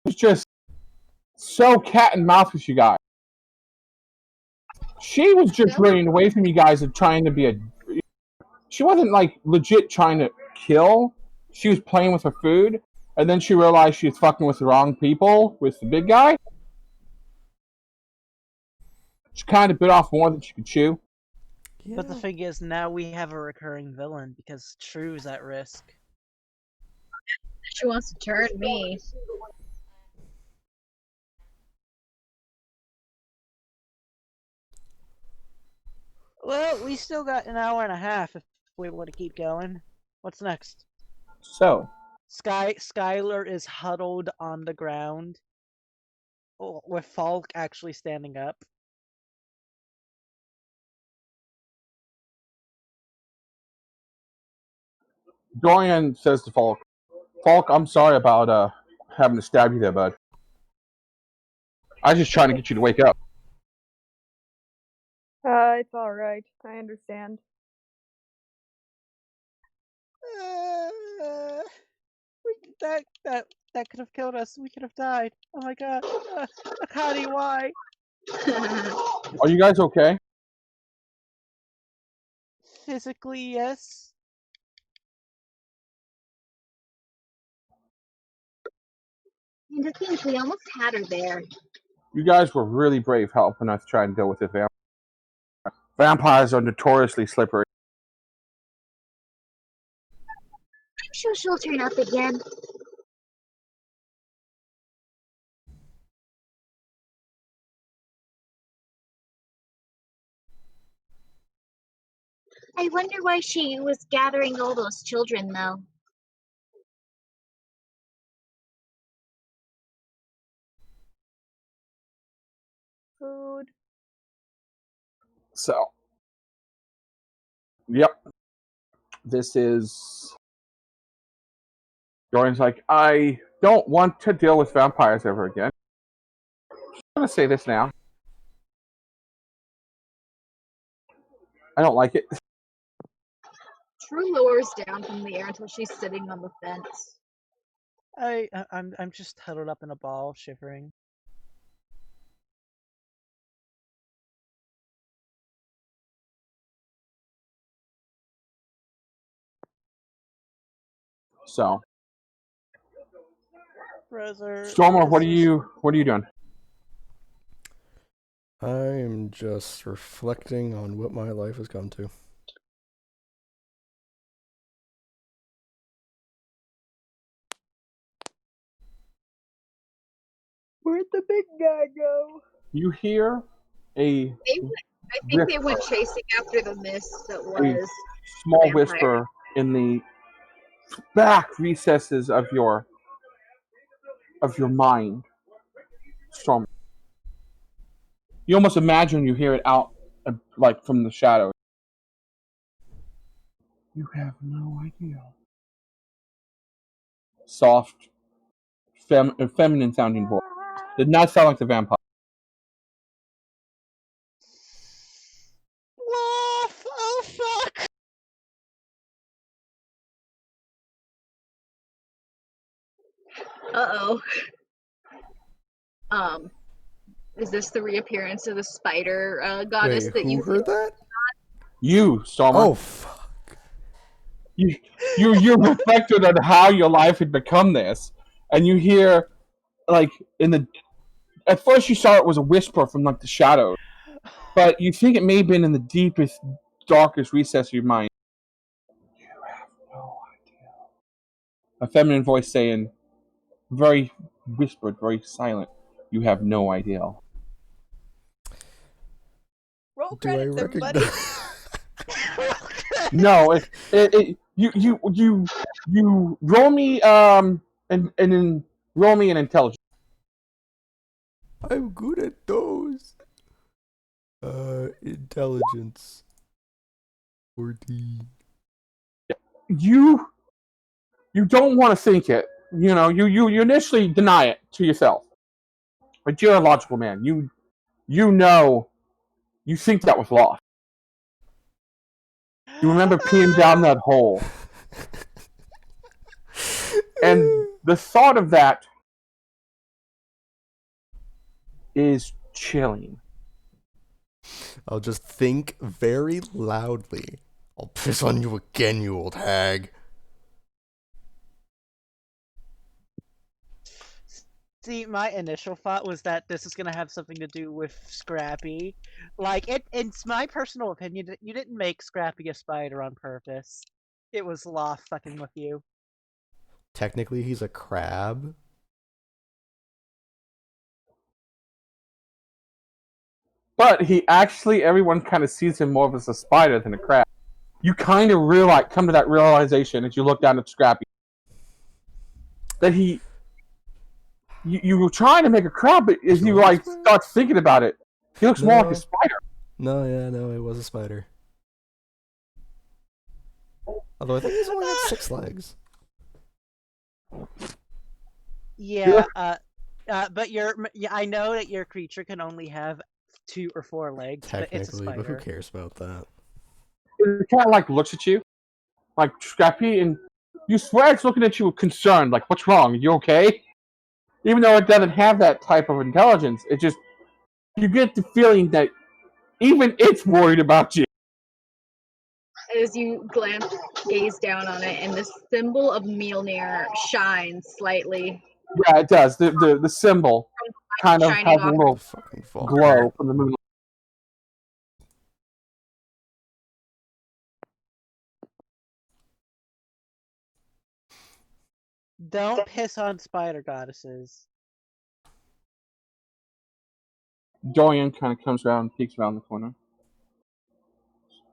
was just so cat and mouse with you guys. She was just running away from you guys and trying to be a. She wasn't like legit trying to kill. She was playing with her food, and then she realized she was fucking with the wrong people, with the big guy. She kind of bit off more than she could chew. Yeah. But the thing is, now we have a recurring villain because True's at risk. She wants to turn me. Well, we still got an hour and a half if we want to keep going. What's next? So, Skyler is huddled on the ground, with Falk actually standing up. Dorian says to Falk, "Falk, I'm sorry about having to stab you there, bud. I was just trying to get you to wake up." It's alright. I understand. That could have killed us. We could have died. Oh my god. Akari, why? Are you guys okay? Physically, yes. And to think we almost had her there. You guys were really brave helping us try and deal with this vampire. Vampires are notoriously slippery. I'm sure she'll turn up again. I wonder why she was gathering all those children, though. Food. So, yep. This is. Dorian's like, I don't want to deal with vampires ever again. I'm going to say this now. I don't like it. True lowers down from the air until she's sitting on the fence. I'm just huddled up in a ball, shivering. So, Stormer, what are you doing? I am just reflecting on what my life has come to. Where'd the big guy go? You hear a I think they went chasing after the mist that was small vampire. whisper in the back recesses of your mind. Storm. You almost imagine you hear it out, like from the shadows. You have no idea. Soft, feminine sounding voice. Did not sound like the vampire. Oh fuck! Uh-oh. Is this the reappearance of the spider goddess Wait, that who you heard that? You, Stormer. Oh, fuck. You reflected on how your life had become this, and you hear, like, at first you saw it was a whisper from, like, the shadows, but you think it may have been in the deepest, darkest recess of your mind. You have no idea. A feminine voice saying, very whispered, very silent, you have no idea. Roll Do I credits, everybody. recognize? No, you roll me and then roll me an intelligence. I'm good at those. Intelligence. 14. You don't want to think it. You know, you initially deny it to yourself. But you're a logical man. You know you think that was lost. You remember peeing down that hole. And the thought of that is chilling. I'll just think very loudly. I'll piss on you again, you old hag. See, my initial thought was that this is gonna have something to do with Scrappy. Like, it's my personal opinion that you didn't make Scrappy a spider on purpose. It was Law fucking with you. Technically, he's a crab. But everyone kind of sees him more as a spider than a crab. You kind of come to that realization as you look down at Scrappy. That you were trying to make a crab, but as you start thinking about it, he looks more like a spider. No, it was a spider. Although I think he's only got 6 legs. Yeah, but I know that your creature can only have 2 or 4 legs, but it's a Technically, spider. but who cares about that? It kind of looks at you, like Scrappy, and you swear it's looking at you concerned, like, what's wrong? You okay? Even though it doesn't have that type of intelligence, you get the feeling that even it's worried about you. As you gaze down on it, and the symbol of Mjolnir shines slightly. Yeah, it does. The symbol kind of has a little glow from the moonlight. Don't piss on spider goddesses. Dorian kind of comes around and peeks around the corner.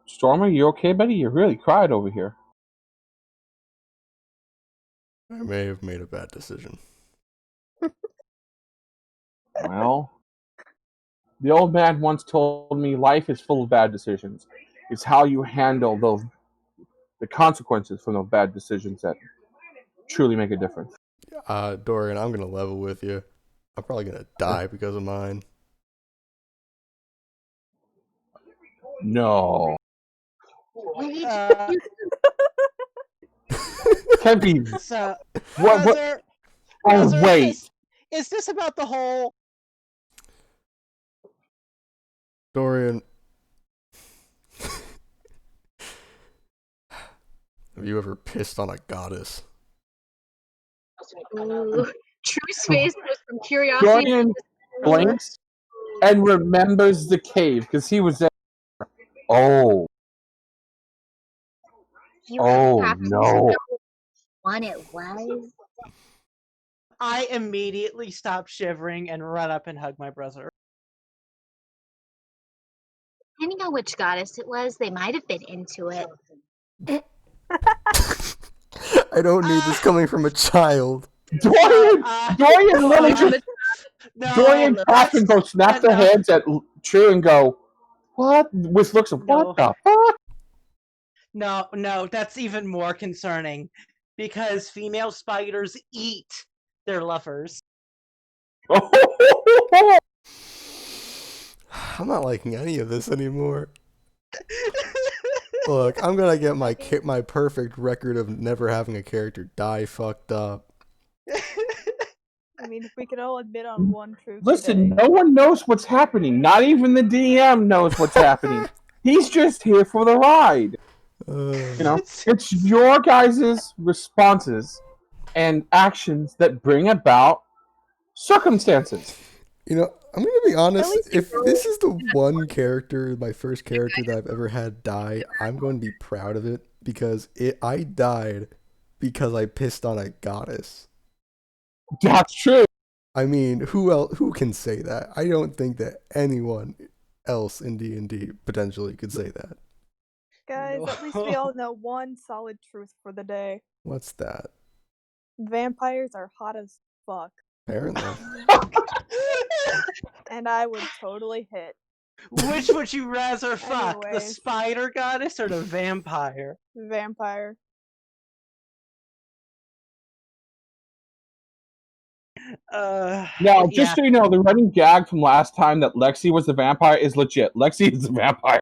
Stormer, you okay, buddy? You really cried over here. I may have made a bad decision. Well, the old man once told me life is full of bad decisions. It's how you handle the consequences from those bad decisions that truly make a difference. Dorian, I'm gonna level with you. I'm probably gonna die because of mine. No. Can't be. So, What? Brother, Oh, wait. Is this about the whole... Dorian. Have you ever pissed on a goddess? Ooh. True's face was from curiosity. Dorian blinks and remembers the cave because he was there. Oh. Oh, no. One it was. I immediately stop shivering and run up and hug my brother. Depending on which goddess it was, they might have been into it. I don't need this coming from a child. Dorian literally just... Dorian taps and goes snap their heads at True and go, what? With looks of, what the fuck? No, that's even more concerning. Because female spiders eat their lovers. I'm not liking any of this anymore. Look, I'm gonna get my perfect record of never having a character die fucked up. I mean, if we could all admit on one truth. Listen, today. no one knows what's happening. Not even the DM knows what's happening. He's just here for the ride. It's your guys' responses and actions that bring about circumstances. I'm gonna be honest, if this is the one character, my first character that I've ever had die, I'm going to be proud of it because I died because I pissed on a goddess. That's true. I mean, who can say that? I don't think that anyone else in D&D potentially could say that. Guys, at least we all know one solid truth for the day. What's that? Vampires are hot as fuck. Apparently. And I would totally hit. Which would you rather fuck? The Anyways. spider goddess or the vampire? Vampire. Now, just so you know, the running gag from last time that Lexi was the vampire is legit. Lexi is the vampire.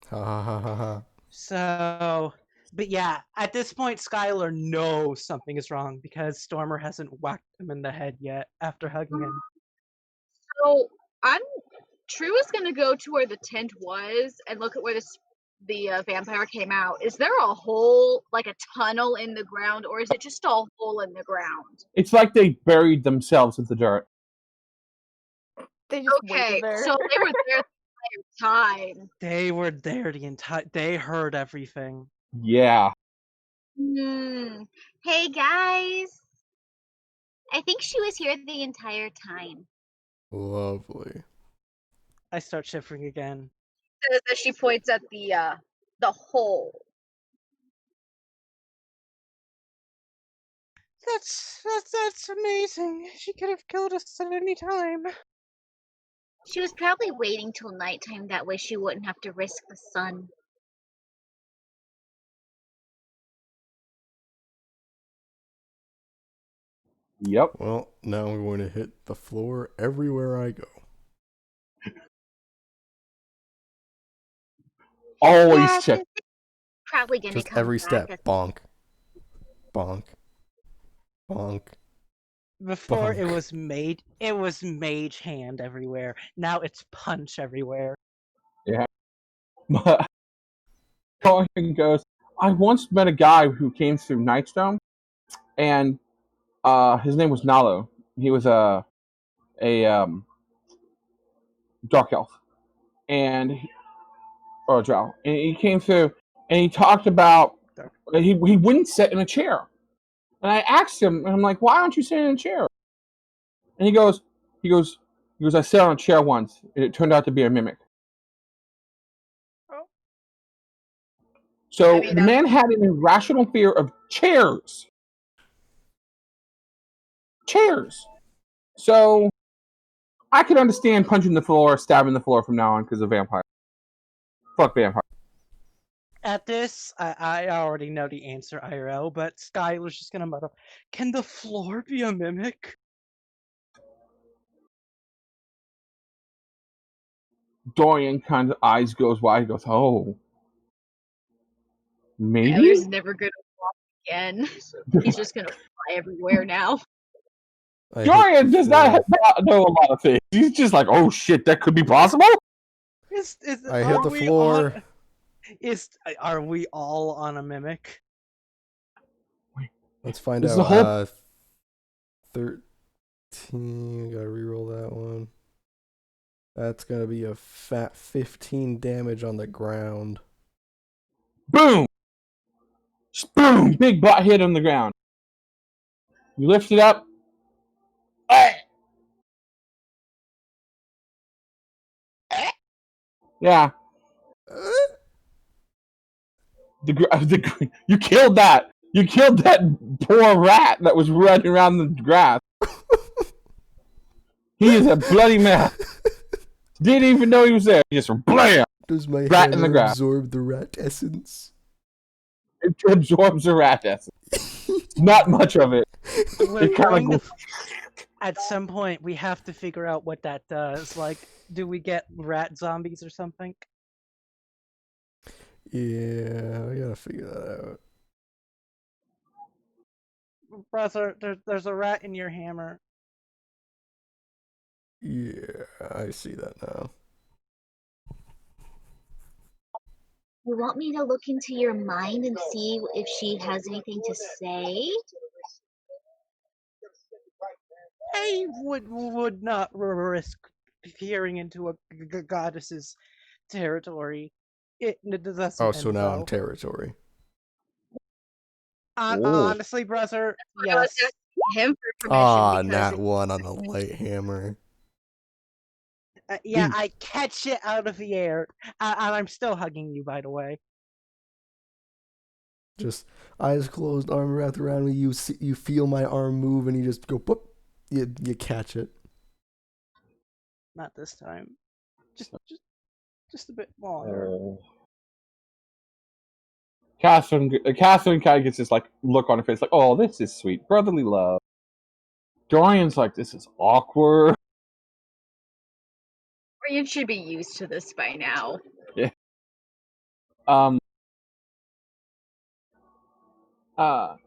Ha ha ha ha ha. So, but yeah, at this point, Skyler knows something is wrong because Stormer hasn't whacked him in the head yet after hugging him. So True is gonna go to where the tent was and look at where the vampire came out. Is there a hole, like a tunnel in the ground, or is it just a hole in the ground? It's like they buried themselves in the dirt. They just Okay, waited there. so they were there the entire time. They were there the entire. They heard everything. Yeah. Hey guys, I think she was here the entire time. Lovely. I start shivering again. As she points at the hole. That's amazing. She could have killed us at any time. She was probably waiting till nighttime, that way she wouldn't have to risk the sun. Yep. Well, now I'm going to hit the floor everywhere I go. Always check. Probably gonna Just come every back step. as- Bonk. Bonk. Bonk. Before Bonk. it was mage hand everywhere. Now it's punch everywhere. But Dorian goes, I once met a guy who came through Nightstone, and his name was Nalo. He was a dark elf, or a drow, and he came through, and he talked about he wouldn't sit in a chair, and I asked him, and I'm like, why aren't you sitting in a chair? And he goes, I sat on a chair once, and it turned out to be a mimic. Oh. So I mean, the man had an irrational fear of chairs. So I could understand punching the floor, stabbing the floor from now on because of vampire. Fuck vampire. At this, I already know the answer, IRL, but Skyler's just gonna mutter, can the floor be a mimic? Dorian kind of eyes goes wide. He goes, oh, maybe. Skyler's never gonna walk again. He's just gonna fly everywhere now. Dorian does not know a lot of things. He's just like, oh shit, that could be possible. I hit the floor. Are we all on a mimic? Let's find This is out. the whole- 13. Gotta reroll that one. That's gonna be a fat 15 damage on the ground. Boom! Just boom! Big butt hit on the ground. You lift it up. Yeah. You killed that. You killed that poor rat that was running around the grass. He is a bloody man. Didn't even know he was there. He just blam. Does my Rat in the hammer grass. absorb the rat essence? It absorbs the rat essence. Not much of it. We're It kind going of to, at some point, we have to figure out what that does. Like, do we get rat zombies or something? Yeah, I gotta figure that out. Brother, there's a rat in your hammer. Yeah, I see that now. You want me to look into your mind and see if she has anything to say? I would not risk peering into a goddess's territory. It doesn't. Oh, so end now well. I'm territory. Honestly, brother, I was yes. asking him for permission Ah, because nat 1 on the light hammer. Yeah, I catch it out of the air, and I'm still hugging you, by the way. Just eyes closed, arm wrapped around me. You feel my arm move, and you just go, boop. You catch it. Not this time. Just a bit longer. Catherine kind of gets this like look on her face, like, "Oh, this is sweet, brotherly love." Dorian's like, "This is awkward." Dorian should be used to this by now. Yeah.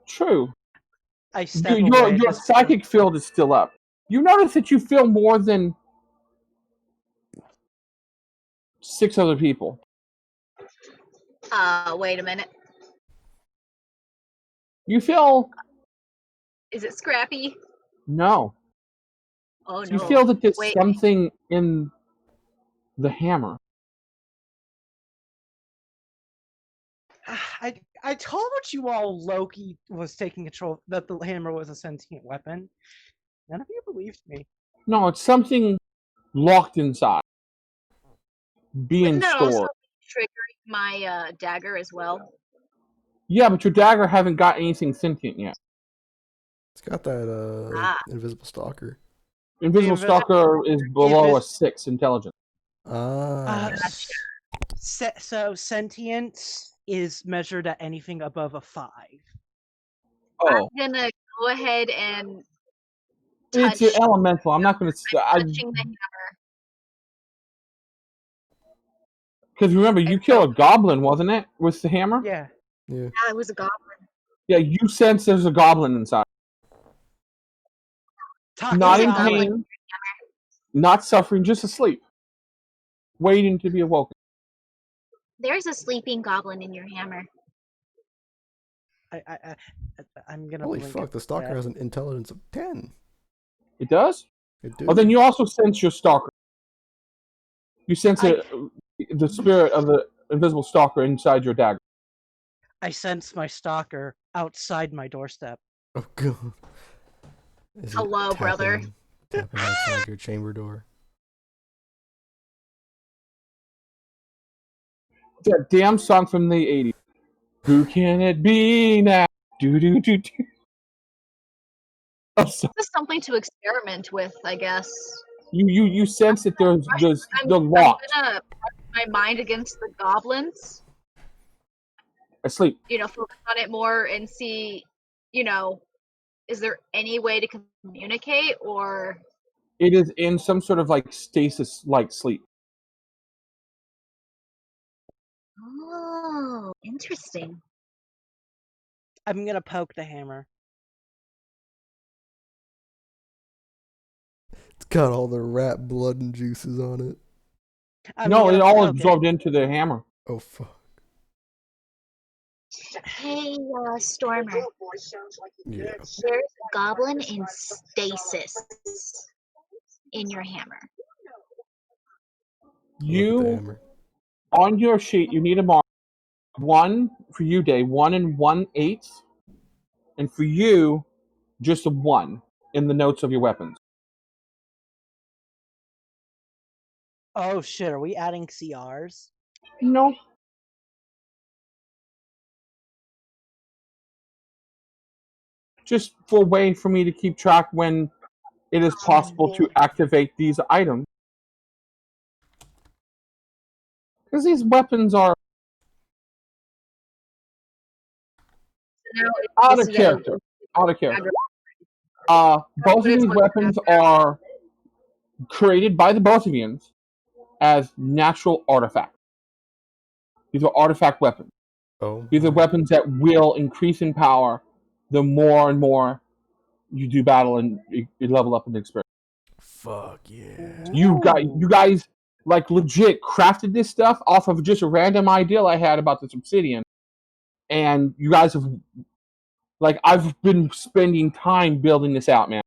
True. I step away. Your psychic field is still up. You notice that you feel more than 6 other people. Wait a minute. You feel Is it Scrappy? no. Oh no. You feel that there's Wait. something in the hammer. I told you all Loki was taking control, that the hammer was a sentient weapon. None of you believed me. No, it's something locked inside, being Wouldn't that also stored. be triggering my dagger as well? Yeah, but your dagger haven't got anything sentient yet. It's got that invisible stalker. Invisible Stalker is below a 6 intelligence. So sentience is measured at anything above a 5. Oh, I'm gonna go ahead and touch it's an elemental. I'm not going to. touching the hammer. Because remember, you killed a goblin, wasn't it, with the hammer? Yeah. Yeah. Yeah, it was a goblin. Yeah, you sense there's a goblin inside. Not in pain, not suffering, just asleep, waiting to be awoken. There's a sleeping goblin in your hammer. I'm gonna. Holy blink fuck! at The stalker that. has an intelligence of 10. It does? It do. Oh, then you also sense your stalker. You sense the spirit of the invisible stalker inside your dagger. I sense my stalker outside my doorstep. Oh god. Is it Hello, brother. Tapping outside your chamber door. That damn song from the 80s. Who can it be now? Do do do do. Oh, so This is something to experiment with, I guess. you sense that they're I'm locked, gonna press my mind against the goblins. asleep. Focus on it more and see, is there any way to communicate or? It is in some sort of like stasis, like sleep. Oh, interesting. I'm gonna poke the hammer. It's got all the rat blood and juices on it. No, it all absorbed into the hammer. Oh fuck. Hey, Stormer. Yeah. There's a goblin in stasis in your hammer. Look at the You hammer. on your sheet, you need a mark. 1 for you, Day. 1 and 1/8, and for you, just a 1 in the notes of your weapons. Oh shit! Are we adding CRs? No. Just for a way for me to keep track when it is possible to activate these items. Because these weapons are out of character. Out of character. Both of these weapons are created by the Bothavians as natural artifacts. These are artifact weapons. Oh. These are weapons that will increase in power the more and more you do battle and you level up in experience. Fuck yeah. You guys like legit crafted this stuff off of just a random idea I had about this obsidian, and you guys have I've been spending time building this out, man.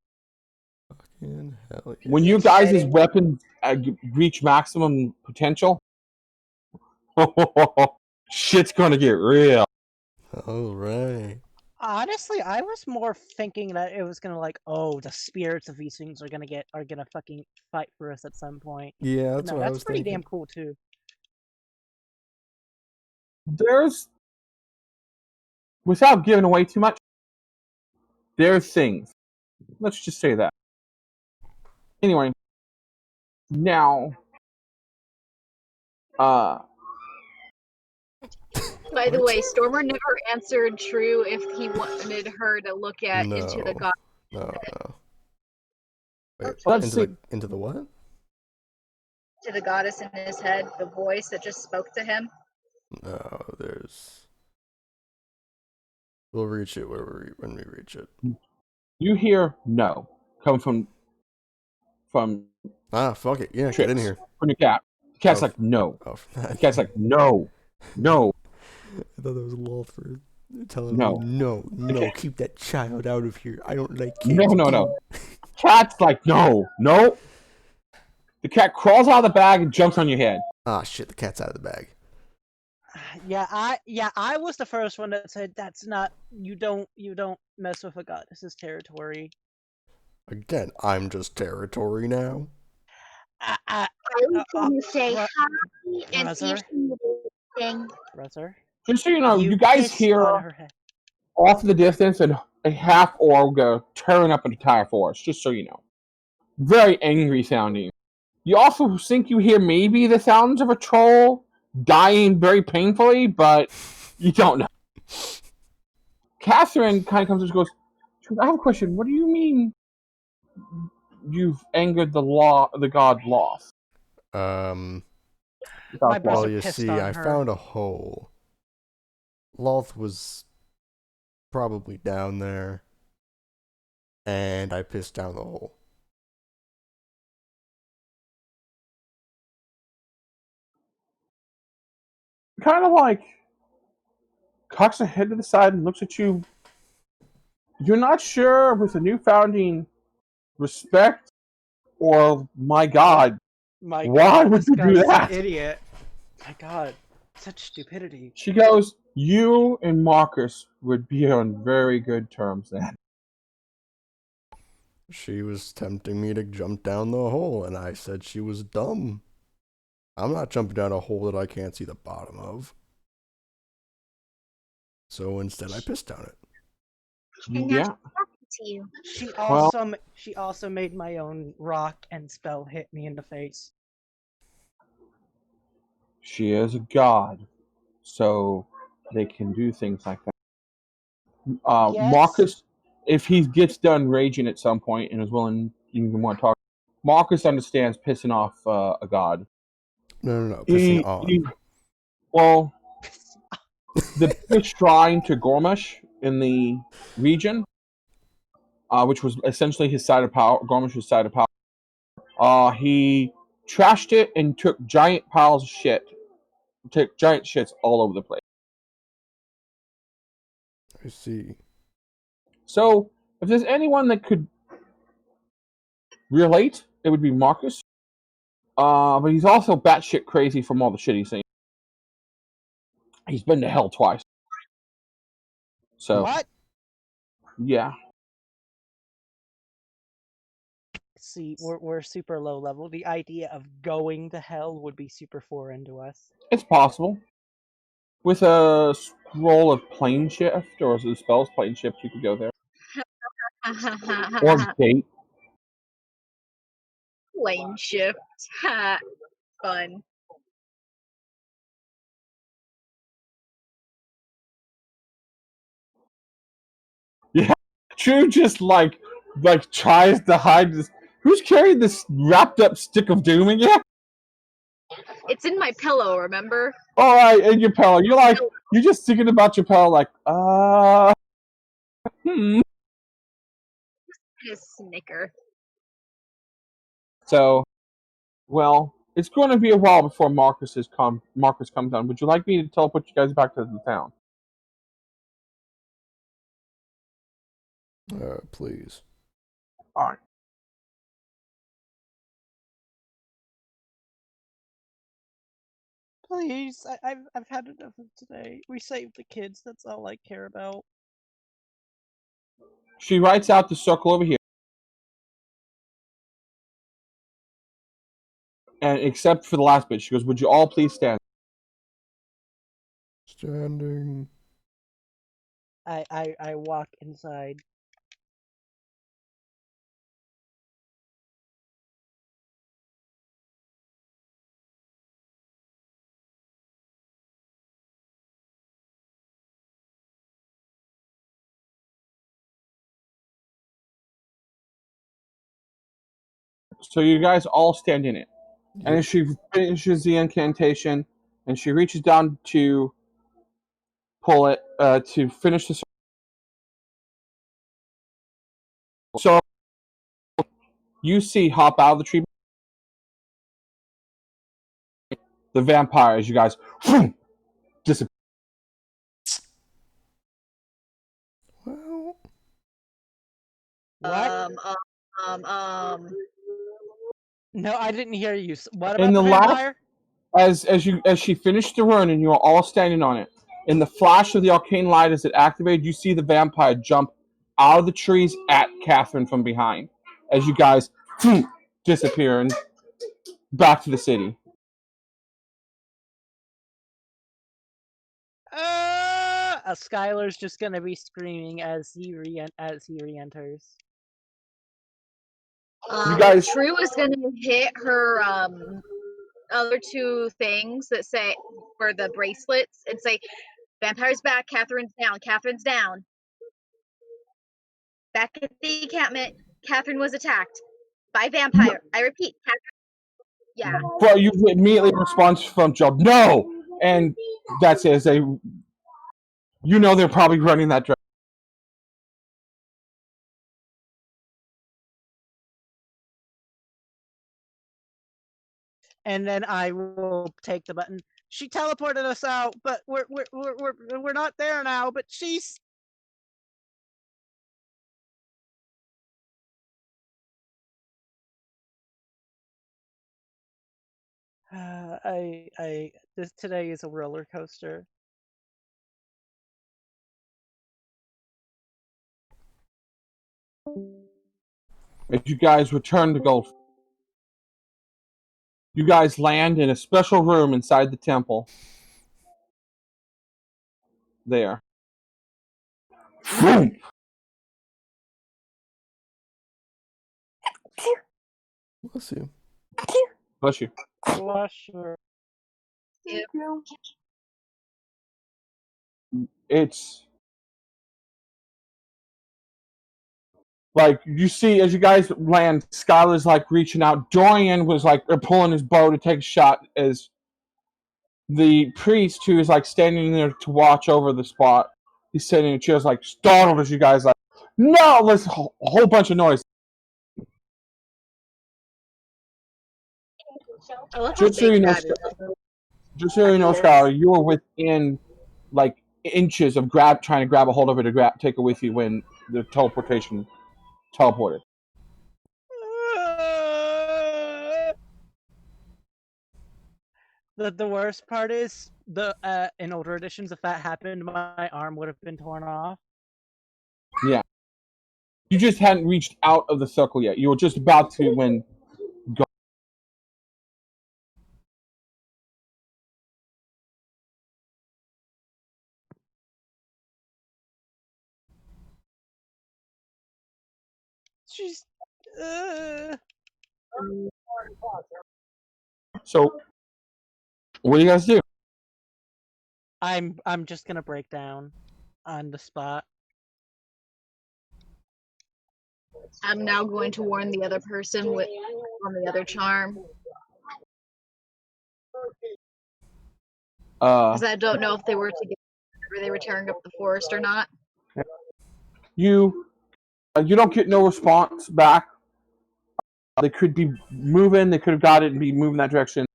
Fucking hell yeah. When you guys' weapons reach maximum potential, shit's gonna get real. All right. Honestly, I was more thinking that it was gonna the spirits of these things are gonna fucking fight for us at some point. Yeah, that's No, what I that's was pretty thinking. damn cool too. Without giving away too much, there's things. Let's just say that. Anyway, now, By the way, Stormer never answered True if he wanted her to look at into the god. No. Wait, let's see. into the what? To the goddess in his head, the voice that just spoke to him. No, there's We'll reach it when we reach it. You hear no come from Fuck it. Yeah, Trix, get in here. from the cat. The cat's Oh, like no. Oh, The cat's like no. I thought that was Loth for telling No. me no, Okay. keep that child out of here. I don't like kids. No. Cat's like no. The cat crawls out of the bag and jumps on your head. Ah, shit, the cat's out of the bag. Yeah, I was the first one that said that's not. You don't mess with a goddess's territory. Again, I'm just territory now. I was going to say Ru- hi and see if Brother? she knew anything. Brother, Just so you know, you guys pissed hear on her head. off in the distance a half-orc go tearing up an entire forest, just so you know. Very angry sounding. You also think you hear maybe the sounds of a troll dying very painfully, but you don't know. Catherine kind of comes and goes, I have a question. What do you mean you've angered the god Loth? My God brother Well, you pissed see, on I her. found a hole. Loth was probably down there, and I pissed down the hole. Kind of like cocks her head to the side and looks at you. You're not sure with the newfounding respect or my god. My Why God, would this you do guy's that? an idiot. My God, such stupidity. She goes, you and Marcus would be on very good terms then. She was tempting me to jump down the hole, and I said she was dumb. I'm not jumping down a hole that I can't see the bottom of. So instead, I pissed down it. And now Yeah. she's talking to you. She also made my own rock and spell hit me in the face. She is a god, so they can do things like that. Yes. Marcus, if he gets done raging at some point and is willing, you can want to talk. Marcus understands pissing off a god. No, pissing on. Well, the biggest shrine to Gormish in the region, which was essentially his side of power, Gormish's side of power. He trashed it and took giant piles of shit, took giant shits all over the place. I see. So, if there's anyone that could relate, it would be Marcus. But he's also batshit crazy from all the shit he's seen. He's been to hell twice. So, What? yeah. See, we're super low level. The idea of going to hell would be super foreign to us. It's possible. With a scroll of plane shift, or the spells plane shift, you could go there. Or gate. Lane shift. Fun. True just like tries to hide this. Who's carrying this wrapped up stick of doom again? It's in my pillow, remember? Alright, in your pillow. You're just thinking about your pillow like, A snicker. So, well, it's going to be a while before Marcus comes on. Would you like me to teleport you guys back to the town? Please. Alright. Please, I've had enough of today. We saved the kids. That's all I care about. She writes out the circle over here. And except for the last bit, she goes, would you all please stand? Standing. I walk inside. So you guys all stand in it. Yep. And as she finishes the incantation, and she reaches down to pull it, to finish the circle, So you see hop out of the tree the vampire as you guys disappear. Well, What? No, I didn't hear you. What about In the the last vampire? as she finished the run and you are all standing on it, in the flash of the arcane light as it activated, you see the vampire jump out of the trees at Catherine from behind as you guys disappear and back to the city. Skyler's just gonna be screaming as he re-enters. You guys- True is gonna hit her other two things that say for the bracelets and say, "Vampire's back. Catherine's down. Catherine's down." Back at the encampment, Catherine was attacked by vampire. I repeat, Catherine. Yeah. But you immediately respond from Job, no! And that's it. You know they're probably running that direction. And then I will take the button. She teleported us out, but we're not there now. But she's. This today is a roller coaster. As you guys return to Gold, you guys land in a special room inside the temple. There. bless you. Bless you. Blusher. Thank you. It's like you see as you guys land, Skyler's like reaching out. Dorian was like pulling his bow to take a shot as the priest who is like standing there to watch over the spot. He's sitting in a chair, like startled as you guys like, no! There's a whole bunch of noise. I love how Just so you big know, that is. Skyler, you are within like inches of trying to grab a hold of it to take it with you when the teleportation teleported. The worst part is in older editions, if that happened, my arm would have been torn off. Yeah. You just hadn't reached out of the circle yet. You were just about to when. She's. So, what do you guys do? I'm just gonna break down on the spot. I'm now going to warn the other person on the other charm. Because I don't know if they were together or they were tearing up the forest or not. You don't get no response back. They could be moving. They could have got it and be moving that direction.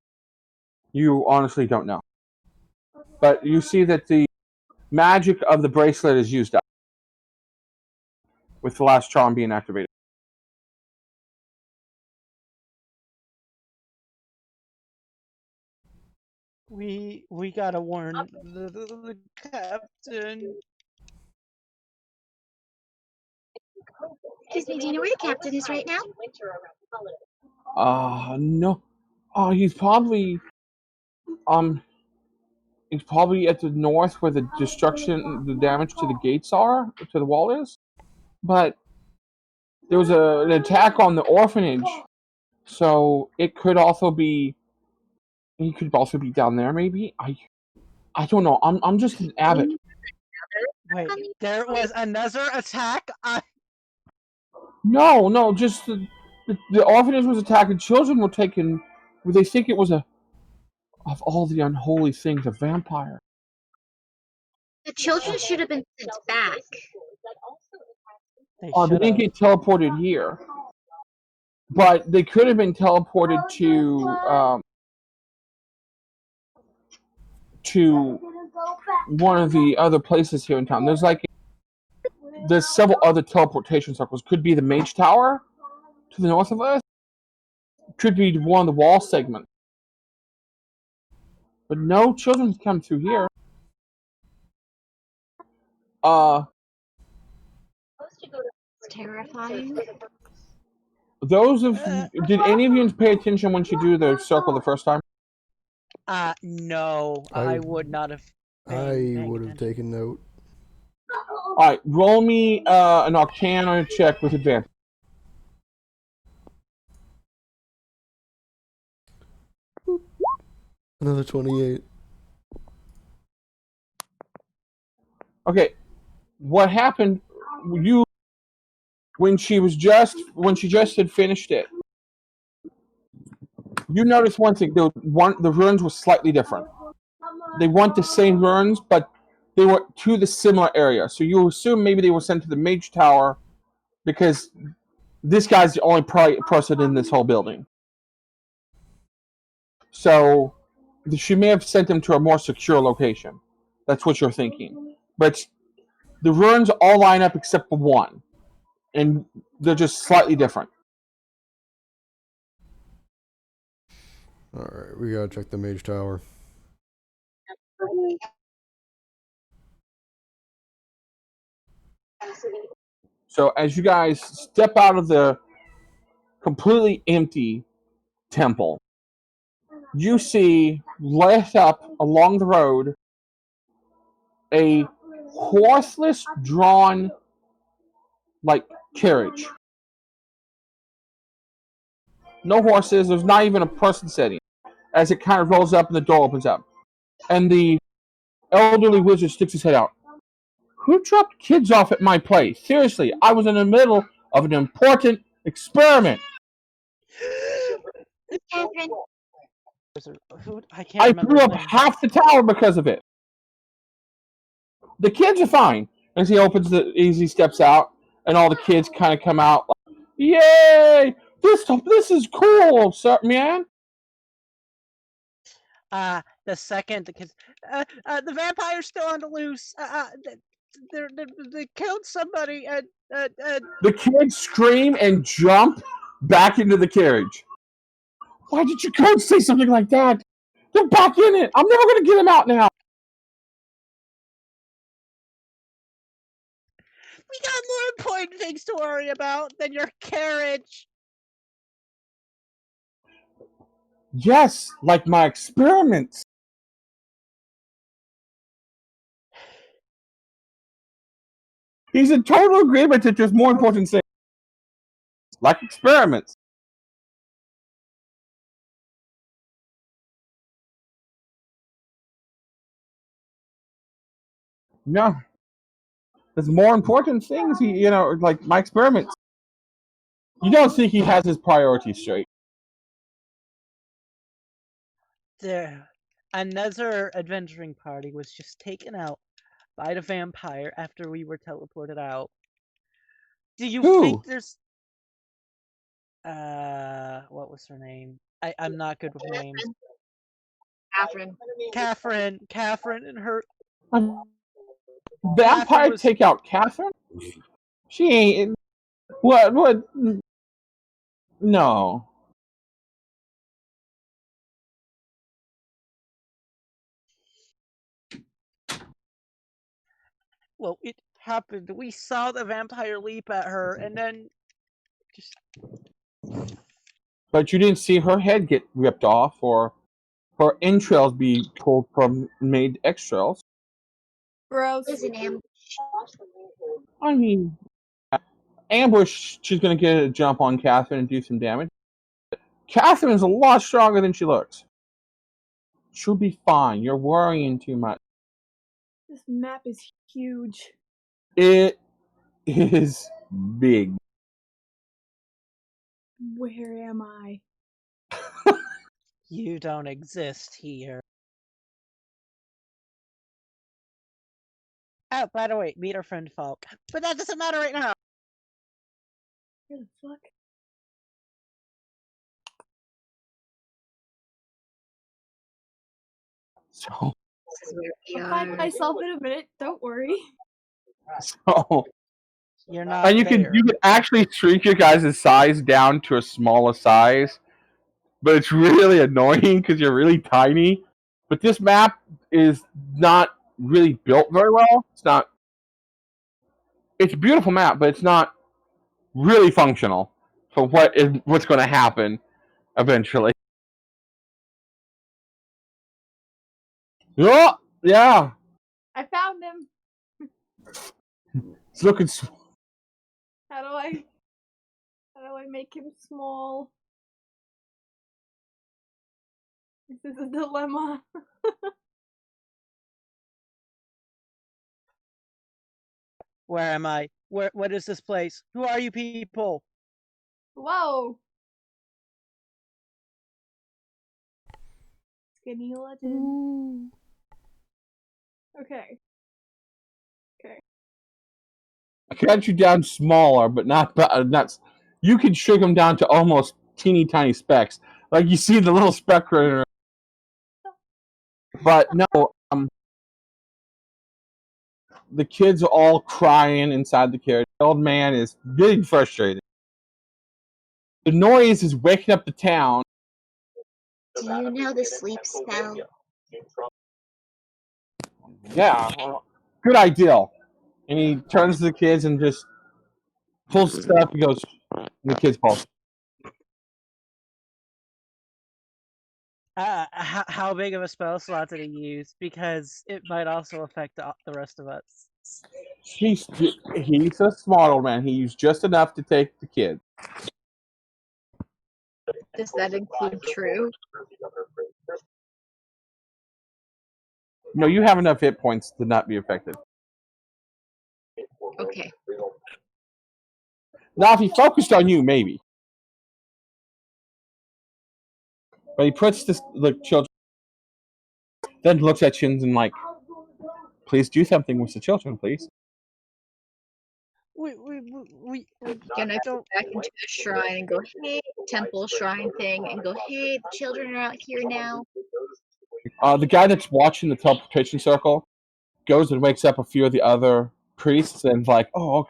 You honestly don't know. But you see that the magic of the bracelet is used up with the last charm being activated. We gotta warn the captain. Excuse me, do you know where the captain is right now? No. He's probably at the north where the damage to the gates are, to the wall is. But there was an attack on the orphanage, so it could also be. He could also be down there, maybe. I don't know. I'm just an abbot. Wait, there was another attack. No, just the orphanage was attacked and children were taken. They think it was of all the unholy things, a vampire. The children should have been sent back. They They should didn't have. get teleported here, but they could have been teleported to one of the other places here in town. There's several other teleportation circles. Could be the Mage Tower to the north of us. Could be one of the wall segments. But no children come through here. It's terrifying. Did any of you pay attention when she drew the circle the first time? No, I would not have. I would have taken note. Alright, roll me an Arcana check with advantage. Another 28. Okay, what happened? When she just had finished it, you noticed one thing: the runes were slightly different. They weren't the same runes, but they were to the similar area. So you assume maybe they were sent to the Mage Tower because this guy's the only person in this whole building. So she may have sent him to a more secure location. That's what you're thinking. But the runes all line up except for one, and they're just slightly different. Alright, we gotta check the Mage Tower. So as you guys step out of the completely empty temple, you see lit up along the road a horseless drawn carriage. No horses, there's not even a person sitting. As it kind of rolls up and the door opens up. And the elderly wizard sticks his head out. Who dropped kids off at my place? Seriously, I was in the middle of an important experiment. I blew up half the tower because of it. The kids are fine. As he steps out, and all the kids kind of come out like, yay! This is cool, sir, man. The second the kids, the vampire's still on the loose. They killed somebody, and the kids scream and jump back into the carriage. Why did you go and say something like that? They're back in it. I'm never going to get them out now. We got more important things to worry about than your carriage. Yes, like my experiments. He's in total agreement that there's more important things, like experiments. No, there's more important things. Like my experiments. You don't think he has his priorities straight? Another adventuring party was just taken out by the vampire after we were teleported out. Do you think there's... what was her name? I'm not good with names. Catherine and her... Vampire take out Catherine? She ain't... What? No. Well, it happened. We saw the vampire leap at her, and then... But you didn't see her head get ripped off, or her entrails be pulled from made extrails. Gross. I mean, ambush, she's going to get a jump on Catherine and do some damage. Catherine's a lot stronger than she looks. She'll be fine. You're worrying too much. This map is huge. It is big. Where am I? You don't exist here. Oh, by the way, meet our friend Falk. But that doesn't matter right now. Where the fuck? So, This is where we I'll find are. myself in a minute. Don't worry. so You're not and you there. can actually shrink your guys' size down to a smaller size, but it's really annoying because you're really tiny. But this map is not really built very well. It's not. It's a beautiful map, but it's not really functional for what's going to happen eventually. Oh, yeah, I found him. it's looking. How do I make him small? This is a dilemma. Where am I? What is this place? Who are you people? Whoa. Skinny legend. Okay. I cut you down smaller, but not. You can shrink them down to almost teeny tiny specks, like you see the little speck right. But no, the kids are all crying inside the carriage. The old man is getting frustrated. The noise is waking up the town. Do you know the sleep spell? Yeah, good idea. And he turns to the kids and just pulls the stuff. He goes, and the kids fall. How big of a spell slot did he use? Because it might also affect the rest of us. He's a smart old man. He used just enough to take the kids. Does that include true? No, you have enough hit points to not be affected. Okay. Now, if he focused on you, maybe. But he puts the children, then looks at you and like, please do something with the children, please. We Can I go back into the shrine and go, hey, temple shrine thing, and go, hey, the children are out here now? The guy that's watching the teleportation circle goes and wakes up a few of the other priests and like, oh,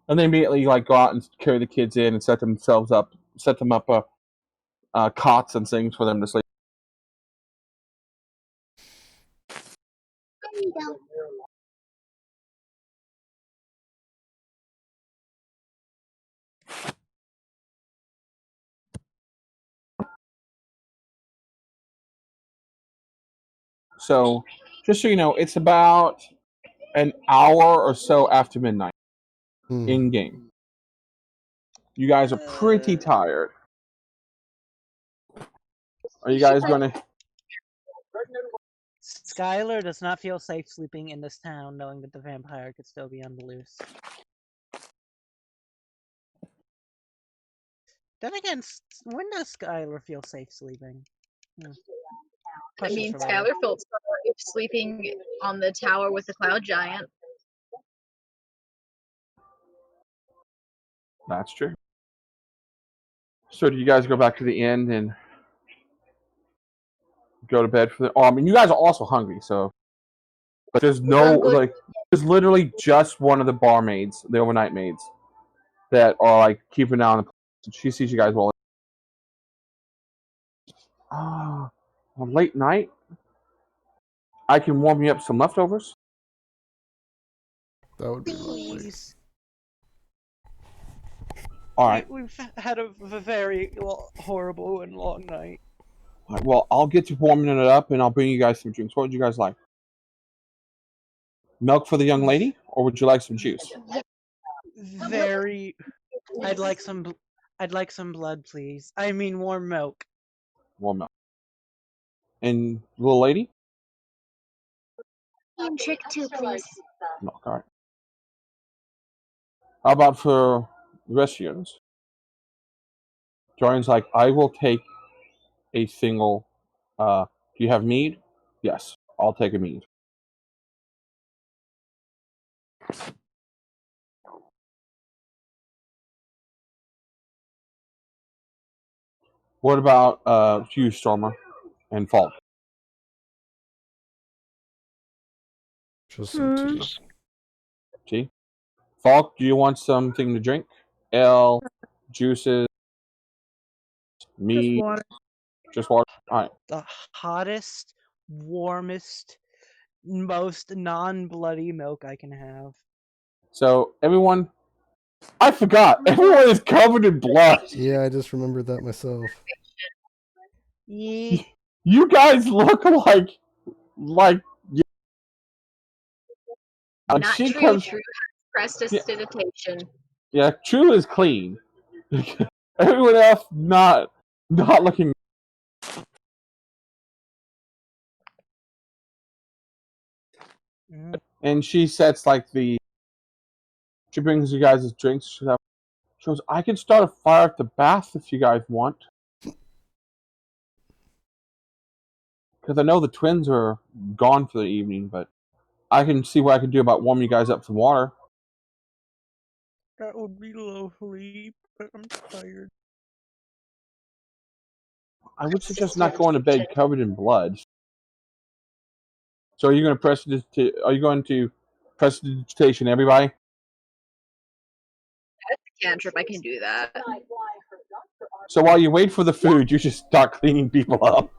and they immediately like go out and carry the kids in and set them up cots and things for them to sleep. There you go. So, just so you know, it's about an hour or so after midnight in game. You guys are pretty tired. Are you guys going to? Skyler does not feel safe sleeping in this town, knowing that the vampire could still be on the loose. Then again, when does Skyler feel safe sleeping? I mean, Skyler felt safe sleeping on the tower with the cloud giant. That's true. So, do you guys go back to the inn and go to bed for the? Oh, I mean, you guys are also hungry, so. But there's there's literally just one of the barmaids, the overnight maids, that are like keeping an eye on the place. She sees you guys well. Ah, a late night. I can warm you up some leftovers. That would be Please. All right. We've had a very horrible and long night. All right. Well, I'll get to warming it up, and I'll bring you guys some drinks. What would you guys like? Milk for the young lady, or would you like some juice? Very. I'd like some blood, please. I mean, warm milk. Warm milk. And little lady? And trick too, please. Milk. All right. How about for the rest of you? Jordan's like, I will take a single. Do you have mead? Yes, I'll take a mead. What about you, Stormer, and Falk? Just some tea. Tea. Falk, do you want something to drink? Ale, juices, Just meat, water. just water. All right. The hottest, warmest, most non-bloody milk I can have. So everyone, I forgot. Everyone is covered in blood. Yeah, I just remembered that myself. Ye You guys look like Not she true. comes. True has prestidigitation. Yeah, True is clean. Everyone else not looking. And she sets like she brings you guys drinks. She goes, I can start a fire at the bath if you guys want. Because I know the twins are gone for the evening, but I can see what I can do about warming you guys up some water. That would be lovely, but I'm tired. I would suggest not going to bed covered in blood. So are you going to prestidigitation everybody? That's a cantrip. I can do that. So while you wait for the food, you just start cleaning people up.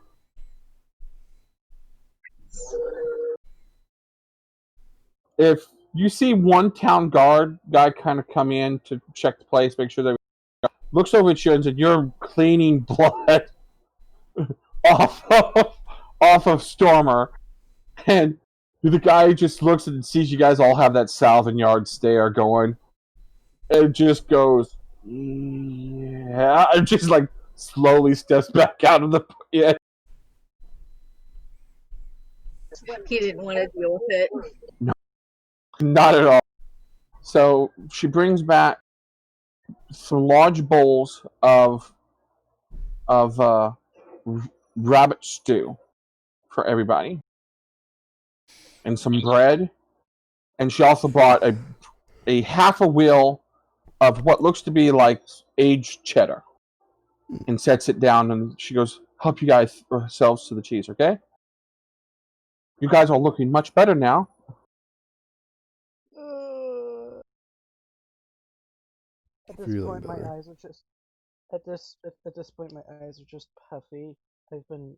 If you see one town guard guy kind of come in to check the place, make sure that looks over at you and said, "You're cleaning blood off of Stormer," and the guy just looks and sees you guys all have that Salvin-Yard stare going, and just goes, "Yeah," and just like slowly steps back out of the pit. He didn't want to deal with it. No, not at all. So she brings back some large bowls of rabbit stew for everybody, and some bread. And she also brought a half a wheel of what looks to be like aged cheddar, and sets it down. And she goes, "Help you guys yourselves to the cheese, okay? You guys are looking much better now." At this Feeling point, my better. eyes are just. At this point, my eyes are just puffy. I've I'm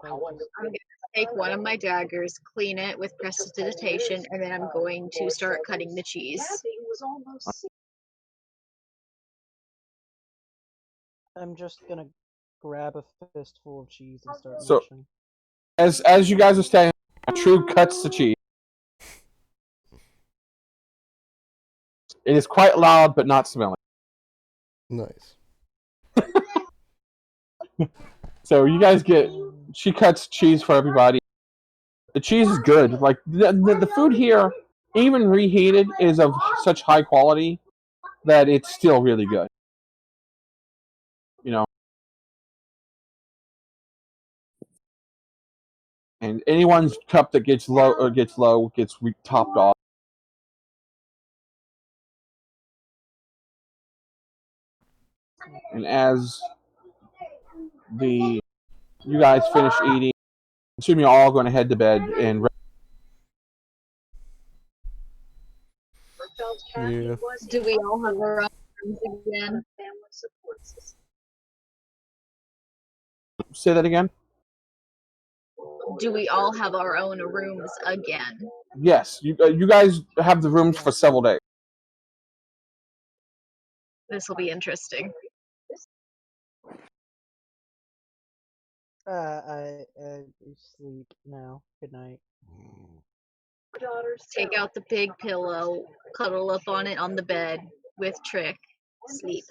gonna take one of my daggers, clean it with prestidigitation, and then I'm going to start cutting the cheese. I'm just gonna grab a fistful of cheese and start So- munching. As you guys are standing, True cuts the cheese. It is quite loud, but not smelly. Nice. So you guys she cuts cheese for everybody. The cheese is good. Like the food here, even reheated, is of such high quality that it's still really good. You know. And anyone's cup that gets low gets topped off. And as you guys finish eating, assume you're all going to head to bed and. Yeah. Do we all have our own rooms again? Say that again. Do we all have our own rooms again? Yes, you guys have the rooms for several days. This will be interesting. I sleep now. Good night. Take out the big pillow, cuddle up on it on the bed with Trick, sleep.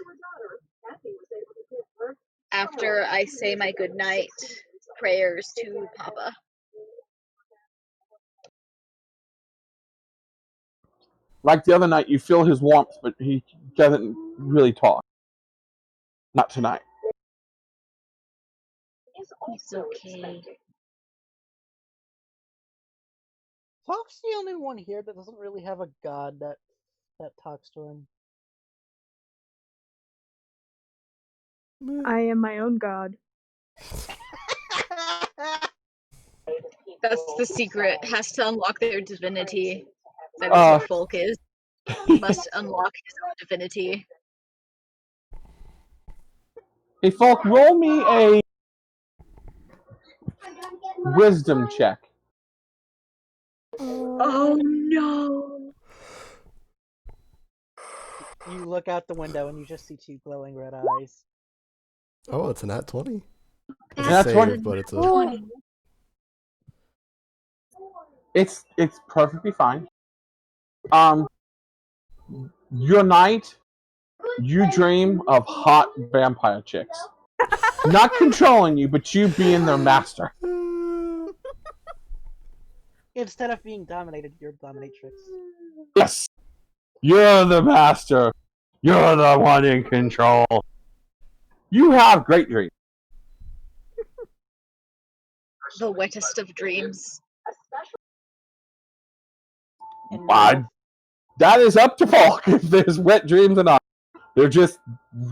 After I say my goodnight prayers to Papa. Like the other night, you feel his warmth, but he doesn't really talk. Not tonight. It's okay. Falk's the only one here that doesn't really have a god that talks to him. I am my own god. That's the secret. Has to unlock their divinity. That is what Falk is. Must unlock his own divinity. Hey, Falk, roll me a wisdom check. Oh no! You look out the window and you just see two glowing red eyes. Oh, it's an at 20. It's Nat a 20? save, but it's a. 20. It's perfectly fine. Your night, you dream of hot vampire chicks. Not controlling you, but you being their master. Instead of being dominated, you're dominatrix. Yes! You're the master. You're the one in control. You have great dreams. The wettest of dreams. And That is up to Falk if there's wet dreams or not. They're just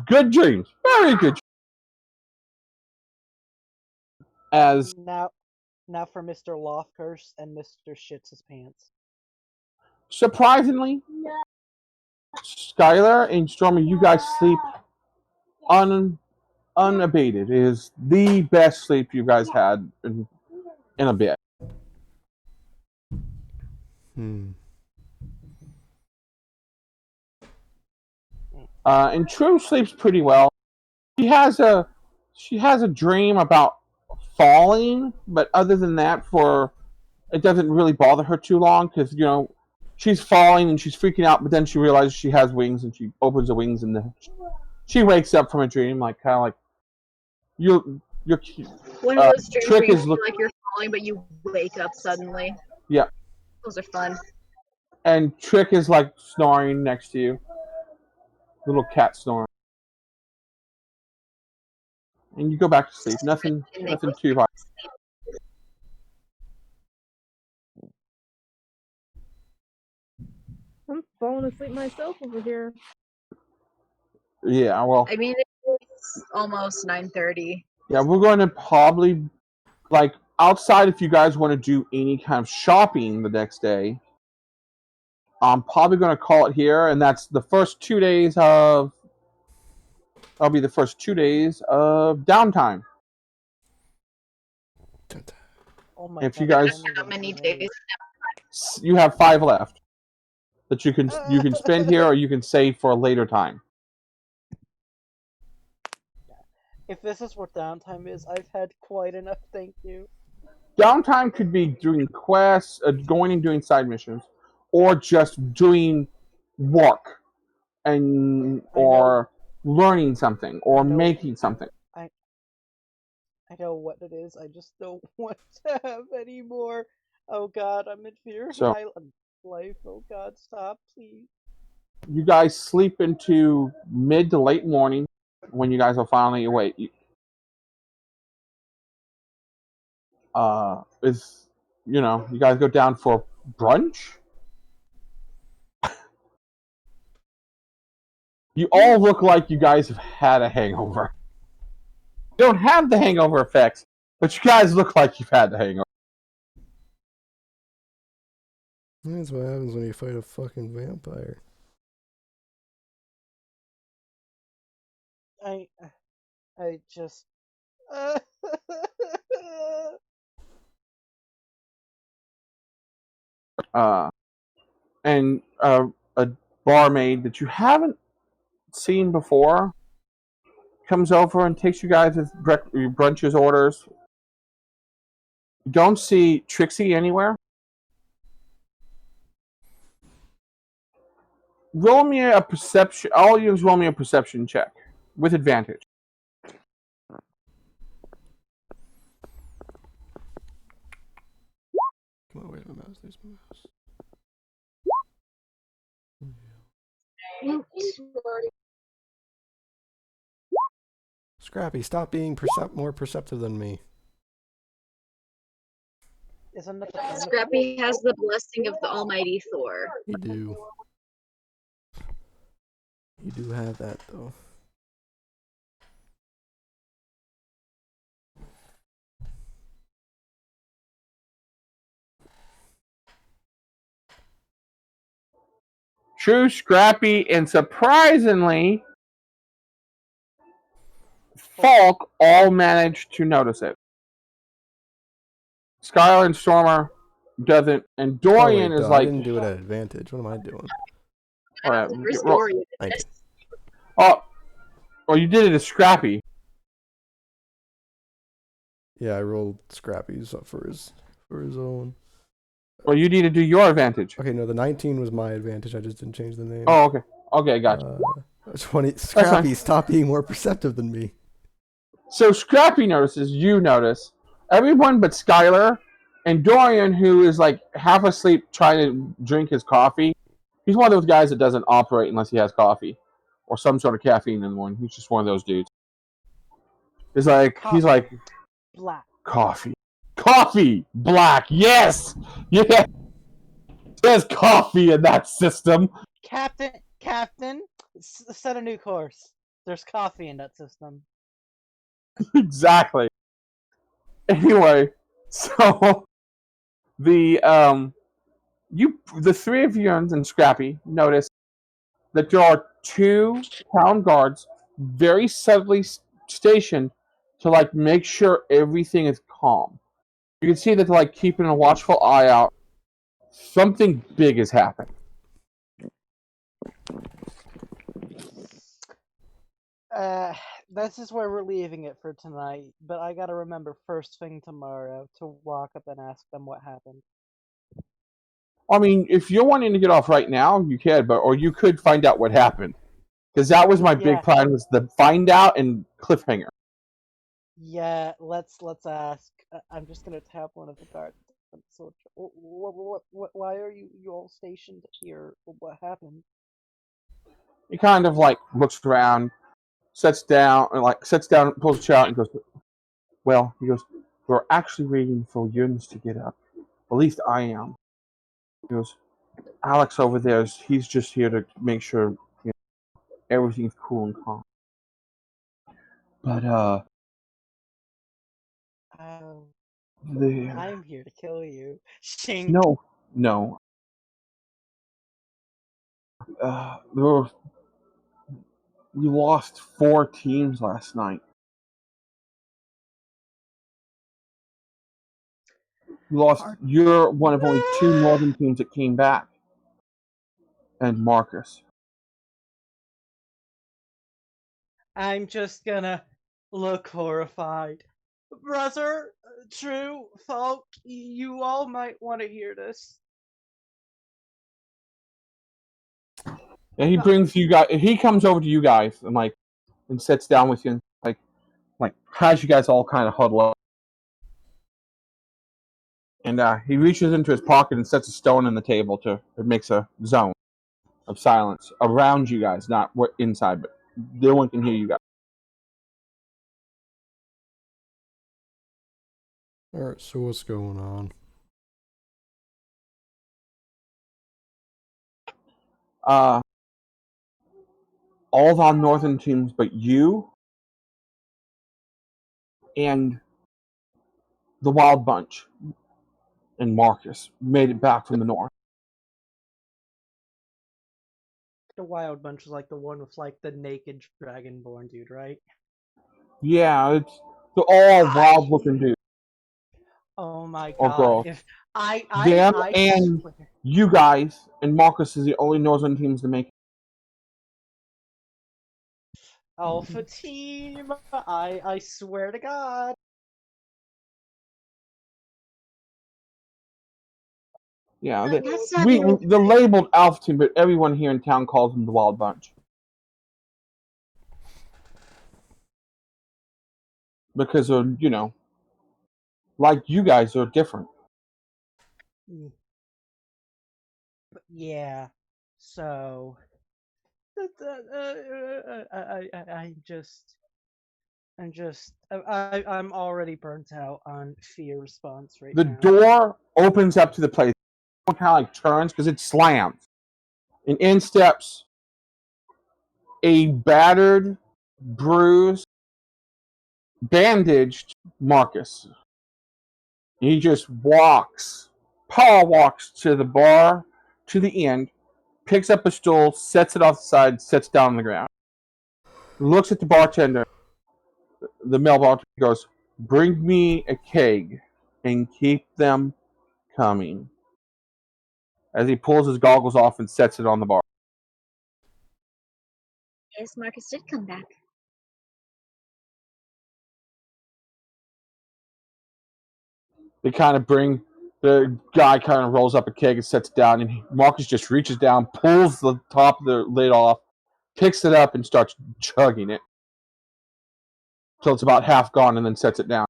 good dreams. Very good dreams. As now for Mr. Lofthurst and Mr. Shits His Pants. surprisingly, Skyler and Stormy, you guys sleep unabated. It is the best sleep you guys had in a bit. And True sleeps pretty well. She has a dream about falling, but other than that, it doesn't really bother her too long because she's falling and she's freaking out, but then she realizes she has wings and she opens the wings and she wakes up from a dream kind of like you're One of those dreams where Trick you is feel like you're falling, but you wake up suddenly. Yeah. Those are fun. And Trick is like snoring next to you. Little cat snoring. And you go back to sleep. Nothing too hard. I'm falling asleep myself over here. Yeah, well. I mean, it's almost 9:30. Yeah, we're going to probably, outside if you guys want to do any kind of shopping the next day, I'm probably going to call it here, and that's the first 2 days of, that'll be the first 2 days of downtime. Oh my If God, you guys, How many days? you have 5 left that you can spend here, or you can save for a later time. If this is what downtime is, I've had quite enough, thank you. Downtime could be doing quests, going and doing side missions, or just doing work, or learning something, or making something. I know what it is. I just don't want to have any more. Oh God, I'm in fear of my life. Oh God, stop, please. You guys sleep into mid to late morning when you guys will finally awake. You guys go down for brunch. You all look like you guys have had a hangover. You don't have the hangover effects, but you guys look like you've had the hangover. That's what happens when you fight a fucking vampire. I just. And a barmaid that you haven't seen before comes over and takes you guys' brunch's orders. You don't see Trixie anywhere. Roll me a perception. All you roll me a perception check with advantage. Come on, where's my mouse? There's my mouse. Scrappy, stop being more perceptive than me. Isn't that Scrappy has the blessing of the almighty Thor. You do. You do have that, though. True, Scrappy, and surprisingly, Falk all managed to notice it. Skyler and Stormer doesn't, and Oh, Dorian wait, is I like, didn't do it at advantage. What am I doing? alright, Where's roll- Dorian? 19. oh, well, you did it as Scrappy. Yeah, I rolled Scrappy's up for his own. Well, you need to do your advantage. Okay, no, the 19 was my advantage. I just didn't change the name. Oh, okay. Okay, gotcha. 20. fine. Scrappy, stop being more perceptive than me. So Scrappy notices, you notice, everyone but Skyler and Dorian, who is like half asleep trying to drink his coffee. He's one of those guys that doesn't operate unless he has coffee or some sort of caffeine in the morning. He's just one of those dudes. He's like, Black. coffee, black, yes, yeah. There's coffee in that system. Captain, set a new course. There's coffee in that system. Exactly. Anyway, so the three of you and Scrappy notice that there are 2 town guards very subtly stationed to like make sure everything is calm. You can see that they're like keeping a watchful eye out. Something big is happening. This is where we're leaving it for tonight, but I gotta remember first thing tomorrow to walk up and ask them what happened. I mean, if you're wanting to get off right now, you can, or you could find out what happened. Because that was my big plan, was the find out and cliffhanger. Yeah, let's ask. I'm just gonna tap one of the guards. So, why are you all stationed here? What happened? He kind of like looks around, sits down, pulls a chair out and goes, well, he goes, we're actually waiting for Yuns to get up. At least I am. He goes, Alex over there, he's just here to make sure everything's cool and calm. But, I'm here to kill you. Shing. No. We lost 4 teams last night. You're one of only 2 northern teams that came back. And Marcus. I'm just gonna look horrified. Brother, True, Falk, you all might want to hear this. And he brings you guys. He comes over to you guys and sits down with you and like has you guys all kind of huddle up. And he reaches into his pocket and sets a stone on the table it makes a zone of silence around you guys, not inside, but no one can hear you guys. Alright, so what's going on? All of our northern teams but you and the Wild Bunch and Marcus made it back from the north. The Wild Bunch is like the one with like the naked Dragonborn dude, right? Yeah, they're all wild looking dudes. Oh my Or god! girls. If I and swear. You guys and Marcus is the only northern teams to make it. Alpha team, I swear to God. Yeah, That's not even they're labeled Alpha Team, but everyone here in town calls them the Wild Bunch. Because they're, like you guys are different. Yeah, so I'm already burnt out on fear response right The now. door opens up to the place. It kind of like turns because it slams. And in steps a battered, bruised, bandaged Marcus. He just power walks to the bar, to the end, picks up a stool, sets it off the side, sits down on the ground. Looks at the bartender. The male bartender goes, "Bring me a keg and keep them coming." As he pulls his goggles off and sets it on the bar. Yes, Marcus did come back. They kind of bring, the guy kind of rolls up a keg and sets it down, and Marcus just reaches down, pulls the top of the lid off, picks it up, and starts chugging it till it's about half gone, and then sets it down.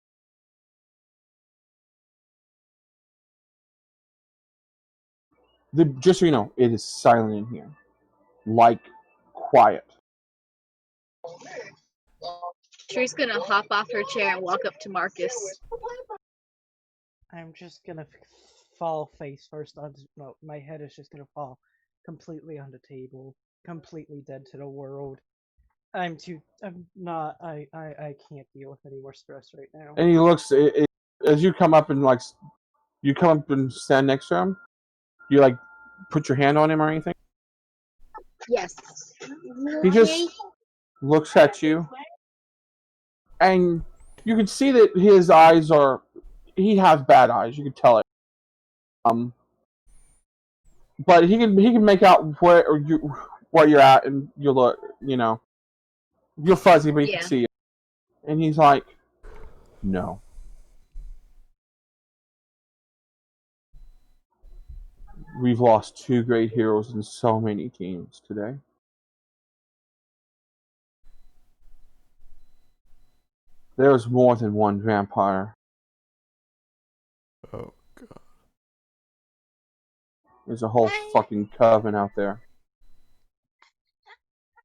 Just so you know, it is silent in here. Like, quiet. She's gonna hop off her chair and walk up to Marcus. I'm just gonna fall face first on. No, my head is just gonna fall completely on the table, completely dead to the world. I'm not. I can't deal with any more stress right now. And he looks, as you come up and you come up and stand next to him, you put your hand on him or anything? Yes. He just looks at you, and you can see that his eyes he has bad eyes, you can tell it. But he can make out where you're at, and you look, you're fuzzy, but you can see it. And he's like, "No. We've lost 2 great heroes in so many teams today. There's more than one vampire. Oh, God. There's a whole fucking coven out there.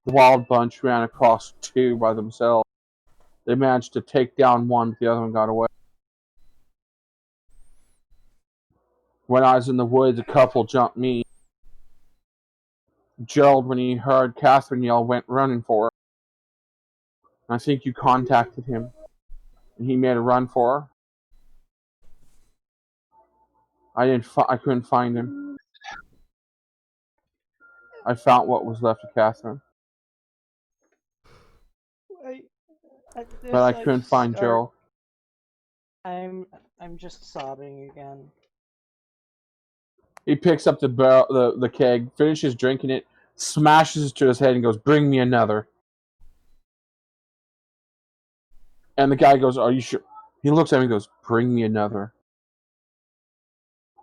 The Wild Bunch ran across 2 by themselves. They managed to take down one, but the other one got away. When I was in the woods, a couple jumped me. Gerald, when he heard Catherine yell, went running for her. I think you contacted him, and he made a run for her. I couldn't find him. I found what was left of Catherine, but I couldn't find Gerald." I'm just sobbing again. He picks up the keg, finishes drinking it, smashes it to his head, and goes, "Bring me another." And the guy goes, "Are you sure?" He looks at me and goes, "Bring me another."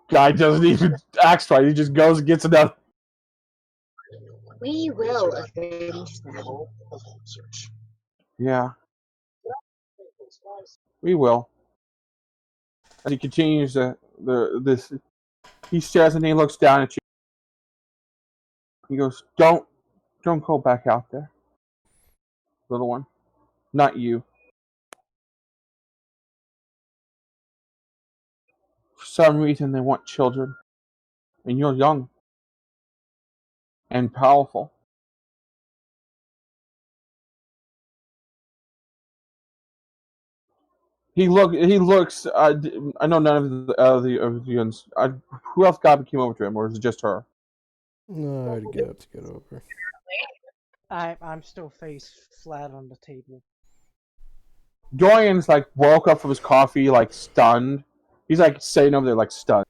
Guy doesn't even ask twice. He just goes and gets another. We will avenge them. Yeah. We will. As he continues this, he stares and he looks down at you. He goes, Don't go back out there, little one. Not you. For some reason, they want children, and you're young and powerful. He looks. I know none of the who else came over to him, or is it just her? No, I'd get up to get over. I'm still face flat on the table. Dorian's woke up from his coffee, stunned. He's sitting over there stunned.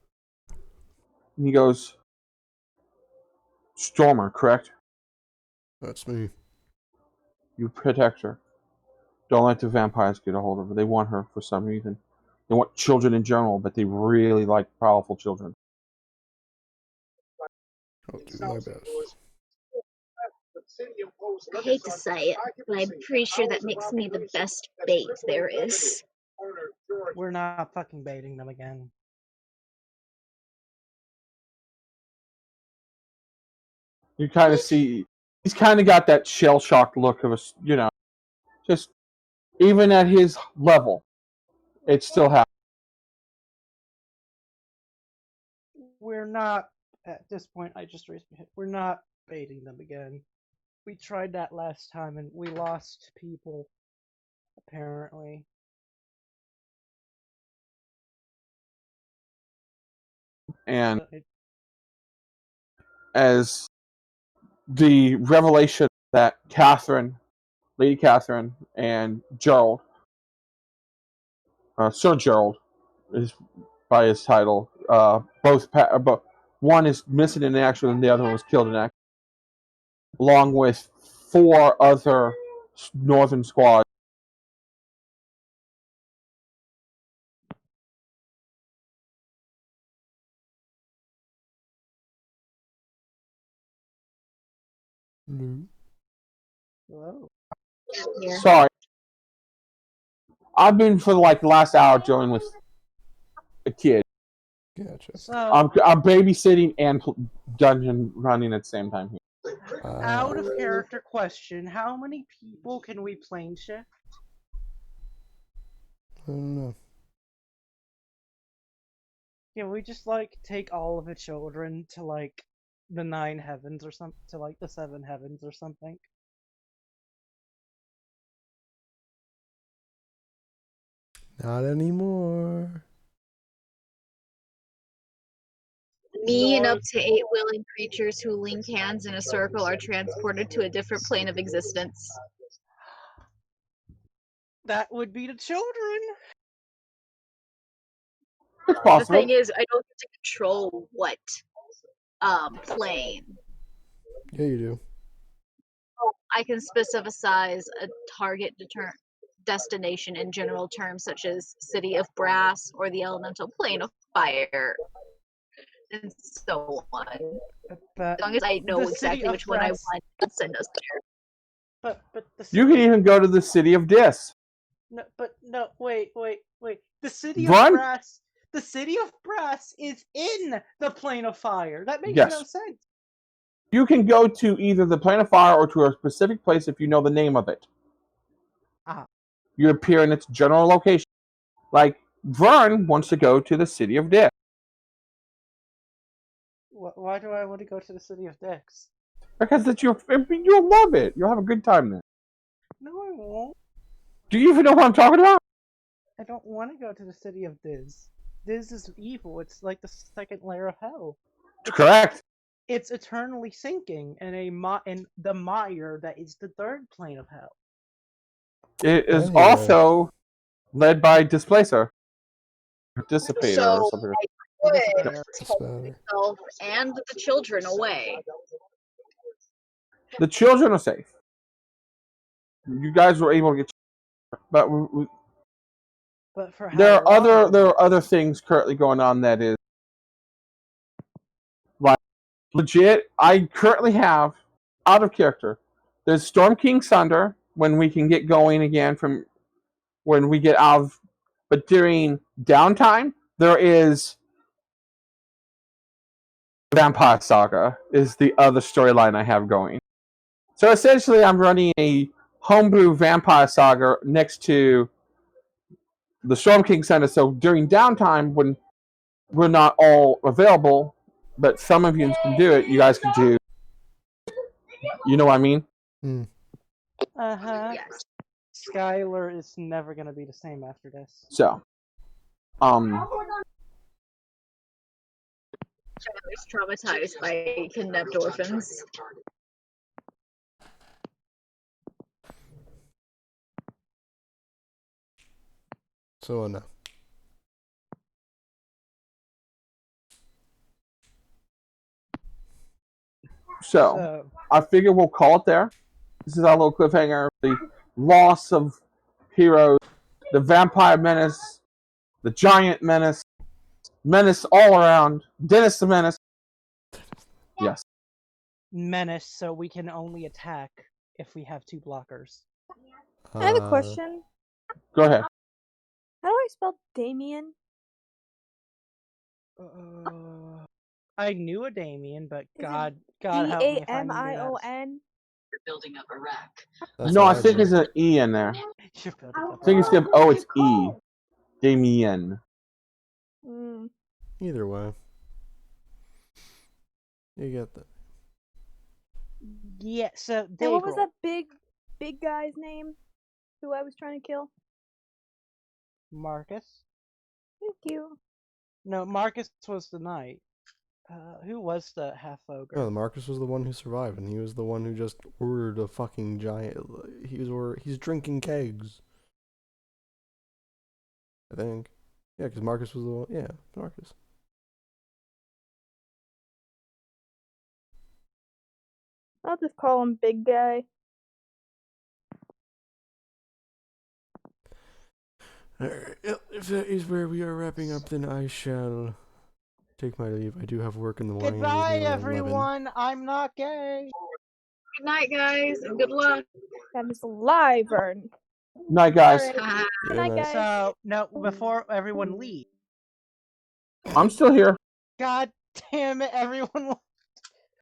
And he goes, "Stormer, correct? That's me. You protect her. Don't let the vampires get a hold of her. They want her for some reason. They want children in general, but they really like powerful children." I'll do my best. I hate to say it, but I'm pretty sure that makes me the best bait there is. We're not fucking baiting them again. You kind of see, he's kind of got that shell-shocked look of just, even at his level, it still happens. We're not, at this point, I just raised my head. We're not baiting them again. We tried that last time and we lost people, apparently. And as the revelation that Lady Catherine, and Gerald, Sir Gerald, is by his title. Both one is missing in action, and the other one was killed in action, along with 4 other northern squads. Hello. Here. Sorry, I've been for like the last hour dealing with a kid. Gotcha. So, I'm babysitting and dungeon running at the same time here. out of character question, how many people can we plane shift? I don't know. Can we just like take all of the children to like the 9 heavens or something, to like the 7 heavens or something? Not anymore. Me and up to 8 willing creatures who link hands in a circle are transported to a different plane of existence. That would be the children. It's The possible. thing is, I don't get to control what plane. Yeah, you do. I can specify a target destination in general terms, such as City of Brass or the Elemental Plane of Fire, and so on. But As long as I know the City exactly of which one I Brass- want, it'll send us there. but the You can city- even go to the city of Dis. No, wait. The City Run. of Brass. The City of Brass is in the Plane of Fire. That makes Yes. no sense. You can go to either the Plane of Fire or to a specific place if you know the name of it. Ah. You appear in its general location. Like, Vern wants to go to the city of Dis. Why do I want to go to the City of Dix? Because you'll love it. You'll have a good time there. No, I won't. Do you even know what I'm talking about? I don't want to go to the City of Diz. Diz is evil. It's like the second layer of hell. Correct. It's eternally sinking in in the mire that is the 3rd plane of hell. It is Anyway. also led by Displacer. Dissipator or So something. I would Dissipator. take Spatter. myself and the children away. The children are safe. You guys were able to get, but But for how there long? are other things currently going on that is like legit. I currently have out of character. There's Storm King Sunder when we can get going again from when we get out of, but during downtime there is Vampire Saga is the other storyline I have going. So essentially, I'm running a homebrew Vampire Saga next to the Storm King Center. So during downtime, when we're not all available, but some of you can do it, you guys can do. You know what I mean? Uh-huh. Yes. Skyler is never gonna be the same after this. So, Tyler's traumatized by kidnapped orphans. So no. so I figure we'll call it there. This is our little cliffhanger. The loss of heroes, the vampire menace, the giant menace all around. Dennis the Menace. Yes. Menace, so we can only attack if we have 2 blockers. I have a question. Go ahead. How do I spell Damien? I knew a Damien, but God help me if I knew that. D-A-M-I-O-N? You're building up a rack. That's No, I what think do. there's an E in there. You're building up I think a it's it's E. Damien. Either way. You get that. Yeah, so And what was Daegral. that big guy's name who I was trying to kill? Marcus? Thank you. No, Marcus was the knight. Who was the half ogre? No, Marcus was the one who survived, and he was the one who just ordered a fucking giant. He's drinking kegs. I think. Yeah, because Marcus was the one. Yeah, Marcus. I'll just call him Big Guy. Alright, if that is where we are wrapping up, then I shall take my leave. I do have work in the morning. Goodbye, It is nearly 11. everyone. I'm not gay. Good night, guys, and good luck. That is a lie, Vern. Night, guys. Alright. Ah. Good night, guys. So no, before everyone leaves. I'm still here. God damn it, everyone